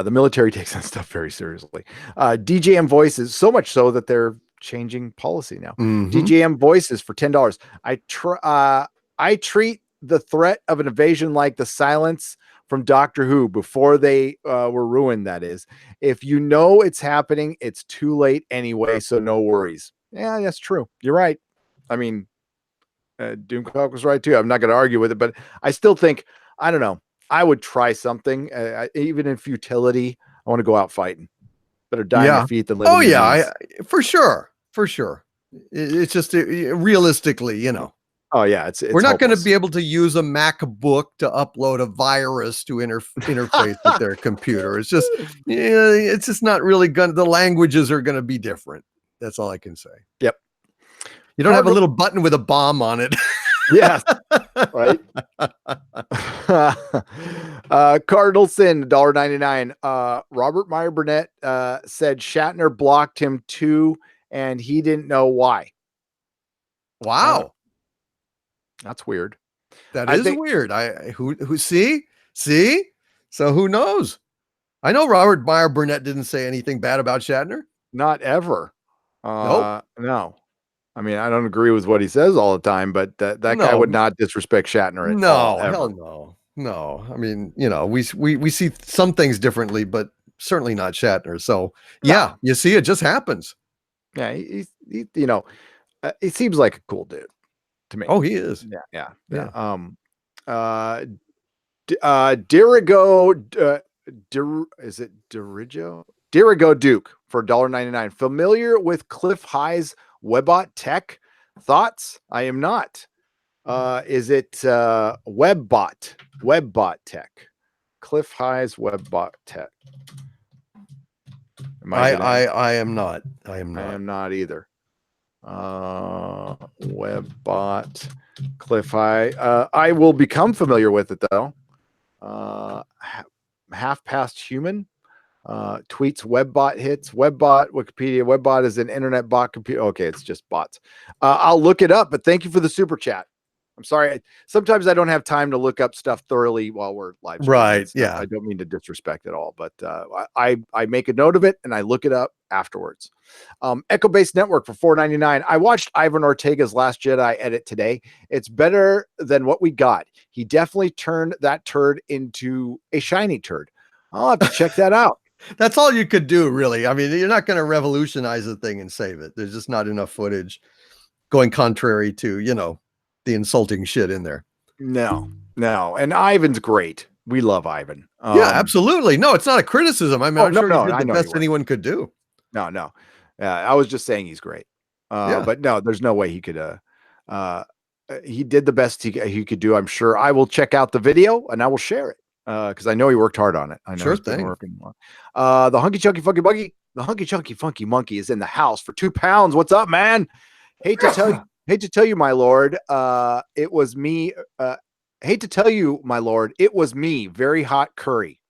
the military takes that stuff very seriously. DJM Voices, so much so that they're changing policy now. DJM Voices for $10. I treat the threat of an invasion like the silence from Doctor Who before they were ruined. That is, if you know it's happening, it's too late anyway, so no worries. Yeah, that's true. You're right. I mean, Doomcock was right too. I'm not going to argue with it, but I still think, I don't know, I would try something, even in futility. I want to go out fighting. Better die on your feet than live. Oh yeah, for sure. It's just realistically, Oh yeah, we're not going to be able to use a MacBook to upload a virus to interface with their computer. It's just not really going. The languages are going to be different. That's all I can say. Yep. You don't have a little button with a bomb on it. Yes. Right. Cardinal Sin, $1.99. Robert Meyer Burnett said Shatner blocked him too, and he didn't know why. Wow. That's weird. That is weird. Who see? So who knows? I know Robert Meyer Burnett didn't say anything bad about Shatner. Not ever. Nope. No. I mean, I don't agree with what he says all the time, but that guy would not disrespect Shatner at all. Hell no. No. I mean, we see some things differently, but certainly not Shatner. So yeah, you see, it just happens. Yeah, he he seems like a cool dude to me. Oh, he is. Yeah. Dirigo, is it Dirigo? Dirigo Duke for $1.99. Familiar with Cliff High's Webbot tech? Thoughts? I am not. Is it Webbot tech? Cliff High's Webbot tech. I am not. I am not either. Webbot, Cliff High. I will become familiar with it though. Half past human. Tweets Webbot hits. Webbot, Wikipedia. Webbot is an internet bot computer. Okay, it's just bots. I'll look it up, but thank you for the super chat. I'm sorry. Sometimes I don't have time to look up stuff thoroughly while we're live. Right. Yeah. I don't mean to disrespect at all, but I make a note of it and I look it up afterwards. Echo Based Network for $4.99. I watched Ivan Ortega's Last Jedi edit today. It's better than what we got. He definitely turned that turd into a shiny turd. I'll have to check that out. That's all you could do, really. I mean, you're not going to revolutionize the thing and save it. There's just not enough footage going contrary to, the insulting shit in there. No. And Ivan's great. We love Ivan. Yeah, absolutely. No, it's not a criticism. I mean, I'm sure he did the best anyone could do. No. I was just saying he's great. But no, there's no way he could. He did the best he could do. I'm sure. I will check out the video and I will share it because I know he worked hard on it. I know sure he's been working. The Hunky Chunky Funky Buggy, the Hunky Chunky Funky Monkey is in the house for £2. What's up, man? Hate to tell you, my lord. It was me. Hate to tell you, my lord. It was me. Very hot curry.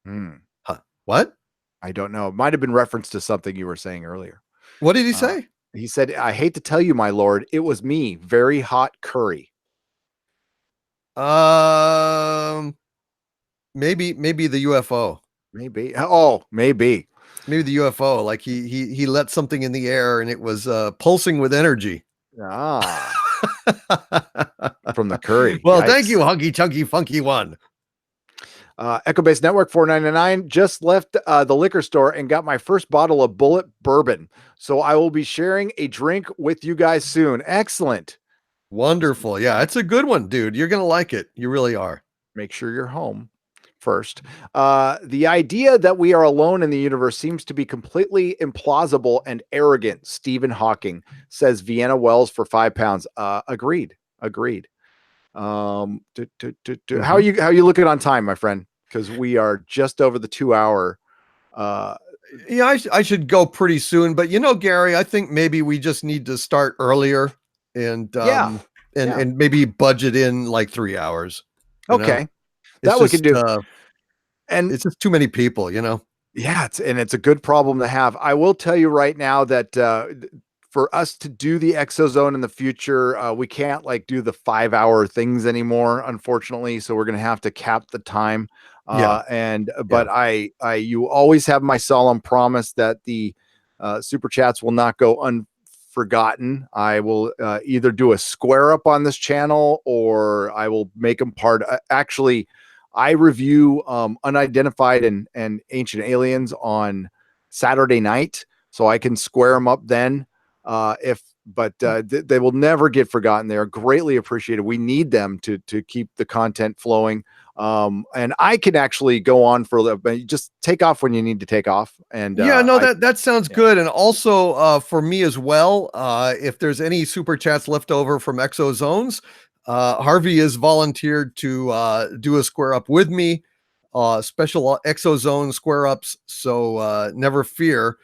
Huh. What? I don't know. It might have been reference to something you were saying earlier. What did he say? He said, I hate to tell you, my lord. It was me. Very hot curry. Maybe the UFO. Maybe. Oh, maybe. Maybe the UFO. Like he let something in the air and it was pulsing with energy. Ah. From the curry. Well, thank you, Hunky Chunky Funky One. Echo Based Network $4.99. Just left the liquor store and got my first bottle of Bullet Bourbon. So I will be sharing a drink with you guys soon. Excellent. Wonderful. Yeah, it's a good one, dude. You're going to like it. You really are. Make sure you're home first. The idea that we are alone in the universe seems to be completely implausible and arrogant. Stephen Hawking, says Vienna Wells for £5. Agreed. How are you looking on time, my friend? because we are just over the 2 hour. Yeah, I should go pretty soon, but Gary, I think maybe we just need to start earlier and Yeah. and maybe budget in like 3 hours. Okay. It's That we could just do. And it's just too many people. yeah, it's a good problem to have. I will tell you right now that for us to do the ExoZone in the future, we can't like do the 5 hour things anymore, unfortunately. So we're gonna have to cap the time. Yeah. But you always have my solemn promise that the super chats will not go unforgotten. I will either do a square up on this channel or I will make them part. Actually, I review Unidentified and Ancient Aliens on Saturday night, so I can square them up then. They will never get forgotten. They are greatly appreciated. We need them to keep the content flowing. And I can actually go on for a little bit. Just take off when you need to take off. And that sounds good. And also for me as well, if there's any super chats left over from ExoZones, Harvey has volunteered to do a square up with me, special ExoZone square ups. So never fear.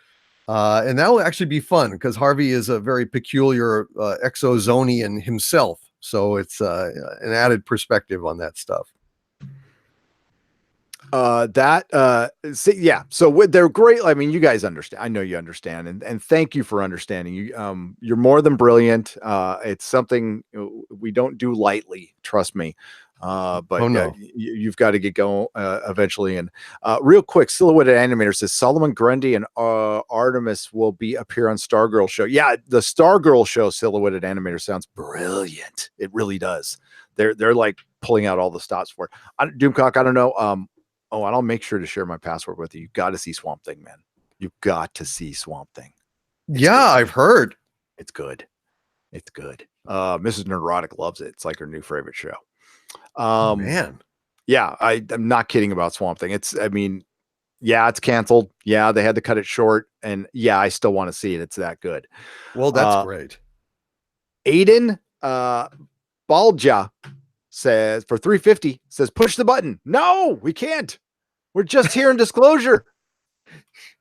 And that will actually be fun because Harvey is a very peculiar ExoZonian himself. So it's an added perspective on that stuff. So they're great. I mean, you guys understand. I know you understand, and thank you for understanding. You're more than brilliant. It's something we don't do lightly. Trust me. You've got to get going eventually. And real quick, Silhouetted Animator says Solomon Grundy and Artemis will appear on Stargirl show. Yeah, the Stargirl show Silhouetted Animator sounds brilliant. It really does. They're like pulling out all the stops for it. Doomcock, I don't know. And I'll make sure to share my password with you. You've got to see Swamp Thing, man. You've got to see Swamp Thing. It's good. I've heard. It's good. It's good. Mrs. Neurotic loves it. It's like her new favorite show. Man. Yeah, I'm not kidding about Swamp Thing. It's canceled. Yeah, they had to cut it short. And yeah, I still want to see it. It's that good. Well, that's great. Aiden Balja says for 350 says push the button. No, we can't. We're just here in disclosure.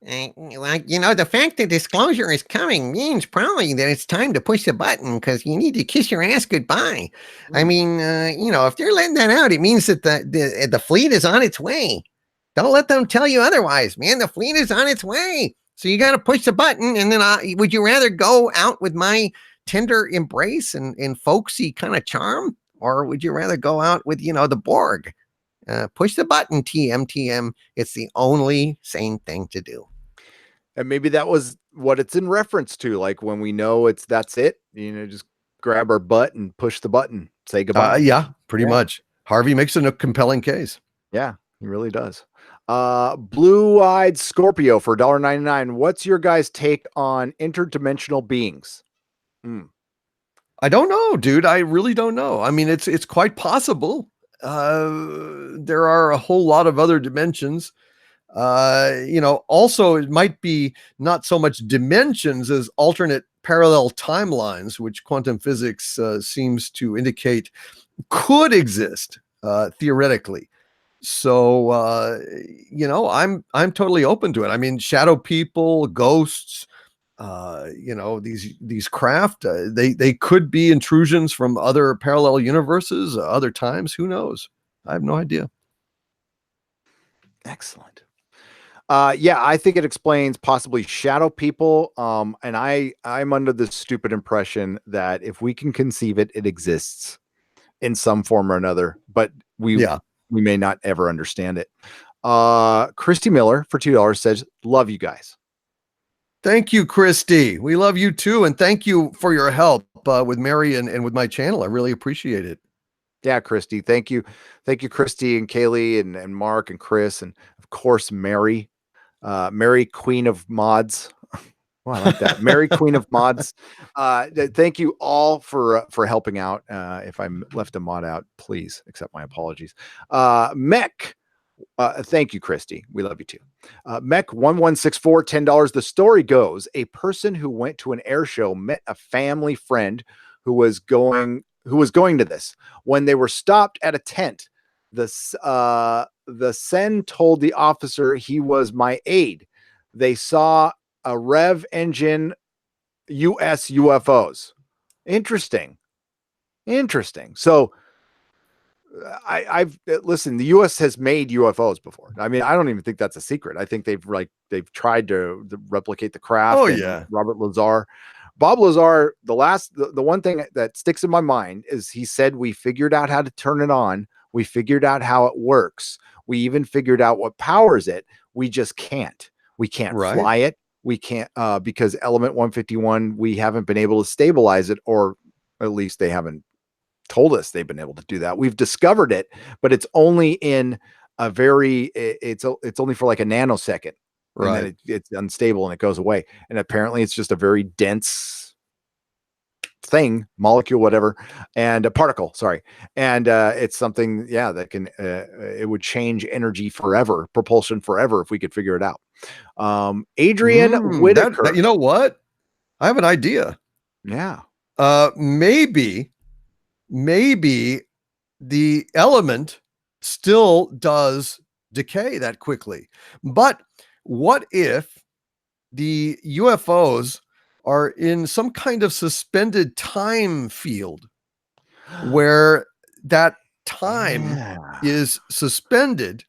The fact that disclosure is coming means probably that it's time to push the button because you need to kiss your ass goodbye. I mean, if they're letting that out, it means that the fleet is on its way. Don't let them tell you otherwise, man. The fleet is on its way. So you got to push the button. And then would you rather go out with my tender embrace and folksy kind of charm? Or would you rather go out with, the Borg? Push the button, TM. It's the only sane thing to do. And maybe that was what it's in reference to. Like when we know that's it, just grab our butt and push the button, say goodbye. Yeah, pretty much. Harvey makes a compelling case. Yeah, he really does. Blue-eyed Scorpio for $1.99. What's your guys' take on interdimensional beings? I don't know, dude. I really don't know. I mean, it's quite possible. There are a whole lot of other dimensions. Also it might be not so much dimensions as alternate parallel timelines, which quantum physics seems to indicate could exist theoretically. So, I'm totally open to it. I mean, shadow people, ghosts, these craft, they could be intrusions from other parallel universes, other times. Who knows? I have no idea. Excellent. I think it explains possibly shadow people. And I'm under this stupid impression that if we can conceive it, it exists in some form or another, but we may not ever understand it. Christy Miller for $2 says, love you guys. Thank you, Christy. We love you too. And thank you for your help with Mary and with my channel. I really appreciate it. Yeah, Christy. Thank you. Thank you, Christy and Kaylee and Mark and Chris. And of course, Mary, Queen of Mods. Oh, I like that. Mary, Queen of Mods. Thank you all for helping out. If I left a mod out, please accept my apologies. Mech. Thank you, Christy. We love you too. Mech1164, $10. The story goes, a person who went to an air show met a family friend who was going to this. When they were stopped at a tent, The Sen told the officer he was my aide. They saw a Rev engine US UFOs. Interesting. So I've listen, the US has made UFOs before. I mean, I don't even think that's a secret. I think they've tried to replicate the craft. Oh, and yeah. Bob Lazar, the one thing that sticks in my mind is he said, we figured out how to turn it on. We figured out how it works. We even figured out what powers it. We just can't. We can't Right. fly it. We can't because element 151, we haven't been able to stabilize it, or at least they haven't told us they've been able to do that. We've discovered it, but it's only in a very it's only for like a nanosecond. Right. And then it's unstable and it goes away. And apparently it's just a very dense thing, molecule, whatever, and a particle, sorry. And it's something, that can it would change energy forever, propulsion forever, if we could figure it out. Adrian Whitaker. You know what? I have an idea. Yeah. Maybe the element still does decay that quickly. But what if the UFOs are in some kind of suspended time field where that time is suspended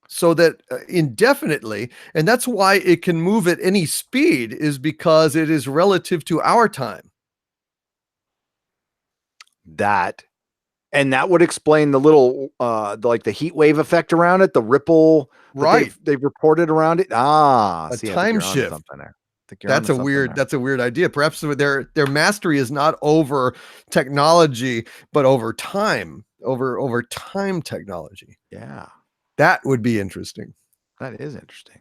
so that indefinitely, and that's why it can move at any speed, is because it is relative to our time. That would explain the little like the heat wave effect around it, the ripple Right. they've reported around it. A See, time shift. That's a weird idea. Perhaps their mastery is not over technology, but over time, over time technology. Yeah. That would be interesting. That is interesting.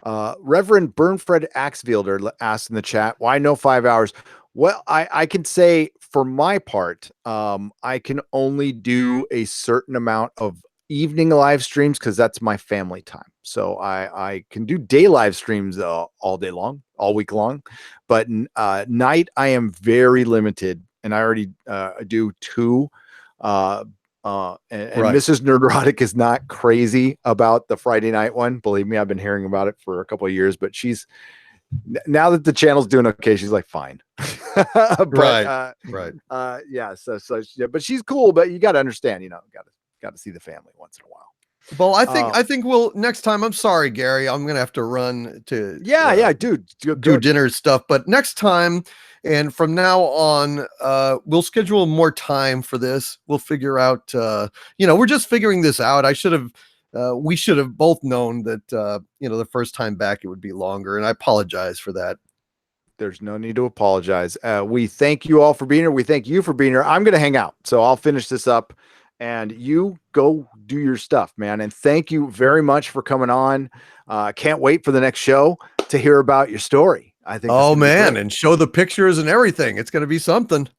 Reverend Bernfred Axfielder asked in the chat, why no 5 hours? Well, I can say for my part, I can only do a certain amount of evening live streams because that's my family time. So I can do day live streams all day long, all week long, but night I am very limited, and I already do 2. And Right. Mrs. Nerdrotic is not crazy about the Friday night one. Believe me, I've been hearing about it for a couple of years, but she's, now that the channel's doing okay, she's like, fine. But, right. Yeah. So yeah, but she's cool, but you got to understand, got to see the family once in a while. Well, I think we'll next time. I'm sorry, Gary. I'm gonna have to run to dude, do dinner stuff. But next time, and from now on, we'll schedule more time for this. We'll figure out. We're just figuring this out. We should have both known that. The first time back it would be longer, and I apologize for that. There's no need to apologize. We thank you all for being here. We thank you for being here. I'm gonna hang out, so I'll finish this up. And you go do your stuff, man. And thank you very much for coming on. Can't wait for the next show to hear about your story. I think. Oh man, and show the pictures and everything. It's going to be something.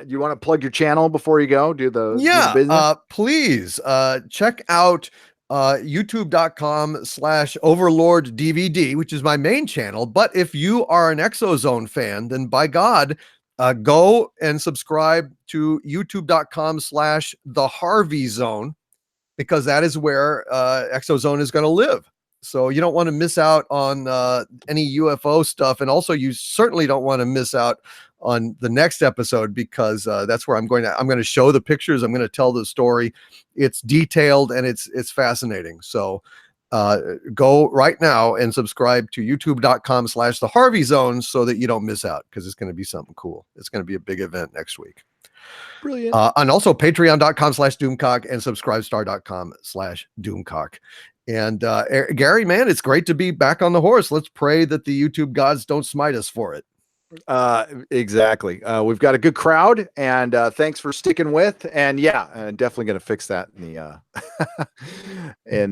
You want to plug your channel before you go? Do the business? Please check out youtube.com/Overlord DVD, which is my main channel. But if you are an ExoZone fan, then by God, go and subscribe to youtube.com/The Harvey Zone, because that is where ExoZone is going to live. So you don't want to miss out on any UFO stuff. And also you certainly don't want to miss out on the next episode, because that's where I'm going to show the pictures. I'm going to tell the story. It's detailed and it's fascinating. So go right now and subscribe to youtube.com/The Harvey Zone so that you don't miss out, because it's going to be something cool. It's going to be a big event next week. Brilliant. And also patreon.com/Doomcock and subscribestar.com/Doomcock. And Gary, man, it's great to be back on the horse. Let's pray that the YouTube gods don't smite us for it. Exactly. We've got a good crowd, and thanks for sticking with. And definitely going to fix that in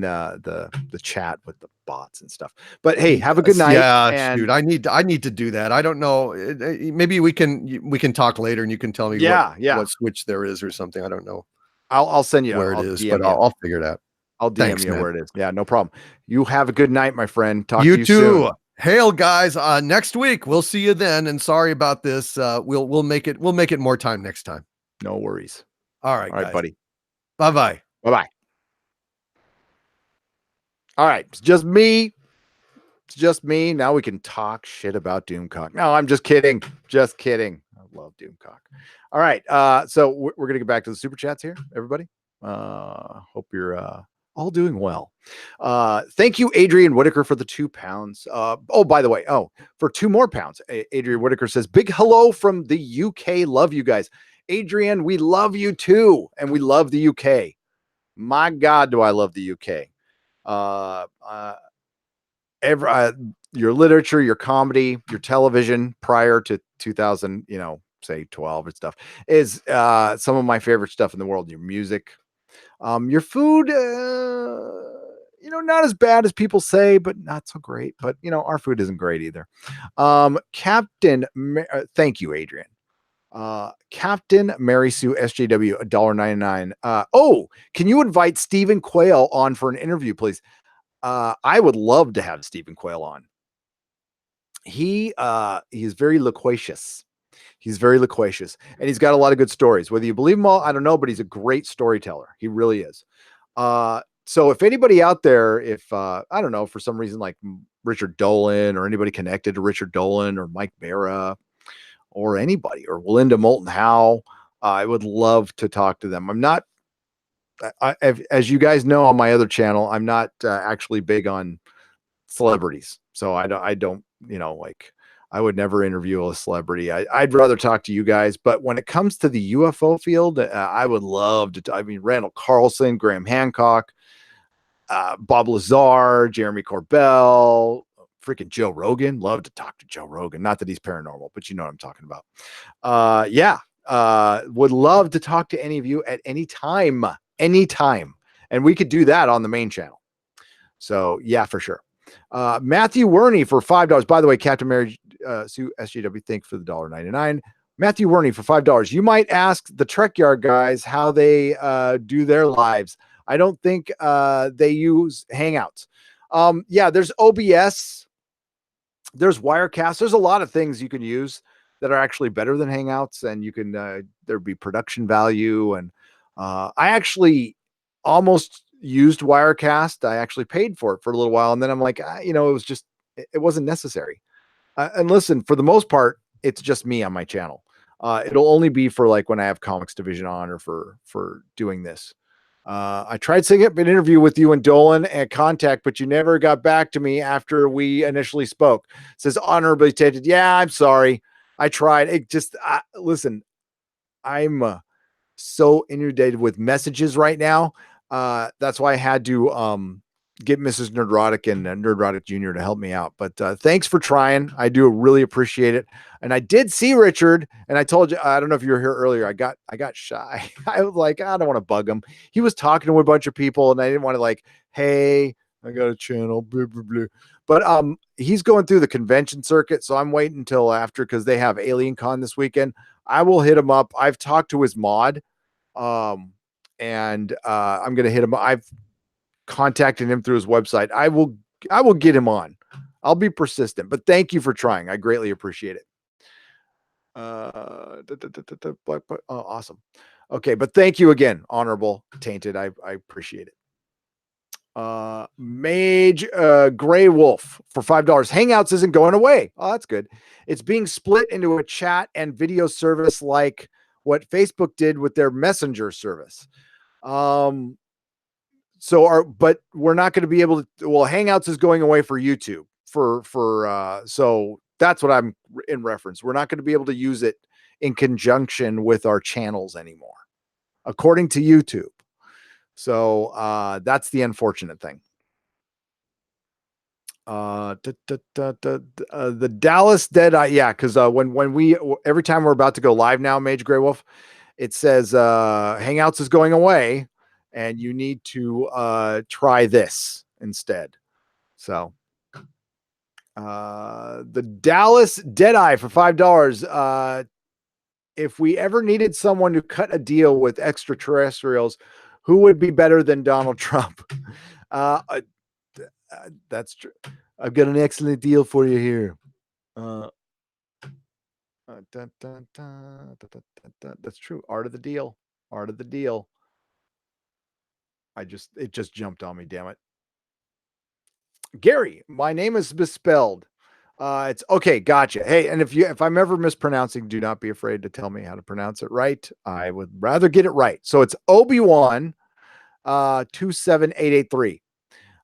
the the chat with the bots and stuff. But hey, have a good night. Yeah, dude, I need to do that. I don't know. Maybe we can talk later, and you can tell me what switch there is or something. I don't know. I'll send you where it is, but I'll figure it out. I'll DM you where it is. Yeah, no problem. You have a good night, my friend. Talk to you too. Soon. Hail, guys! Next week we'll see you then. And sorry about this. We'll make it more time next time. No worries. All right, buddy. Bye bye. Bye-bye. All right. It's just me. It's just me. Now we can talk shit about Doomcock. No, I'm just kidding. Just kidding. I love Doomcock. All right. So we're going to get back to the super chats here, everybody. Hope you're all doing well. Thank you, Adrian Whitaker, for the £2. Oh, by the way, for 2 more pounds, Adrian Whitaker says, big hello from the UK. Love you guys. Adrian, we love you too. And we love the UK. My God, do I love the UK. Your literature, your comedy, your television prior to 2000, say 12 and stuff is some of my favorite stuff in the world. Your music, your food, not as bad as people say, but not so great. But our food isn't great either. Thank you, Adrian. Captain Mary Sue SJW $1.99. Can you invite Stephen Quayle on for an interview, please? I would love to have Stephen Quayle on. He is very loquacious. He's very loquacious, and he's got a lot of good stories. Whether you believe him all, I don't know, but he's a great storyteller. He really is. So if anybody out there, if I don't know, for some reason, like Richard Dolan or anybody connected to Richard Dolan or Mike Barra or anybody or Linda Moulton Howe, I would love to talk to them. I'm not, as you guys know on my other channel, I'm not actually big on celebrities. So I don't, I would never interview a celebrity. I'd rather talk to you guys. But when it comes to the UFO field, I would love to. Randall Carlson, Graham Hancock, Bob Lazar, Jeremy Corbell, freaking Joe Rogan. Love to talk to Joe Rogan. Not that he's paranormal, but you know what I'm talking about. Would love to talk to any of you at any time. And we could do that on the main channel. So yeah, for sure. Matthew Werney for $5. By the way, Captain Mary Sue SGW, thank you for the $1.99. Matthew Werney for $5. You might ask the Trek Yard guys how they do their lives. I don't think they use Hangouts. There's OBS. There's Wirecast. There's a lot of things you can use that are actually better than Hangouts, and you can there'd be production value. And I actually almost used Wirecast. I actually paid for it for a little while, and then I'm like, it wasn't necessary. And listen, for the most part, it's just me on my channel. It'll only be for like when I have Comics Division on or for doing this. I tried setting up an interview with you and Dolan at Contact, but you never got back to me after we initially spoke. It says honorably tainted. Yeah, I'm sorry. I tried. It just listen. I'm so inundated with messages right now. That's why I had to get Mrs. Nerdrotic and Nerdrotic Jr. to help me out. But thanks for trying. I do really appreciate it. And I did see Richard, and I told you, I don't know if you were here earlier. I got shy. I was like, I don't want to bug him. He was talking to a bunch of people, and I didn't want to like, hey, I got a channel, blah, blah, blah. But he's going through the convention circuit, so I'm waiting until after because they have Alien Con this weekend. I will hit him up. I've talked to his mod. And I'm going to hit him. I've contacted him through his website. I will get him on. I'll be persistent, but thank you for trying. I greatly appreciate it. Awesome. Okay. But thank you again, Honorable Tainted. I appreciate it. Mage Gray Wolf for $5. Hangouts isn't going away. Oh, that's good. It's being split into a chat and video service like what Facebook did with their messenger service. But we're not going to be able to. Well, Hangouts is going away for YouTube so that's what I'm in reference. We're not going to be able to use it in conjunction with our channels anymore, according to YouTube. So that's the unfortunate thing. The Dallas Deadeye, yeah, because when we every time we're about to go live now, Mage Grey Wolf, it says Hangouts is going away, and you need to try this instead. So the Dallas Deadeye for $5. If we ever needed someone to cut a deal with extraterrestrials, who would be better than Donald Trump? That's true. I've got an excellent deal for you here. That's true. Art of the deal. It just jumped on me. Damn it. Gary, my name is misspelled. It's okay. Gotcha. Hey, and if I'm ever mispronouncing, do not be afraid to tell me how to pronounce it right. I would rather get it right. So it's Obi-Wan 27883.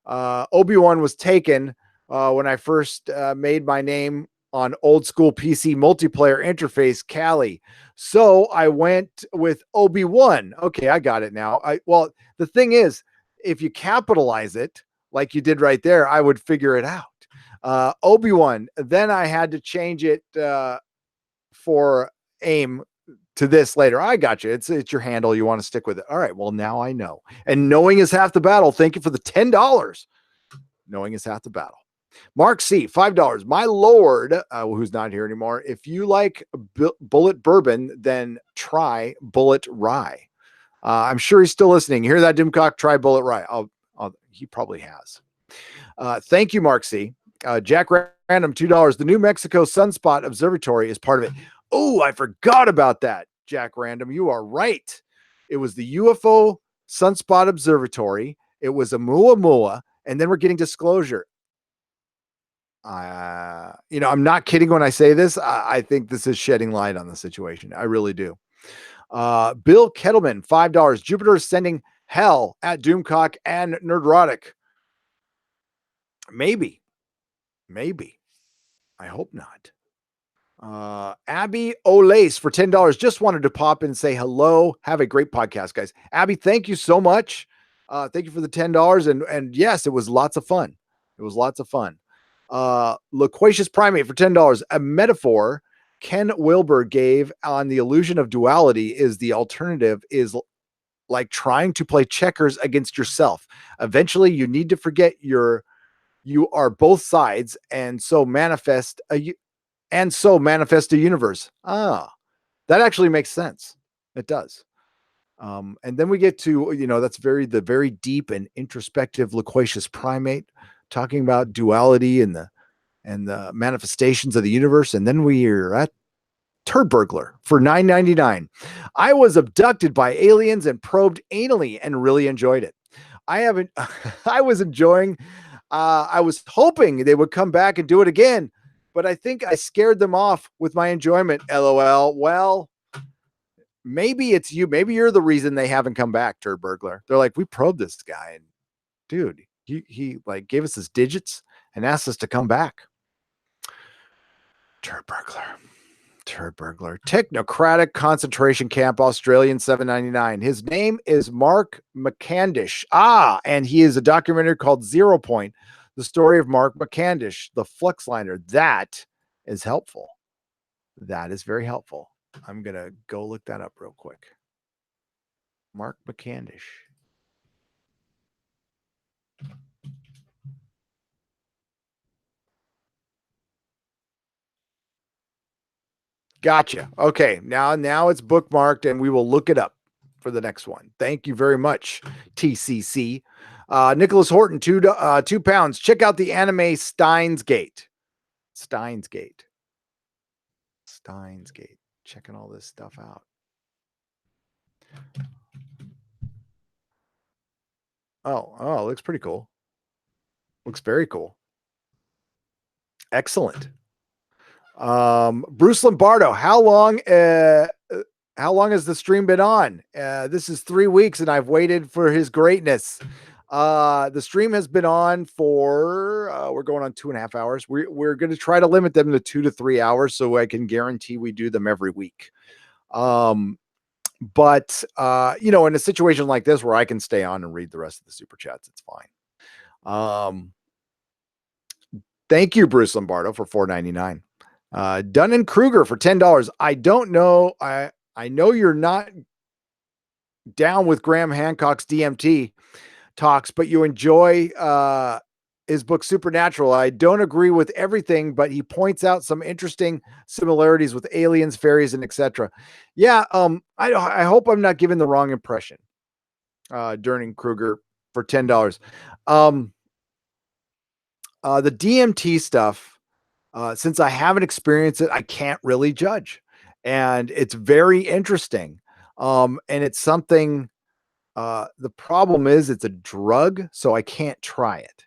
Obi-Wan was taken when I first made my name on old school PC multiplayer interface, Cali. So I went with Obi-Wan. Okay, I got it now. Well, the thing is, if you capitalize it like you did right there, I would figure it out. Obi-Wan. Then I had to change it for AIM to this later. I got you. It's your handle. You want to stick with it. All right. Well, now I know. And knowing is half the battle. Thank you for the $10. Knowing is half the battle. Mark C, $5. My lord, who's not here anymore. If you like bullet bourbon, then try bullet rye. I'm sure he's still listening. You hear that, Doomcock? Try bullet rye. He probably has. Thank you, Mark C. Jack Random, $2. The New Mexico Sunspot Observatory is part of it. Oh, I forgot about that, Jack Random. You are right. It was the UFO Sunspot Observatory. It was a Oumuamua, and then we're getting disclosure. I'm not kidding when I say this. I think this is shedding light on the situation. I really do. Bill Kettleman, $5. Jupiter is sending hell at Doomcock and Nerdrotic. Maybe. I hope not. Abby Olace for $10. Just wanted to pop in and say hello. Have a great podcast, guys. Abby, thank you so much. Thank you for the $10. And yes, it was lots of fun. Loquacious Primate for $10. A metaphor Ken Wilber gave on the illusion of duality is the alternative is like trying to play checkers against yourself. Eventually you need to forget you are both sides and so manifest a universe. That actually makes sense. It does. And then we get to, that's the very deep and introspective Loquacious Primate talking about duality and the manifestations of the universe. And then we're at Turd Burglar for $9.99. I was abducted by aliens and probed anally and really enjoyed it. I was hoping they would come back and do it again, but I think I scared them off with my enjoyment. LOL. Well, maybe it's you. Maybe you're the reason they haven't come back, Turd Burglar. They're like, we probed this guy and dude, he like gave us his digits and asked us to come back. Turd Burglar. Technocratic Concentration Camp, Australian, $7.99. His name is Mark McCandish. And he is a documentary called 0 Point, the story of Mark McCandish, the Fluxliner. That is helpful. That is very helpful. I'm going to go look that up real quick. Mark McCandish. Gotcha. Okay. Now it's bookmarked and we will look it up for the next one. Thank you very much, TCC. Nicholas Horton, £2. Check out the anime Steins Gate. Checking all this stuff out. Oh, looks pretty cool. Looks very cool. Excellent. Bruce Lombardo, how long has the stream been on? This is 3 weeks and I've waited for his greatness. The stream has been on for, we're going on 2.5 hours. We're going to try to limit them to 2 to 3 hours so I can guarantee we do them every week. But in a situation like this where I can stay on and read the rest of the super chats, it's fine. Thank you, Bruce Lombardo, for $4.99. Dunn & Kruger for $10. I don't know. I know you're not down with Graham Hancock's DMT talks, but you enjoy his book Supernatural. I don't agree with everything, but he points out some interesting similarities with aliens, fairies, and etc. Yeah, I hope I'm not giving the wrong impression. Dunn & Kruger for $10. The DMT stuff. Since I haven't experienced it, I can't really judge. And it's very interesting. And it's something The problem is it's a drug, so I can't try it.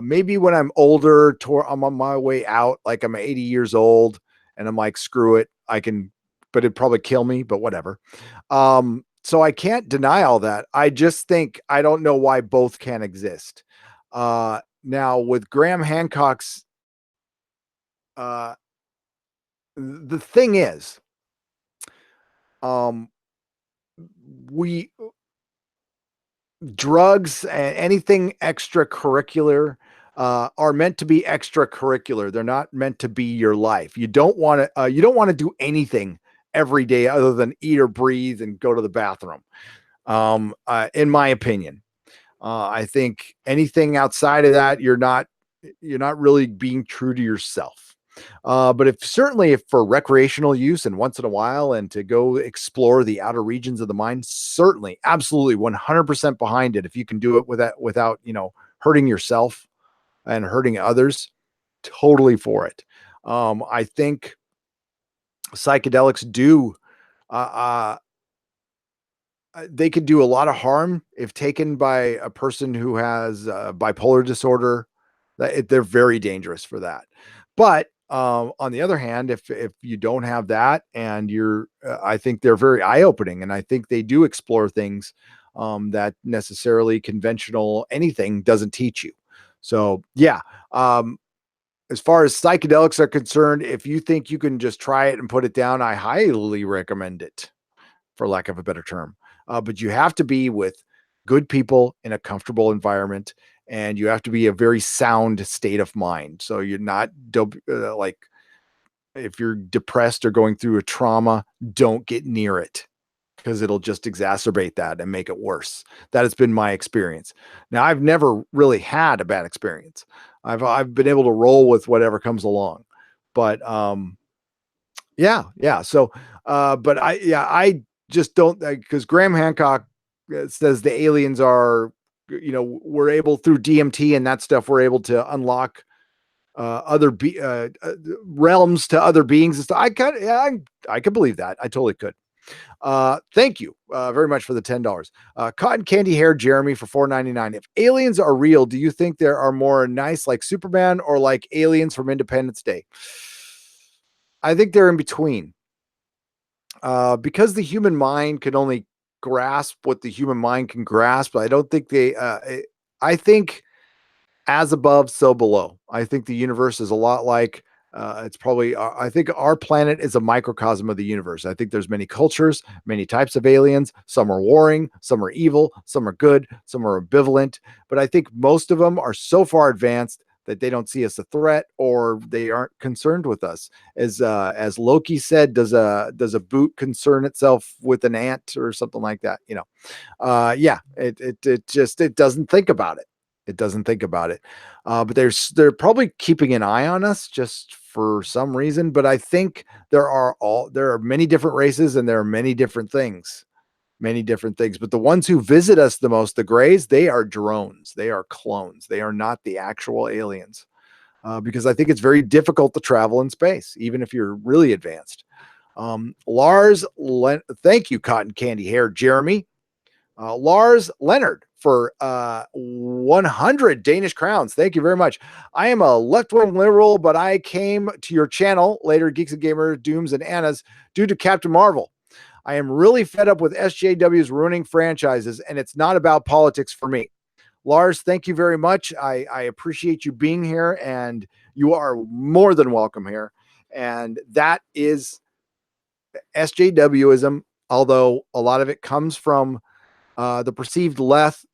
Maybe when I'm older, I'm on my way out, like I'm 80 years old, and I'm like, screw it, I can, but it'd probably kill me, but whatever. So I can't deny all that. I just think I don't know why both can exist. Now with Graham Hancock's, the thing is, we drugs, anything extracurricular, are meant to be extracurricular. They're not meant to be your life. You don't want to do anything every day other than eat or breathe and go to the bathroom. In my opinion, I think anything outside of that, you're not really being true to yourself. But if for recreational use and once in a while and to go explore the outer regions of the mind, certainly, absolutely 100% behind it. If you can do it without, hurting yourself and hurting others, totally for it. I think psychedelics they could do a lot of harm if taken by a person who has bipolar disorder. They're very dangerous for that. But on the other hand, if you don't have that and I think they're very eye-opening, and I think they do explore things that necessarily conventional anything doesn't teach you. So yeah, as far as psychedelics are concerned, if you think you can just try it and put it down, I highly recommend it, for lack of a better term. But you have to be with good people in a comfortable environment, and you have to be a very sound state of mind. So you're not like, if you're depressed or going through a trauma, don't get near it, because it'll just exacerbate that and make it worse. That has been my experience. Now, I've never really had a bad experience. I've been able to roll with whatever comes along. But yeah. So but I just don't, because Graham Hancock says the aliens are, we're able, through DMT and that stuff, we're able to unlock other realms to other beings and stuff. I could believe that. I totally could. Thank you very much for the $10. Cotton Candy Hair Jeremy for $4.99. If aliens are real, do you think there are more nice like Superman or like aliens from Independence Day? I think they're in between. Because the human mind can only grasp what the human mind can grasp. I don't think I think as above, so below. I think the universe is a lot like, it's probably, I think our planet is a microcosm of the universe. I think there's many cultures, many types of aliens. Some are warring, some are evil, some are good, some are ambivalent. But I think most of them are so far advanced that they don't see us a threat, or they aren't concerned with us. As Loki said, does a boot concern itself with an ant or something like that? Yeah, it doesn't think about it. It doesn't think about it. But they're probably keeping an eye on us just for some reason. But I think there are many different races, and there are many different things. But the ones who visit us the most, the Greys, they are drones. They are clones. They are not the actual aliens. Because I think it's very difficult to travel in space, even if you're really advanced. Lars, thank you, Cotton Candy Hair Jeremy. Lars Leonard for 100 Danish crowns. Thank you very much. I am a left-wing liberal, but I came to your channel, later Geeks and Gamer, Dooms and Annas, due to Captain Marvel. I am really fed up with SJWs ruining franchises, and it's not about politics for me. Lars, thank you very much. I appreciate you being here, and you are more than welcome here. And that is SJWism, although a lot of it comes from the perceived left,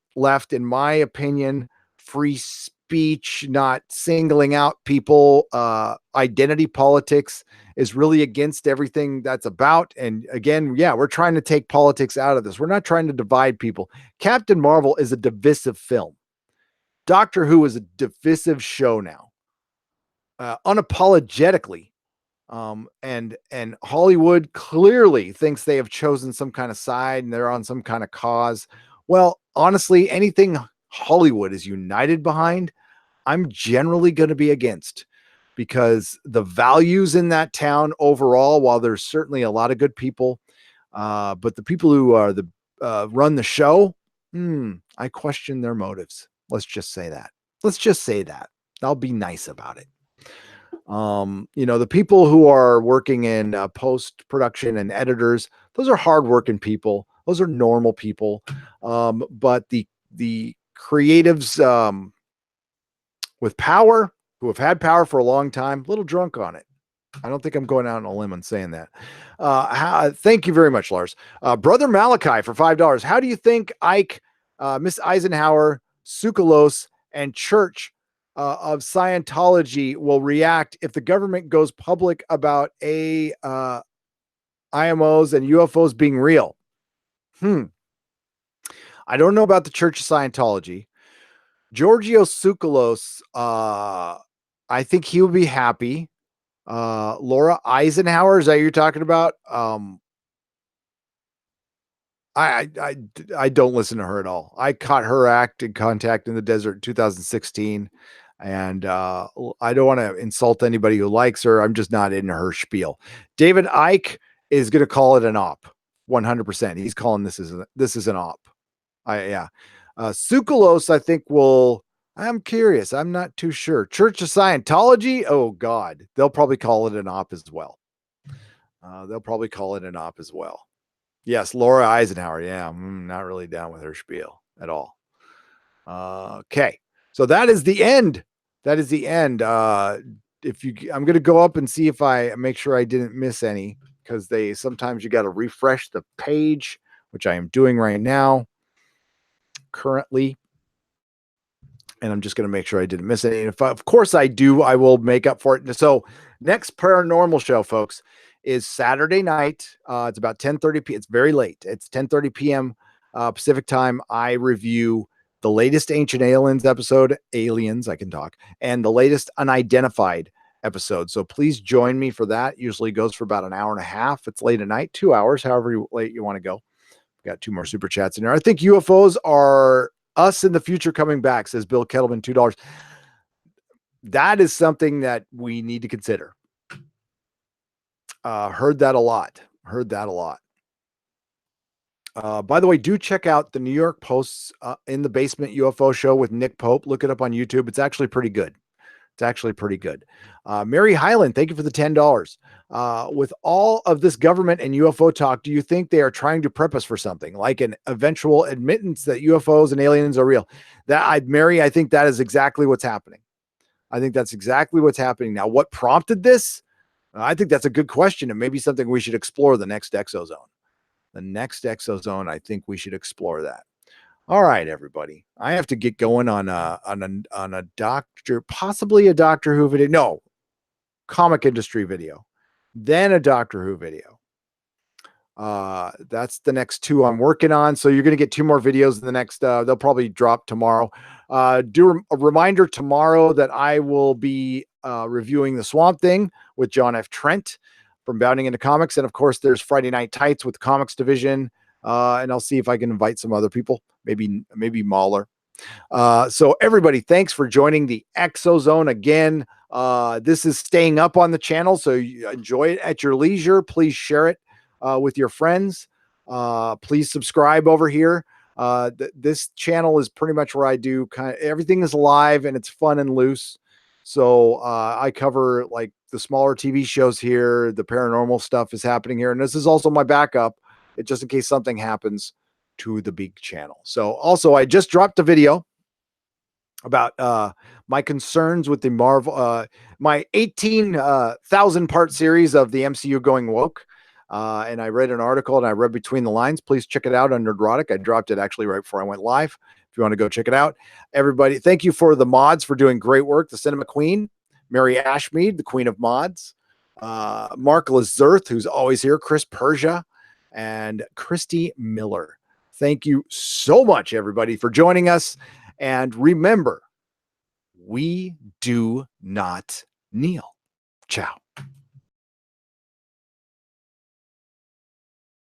in my opinion, free speech, not singling out people, identity politics is really against everything that's about. And again, yeah, we're trying to take politics out of this. We're not trying to divide people. Captain Marvel is a divisive film. Doctor Who is a divisive show now, unapologetically. And Hollywood clearly thinks they have chosen some kind of side and they're on some kind of cause. Well, honestly, anything Hollywood is united behind, I'm generally going to be against, because the values in that town overall, while there's certainly a lot of good people, but the people who are run the show, I question their motives. Let's just say that. Let's just say that. I'll be nice about it. The people who are working in post-production and editors, those are hardworking people. Those are normal people. But the creatives with power, who have had power for a long time, a little drunk on it. I don't think I'm going out on a limb and saying that. Thank you very much, Lars. Brother Malachi for $5. How do you think Ike, Miss Eisenhower, Tsoukalos, and Church of Scientology will react if the government goes public about IMOs and UFOs being real? I don't know about the Church of Scientology. Giorgio Tsoukalos, I think he would be happy. Laura Eisenhower, is that what you're talking about? I don't listen to her at all. I caught her act in Contact in the Desert in 2016, and I don't want to insult anybody who likes her. I'm just not into her spiel. David Icke is going to call it an op, 100%. He's calling this is an op. Tsoukalos, I think I'm curious. I'm not too sure. Church of Scientology, oh God, they'll probably call it an op as well. Yes, Laura Eisenhower. Yeah, I'm not really down with her spiel at all. Okay, so that is the end. I'm going to go up and see if I make sure I didn't miss any, because sometimes you got to refresh the page, which I am doing right now currently. And I'm just going to make sure I didn't miss any. And if of course I do, I will make up for it. So next paranormal show, folks, is Saturday night. It's about 10:30 p.m. It's very late. It's 10:30 p.m. Pacific time. I review the latest Ancient Aliens episode, Aliens, I can talk, and the latest Unidentified episode. So please join me for that. Usually goes for about an hour and a half. It's late at night, 2 hours, however late you want to go. Got 2 more super chats in there. I think UFOs are us in the future coming back, says Bill Kettleman, $2. That is something that we need to consider. Heard that a lot. By the way, do check out the New York Post's In the Basement UFO show with Nick Pope. Look it up on YouTube. It's actually pretty good. Mary Highland, thank you for the $10. With all of this government and UFO talk, do you think they are trying to prep us for something like an eventual admittance that UFOs and aliens are real? Mary, I think that is exactly what's happening. Now, what prompted this? I think that's a good question, and maybe something we should explore the next ExoZone. I think we should explore that. All right, everybody. I have to get going on a doctor, possibly a Doctor Who video. No, comic industry video, then a Doctor Who video. That's the next 2 I'm working on. So you're going to get 2 more videos in the next. They'll probably drop tomorrow. Do a reminder tomorrow that I will be reviewing The Swamp Thing with John F. Trent from Bounding into Comics, and of course, there's Friday Night Tights with the Comics Division. And I'll see if I can invite some other people, maybe Mahler. So everybody, thanks for joining the ExoZone again. This is staying up on the channel, so you enjoy it at your leisure. Please share it with your friends. Please subscribe over here. This channel is pretty much where I do kind of everything is live and it's fun and loose. So I cover like the smaller TV shows here. The paranormal stuff is happening here, and this is also my backup. Just in case something happens to the big channel. So also, I just dropped a video about my concerns with the Marvel, my 18,000 part series of the MCU going woke. And I read an article and I read between the lines. Please check it out on Nerdrotic. I dropped it actually right before I went live. If you want to go check it out, everybody, thank you for the mods for doing great work. The Cinema Queen, Mary Ashmead, the Queen of Mods, Mark Lazerth, who's always here, Chris Persia, and Christy Miller. Thank you so much, everybody, for joining us. And remember, we do not kneel. Ciao.